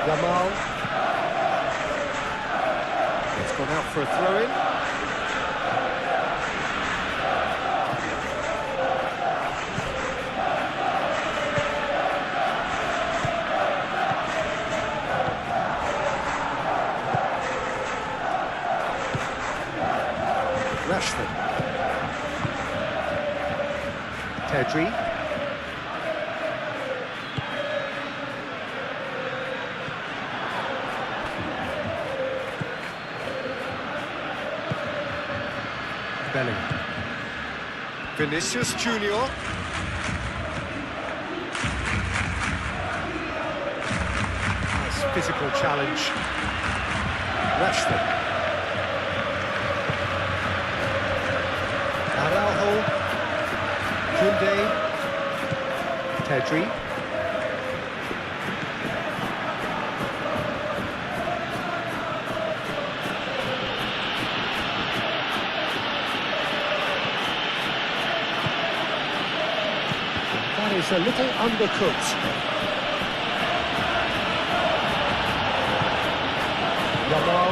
[SPEAKER 2] Ramal. It's gone out for a throw-in. Rashford. Pedri. Bellingham. Vinicius Junior. Nice physical challenge. Rashford. Araujo. Koundé. Pedri. That is a little undercooked. Ramal.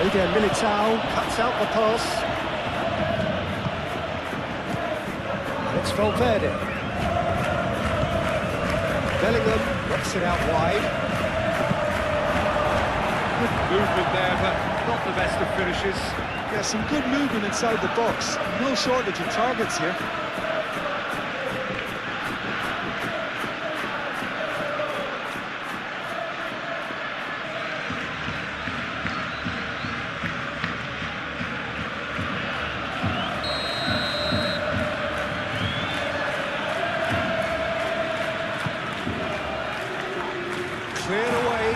[SPEAKER 2] Eder Militao cuts out the pass. And it's Valverde. Bellingham gets it out wide. Good movement there, but not the best of finishes.
[SPEAKER 3] Yeah, some good movement inside the box. No shortage of targets here.
[SPEAKER 2] Cleared away.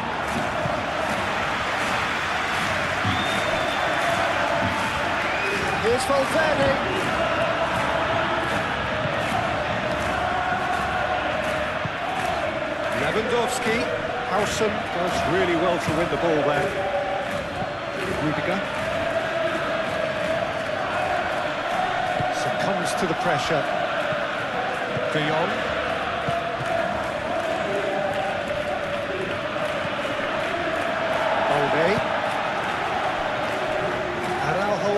[SPEAKER 2] Here's Valverde. Lewandowski. Howson does really well to win the ball there. Rudiger. Succumbs to the pressure. De Jong. Araujo.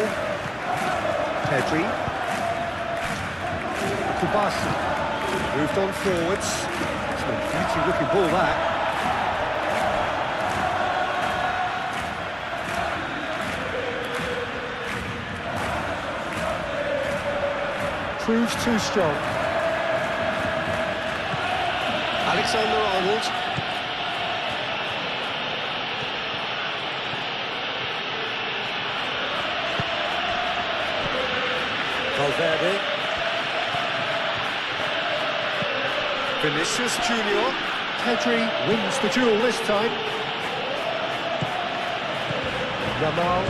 [SPEAKER 2] Pedri. Kubasi. Moved on forwards. It's a beauty looking ball, that. Proves too strong.
[SPEAKER 3] Alexander-Arnold.
[SPEAKER 2] Valverde. Vinicius Junior. Pedri wins the duel this time. Yamal.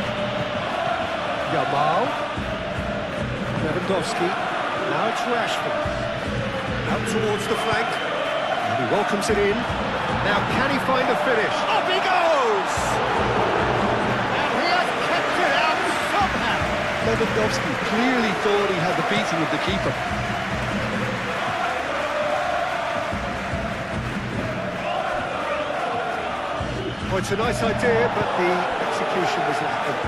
[SPEAKER 2] Lewandowski. Now it's Rashford. Out towards the flank. And he welcomes it in. Now can he find a finish? Up he goes! And he has kept it out somehow.
[SPEAKER 3] Lewandowski clearly thought he had the beating of the keeper.
[SPEAKER 2] Well, it's a nice idea, but the execution was lacking.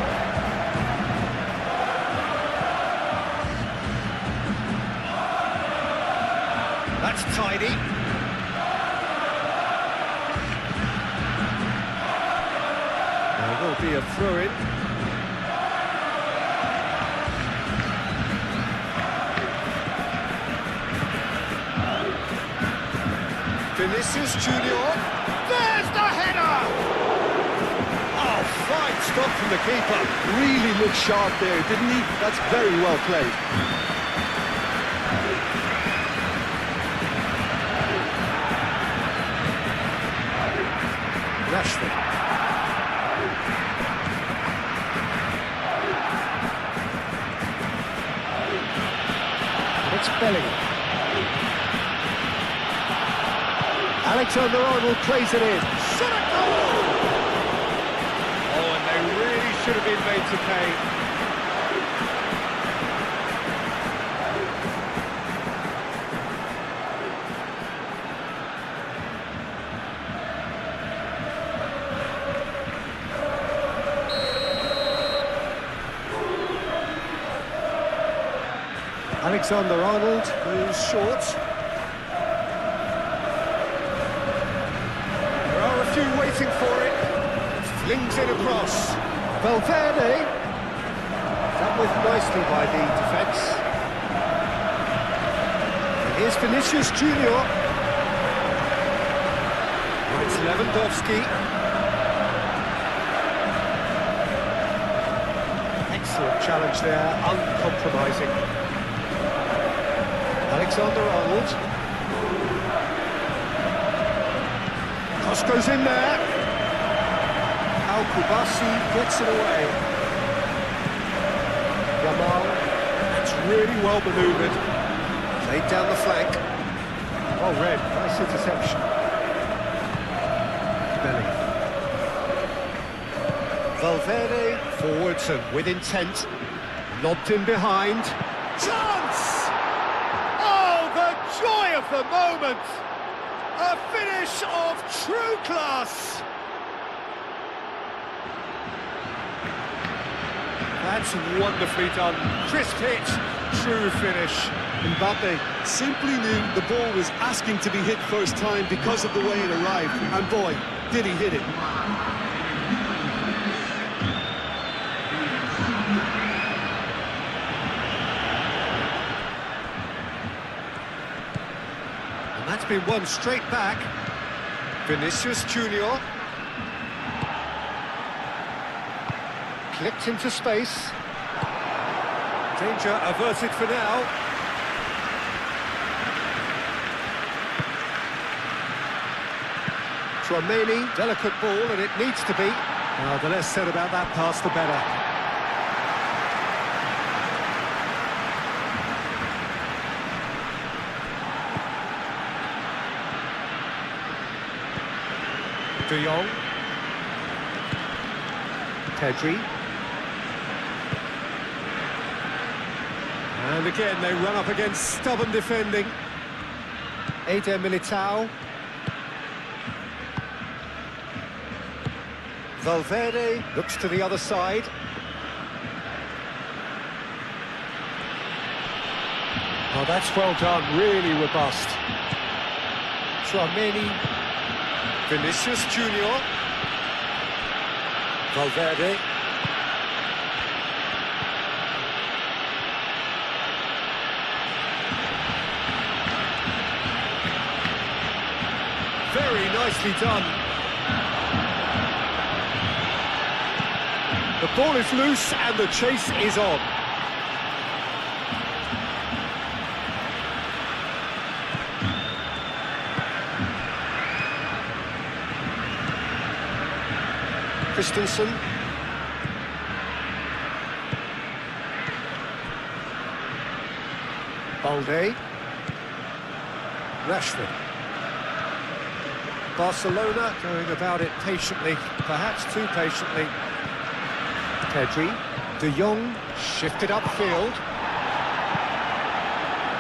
[SPEAKER 2] That's tidy. There will be a throw-in. Vinicius Junior. There's the header! Oh, fine stop from the keeper.
[SPEAKER 3] Really looked sharp there, didn't he? That's very well played.
[SPEAKER 2] Rashford. It's Bellingham. Alexander-Arnold plays it in. Shot a goal! Oh, and they really should have been made to pay. Alexander-Arnold goes short. There are a few waiting for it. Flings it across. Valverde. Dealt with nicely by the defence. And here's Vinicius Junior. It's Lewandowski. Excellent challenge there, uncompromising. Alexander-Arnold. Cross goes in there. Kubasi gets it away. Yamal. That's really well manoeuvred. Played down the flank. Well read. Nice interception. Bellingham. Valverde. Forwards and with intent. Lobbed in behind. Chance! Joy of the moment! A finish of true class! That's wonderfully done. Crisp hit, true finish.
[SPEAKER 3] Mbappe simply knew the ball was asking to be hit first time because of the way it arrived. And boy, did he hit it.
[SPEAKER 2] That's been won straight back. Vinicius Junior. Clipped into space. Danger averted for now. Tchouaméni, delicate ball, and it needs to be. The less said about that pass, the better. De Jong. Pedri. And again, they run up against stubborn defending. Eder Militao. Valverde looks to the other side. Oh, that's well done, really robust. Tchouameni. Vinicius Junior. Valverde. Very nicely done. The ball is loose and the chase is on. Christensen. Balde. Rashford. Barcelona going about it patiently, perhaps too patiently. Pedri. De Jong shifted upfield.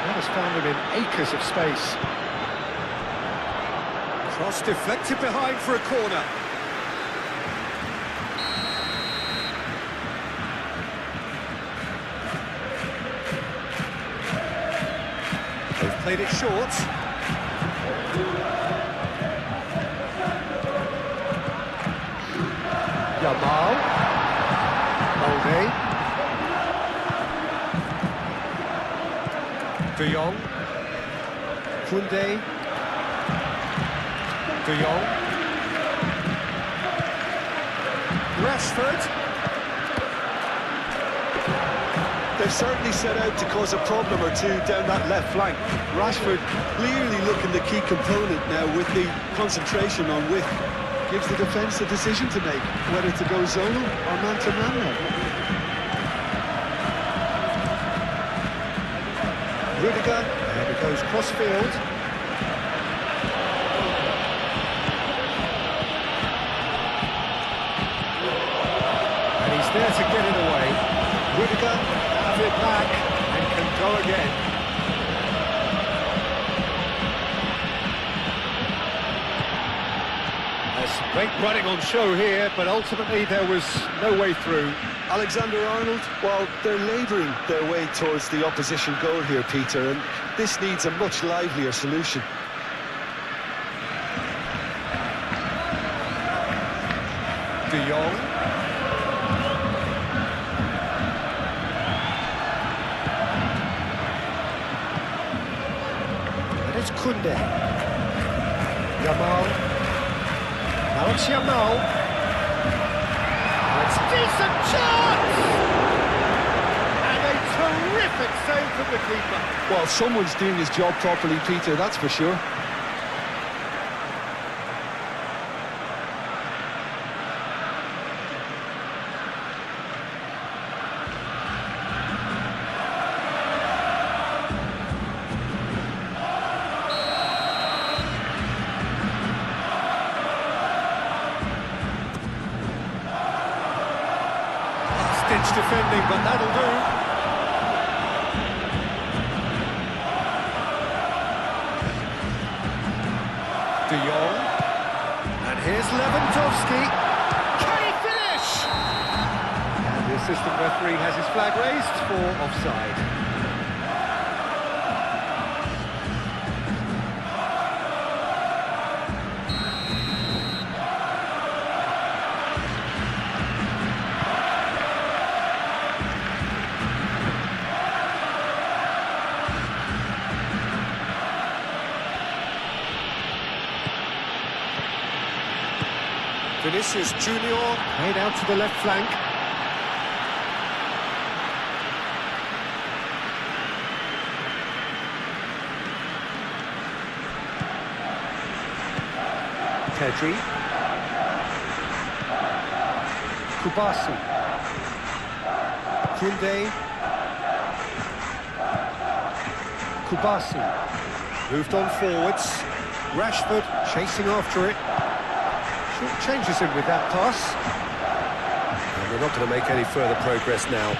[SPEAKER 2] That has found him in acres of space. Cross deflected behind for a corner. They've played it short. Yamal. Balde. De Jong. Koundé. De Jong. Rashford.
[SPEAKER 3] They've certainly set out to cause a problem or two down that left flank. Rashford clearly looking the key component now with the concentration on width. Gives the defence a decision to make, whether to go zonal or man-to-man now.
[SPEAKER 2] Rudiger, and it goes cross-field. And he's there to get it away. Rudiger has it back and can go again. There's great running on show here, but ultimately there was no way through.
[SPEAKER 3] Alexander-Arnold, well, they're labouring their way towards the opposition goal here, Peter, and this needs a much livelier solution.
[SPEAKER 2] De Jong. And it's Koundé. Yamal. Now it's Yamal. It's a decent chance! And a terrific save from the keeper.
[SPEAKER 3] Well, someone's doing his job properly, Peter, that's for sure.
[SPEAKER 2] Stitch defending, but that'll do. De Jong. And here's Lewandowski. Can he finish? And the assistant referee has his flag raised for offside. Vinicius Junior made out to the left flank. Pedri. Kubasi. Koundé. Kubasi. Moved on forwards. Rashford chasing after it. Changes him with that pass. And they're not going to make any further progress now.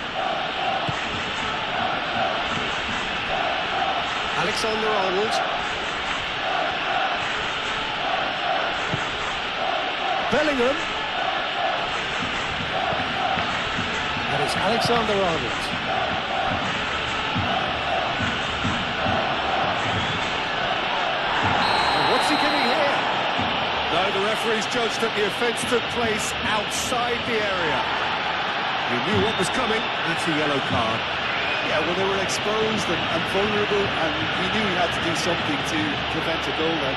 [SPEAKER 2] Alexander-Arnold. Bellingham. And it's Alexander-Arnold. referee's judged that the offence took place outside the area. He knew what was coming. That's a yellow card.
[SPEAKER 3] Yeah, well, they were exposed and vulnerable, and he knew he had to do something to prevent a goal then.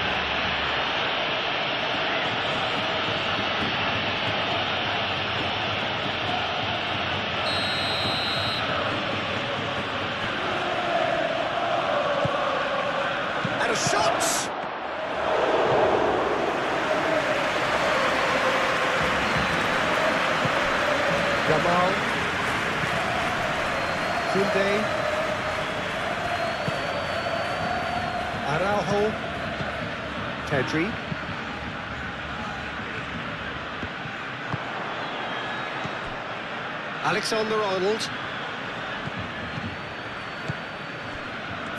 [SPEAKER 2] And a shot! Jamal, Koundé, Araujo, Pedri, Alexander-Arnold,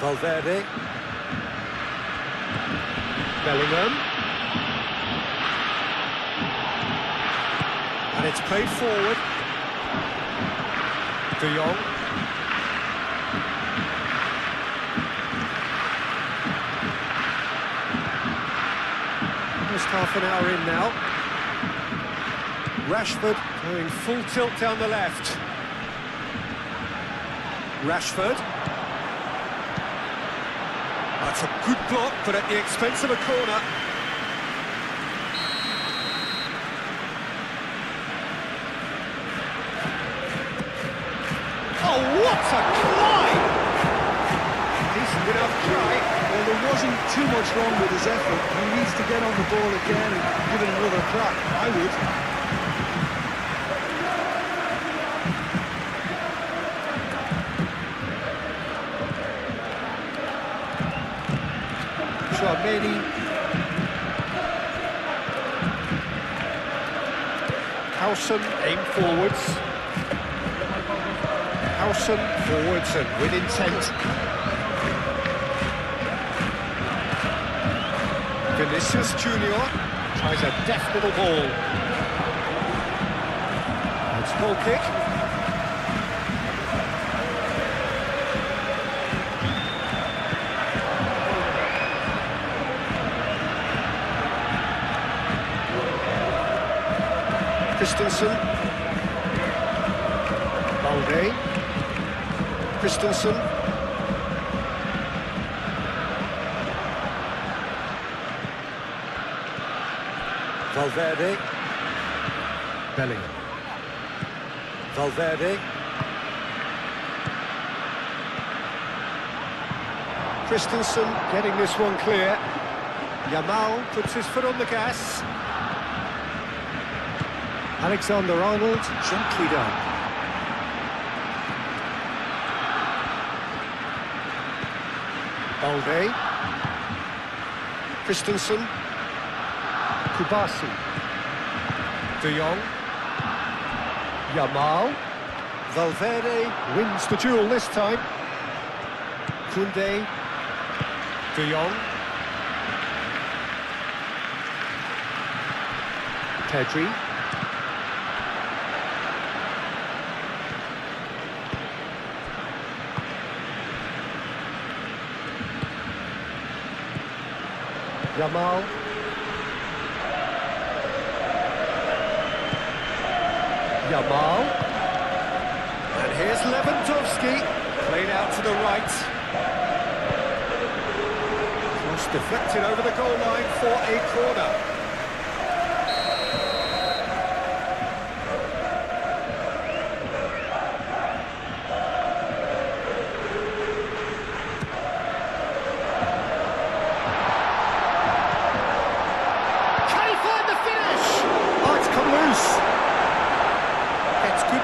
[SPEAKER 2] Valverde, Bellingham, and it's played forward. De Jong. Almost half an hour in now. Rashford going full tilt down the left. Rashford. That's a good block, but at the expense of a corner. Oh, what a climb!
[SPEAKER 3] Decent enough try. Well, there wasn't too much wrong with his effort. He needs to get on the ball again and give it another crack. I would.
[SPEAKER 2] Chouameni. Howson, aim forwards. Howson, forwards and with intent. Vinicius Junior tries a deft little ball. It's goal kick. Christensen. Balde. Christensen. Valverde. Bellingham. Valverde. Christensen getting this one clear. Yamal puts his foot on the gas. Alexander-Arnold gently done. Balde. Christensen. Kubasi. De Jong. Yamal. Valverde wins the duel this time. Koundé. De Jong. Pedri. Yamal. Yamal. And here's Lewandowski, played out to the right. Cross deflected over the goal line for a corner.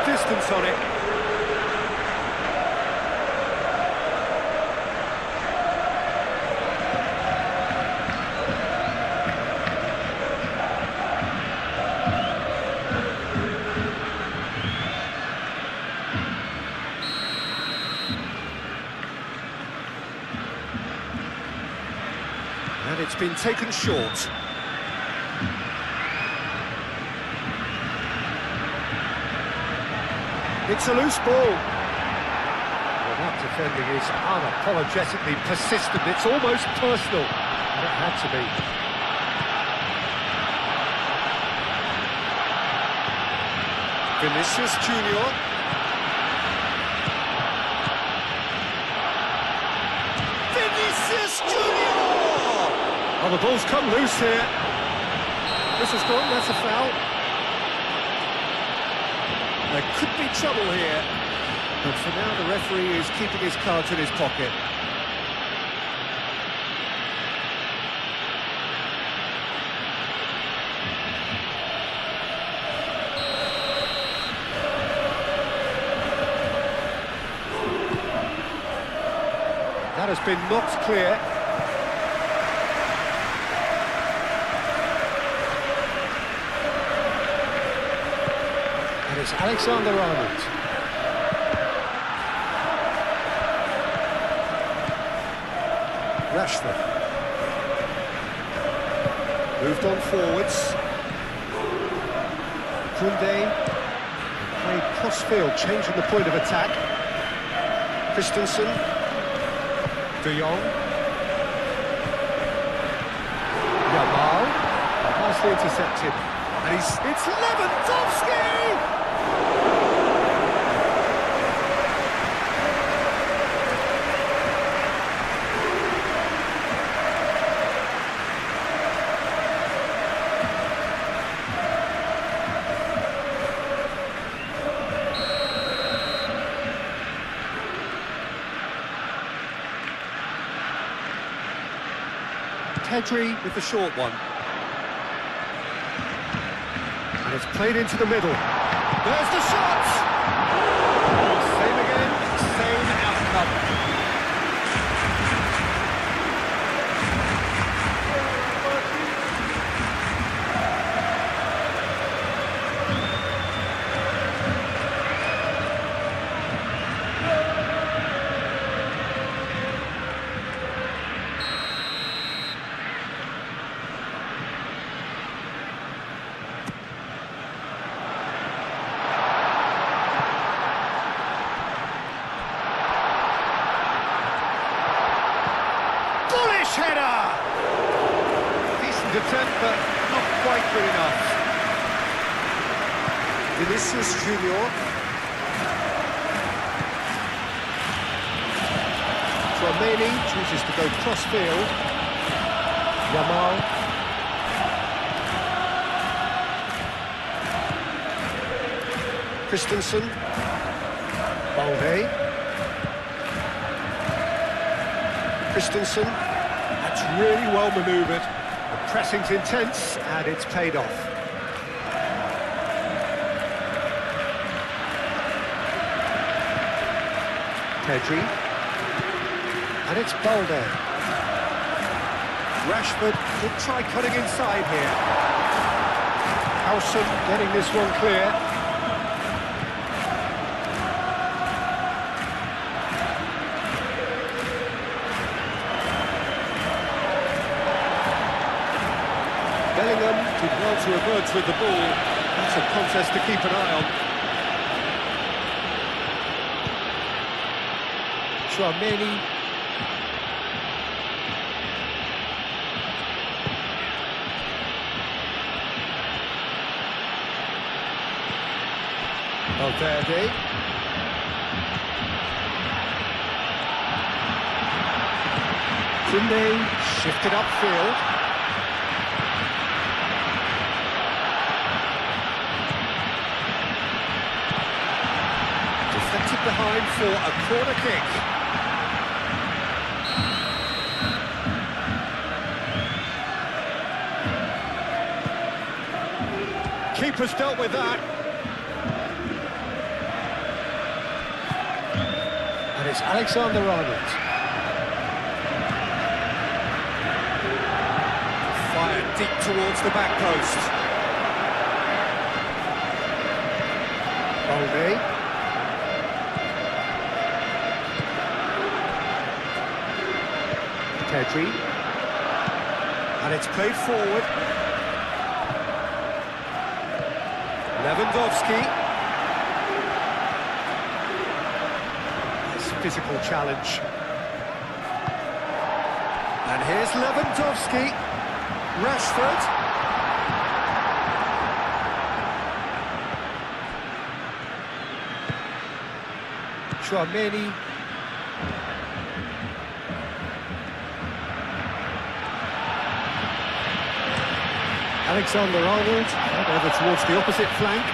[SPEAKER 2] Distance on it. And it's been taken short. It's a loose ball. Well, that defending is unapologetically persistent. It's almost personal. And it had to be. Vinicius Junior. Vinicius Junior! Oh, the ball's come loose here. This has gone, that's a foul. There could be trouble here. But for now, the referee is keeping his cards in his pocket. That has been knocked clear. And it's Alexander-Arnold. Rashford. Moved on forwards. Koundé. Played cross-field, changing the point of attack. Christensen. De Jong. Yamal. Nicely intercepted. And it's Lewandowski! Pedri with the short one. And it's played into the middle. There's the shot! Same again, same outcome. Header! Decent attempt, but not quite good enough. Vinicius Junior. Tchouaméni chooses to go cross-field. Yamal. Christensen. Balde. Christensen. That's really well manoeuvred. The pressing's intense, and it's paid off. Pedri. And it's Balde. Rashford will try cutting inside here. Howson getting this one clear. Bellingham did well to emerge with the ball. That's a contest to keep an eye on. Tchouaméni. Valverde. Koundé shifted upfield. Deflected behind for a corner kick. Keeper's dealt with that. And it's Alexander-Arnold. Fired deep towards the back post. Balde. Pedri. And it's played forward. Lewandowski. Nice physical challenge. And here's Lewandowski. Rashford. Tchouaméni. Alexander-Arnold, over towards the opposite flank.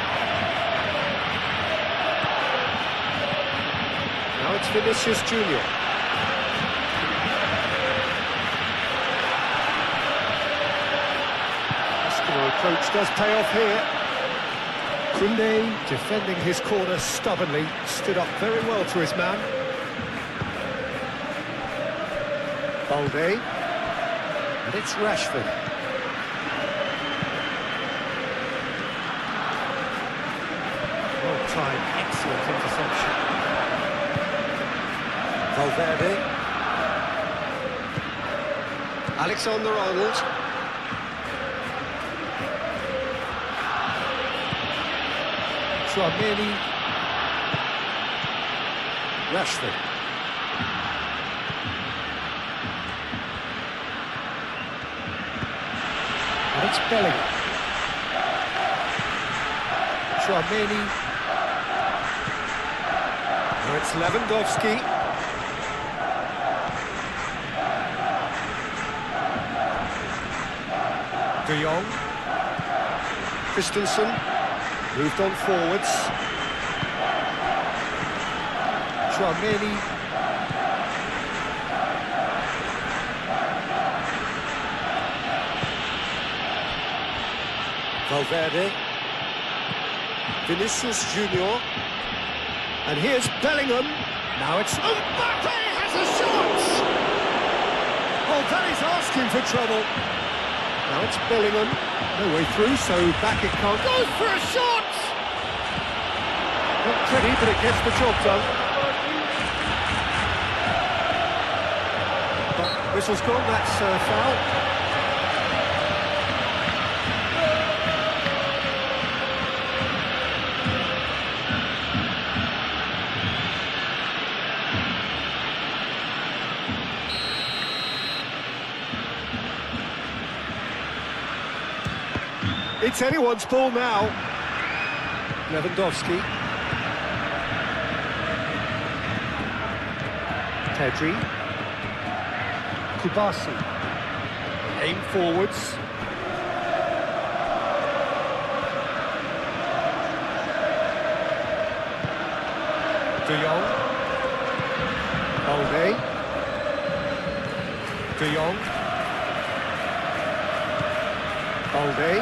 [SPEAKER 2] Now it's Vinicius Junior. Muscular approach does pay off here. Koundé, defending his corner stubbornly, stood up very well to his man. Balde, and it's Rashford. Well-timed, excellent interception. Valverde. Alexander-Arnold. Tchouaméni. Rashford. And it's Bellingham. Tchouaméni. Now it's Lewandowski. De Jong. Christensen. Moved on forwards. Tchouaméni. Valverde. Vinicius Junior. And here's Bellingham. Now it's Mbappe has a shot! Oh, that is asking for trouble. Now it's Bellingham. No way through, so back it can't. Goes for a shot! Not pretty, but it gets the job done. But whistle's gone, that's foul. It's anyone's ball now. Lewandowski. Pedri. Kubasi. Aim forwards. De Jong. Balde. De Jong. Balde.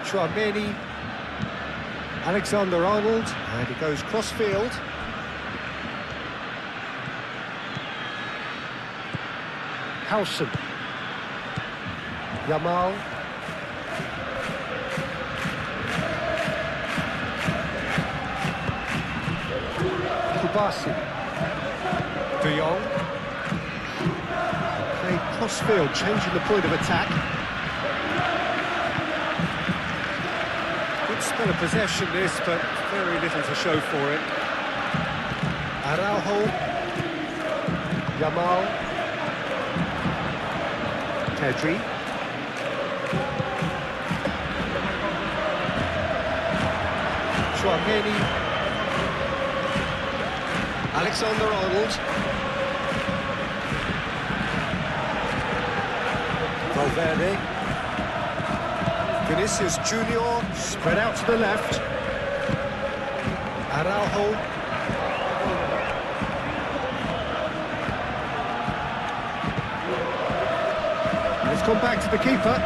[SPEAKER 2] Tchouaméni, Alexander-Arnold, and he goes cross-field. Howson, Yamal, Kubasi, De Jong. Played cross-field, changing the point of attack. Spell of possession this, but very little to show for it. Araujo, Yamal, Pedri, Tchouaméni, Alexander-Arnold, Valverde. Vinicius Junior, spread out to the left. Araujo. It's gone back to the keeper.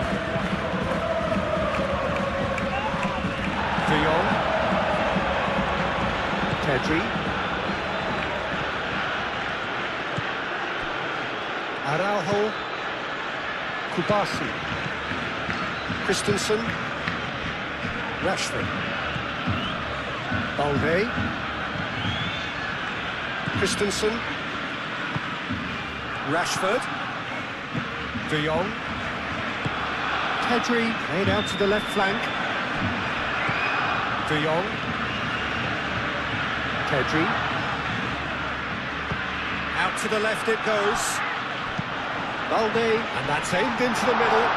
[SPEAKER 2] De Jong. Pedri. Araujo. Kubasi. Christensen, Rashford, Balde, Christensen, Rashford, De Jong, Pedri, played out to the left flank, De Jong, Pedri, out to the left it goes, Balde, and that's aimed into the middle.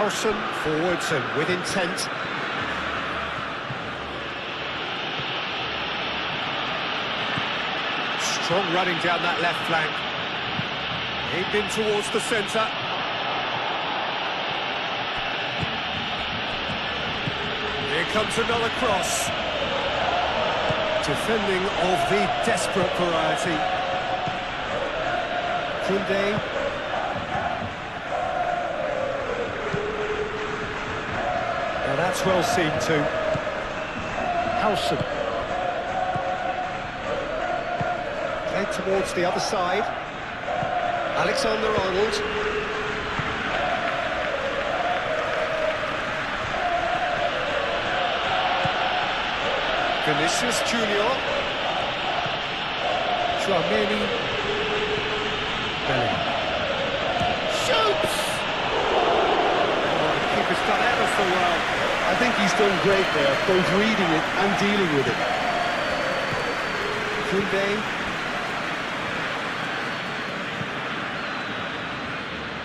[SPEAKER 2] Howson forwards and with intent. Strong running down that left flank. Aimed in towards the centre. Here comes another cross. Defending of the desperate variety. Koundé. Now that's well seen too. Howson. Played towards the other side. Alexander-Arnold. Vinicius Junior. Chouameni. Bellingham. Shoots! Oh, the keeper's done ever so well.
[SPEAKER 3] I think he's done great there, both reading it and dealing with it.
[SPEAKER 2] Koundé.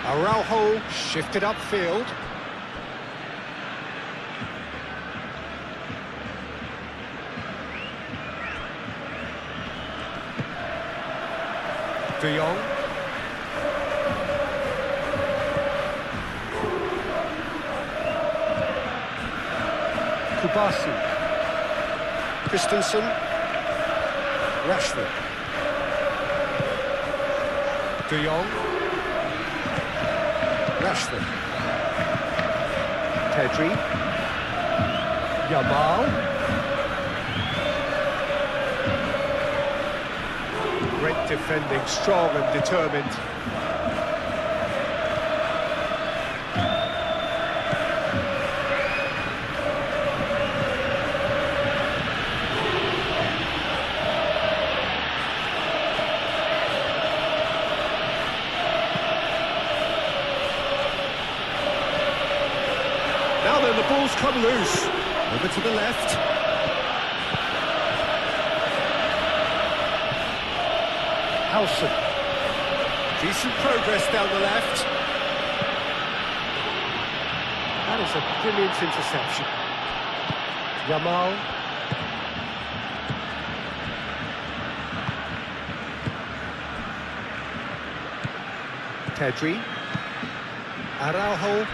[SPEAKER 2] Araujo shifted upfield. De Jong. Kubasi. Christensen. Rashford. De Jong. Rashford. Pedri. Yamal. Great defending, strong and determined. Now then, the ball's come loose. Over to the left. Howson. Decent progress down the left. That is a brilliant interception. Yamal. Pedri. Araujo.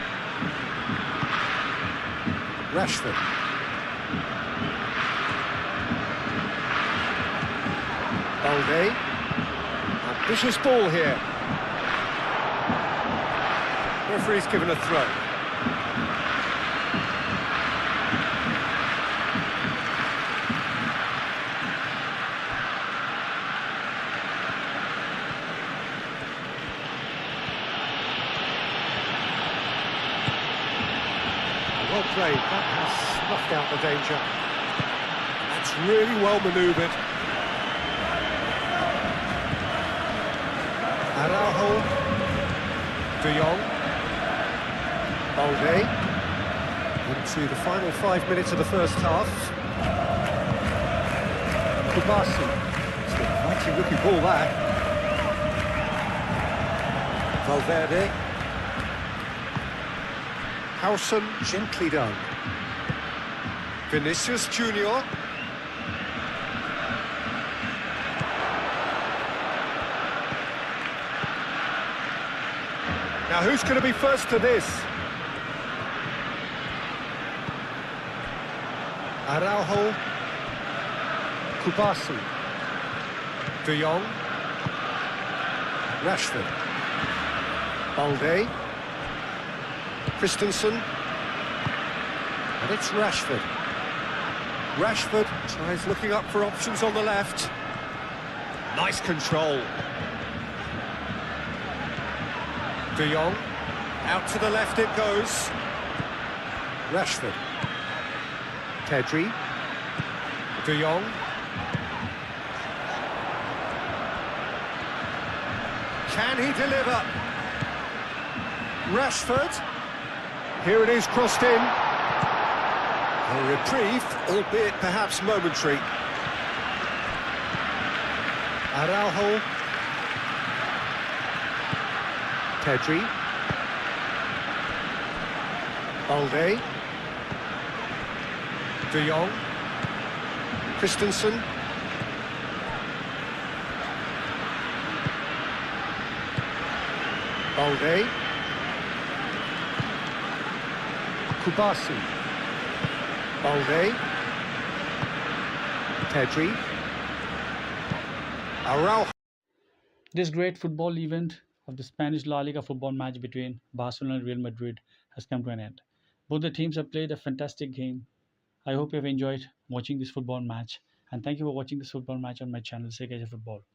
[SPEAKER 2] Rashford. Balde. Ambitious ball here. Referee's given a throw. Well played, that has snuffed out the danger. That's really well manoeuvred. Araujo. De Jong. Balde. Into the final 5 minutes of the first half. Kubasi. It's a mighty looking ball there. Valverde. Howson, gently done. Vinicius Junior. Now who's going to be first to this? Araujo. Kubasi. De Jong. Rashford. Balde. Christensen. And it's Rashford. Rashford tries looking up for options on the left. Nice control. De Jong. Out to the left it goes. Rashford. Pedri. De Jong. Can he deliver? Rashford. Here it is, crossed in. A reprieve, albeit perhaps momentary. Araujo. Pedri. Balde. De Jong. Christensen. Balde. Kubasi. Balde. Pedri. Araujo.
[SPEAKER 1] This great football event of the Spanish La Liga football match between Barcelona and Real Madrid has come to an end. Both the teams have played a fantastic game. I hope you have enjoyed watching this football match, and thank you for watching this football match on my channel CKJ Football.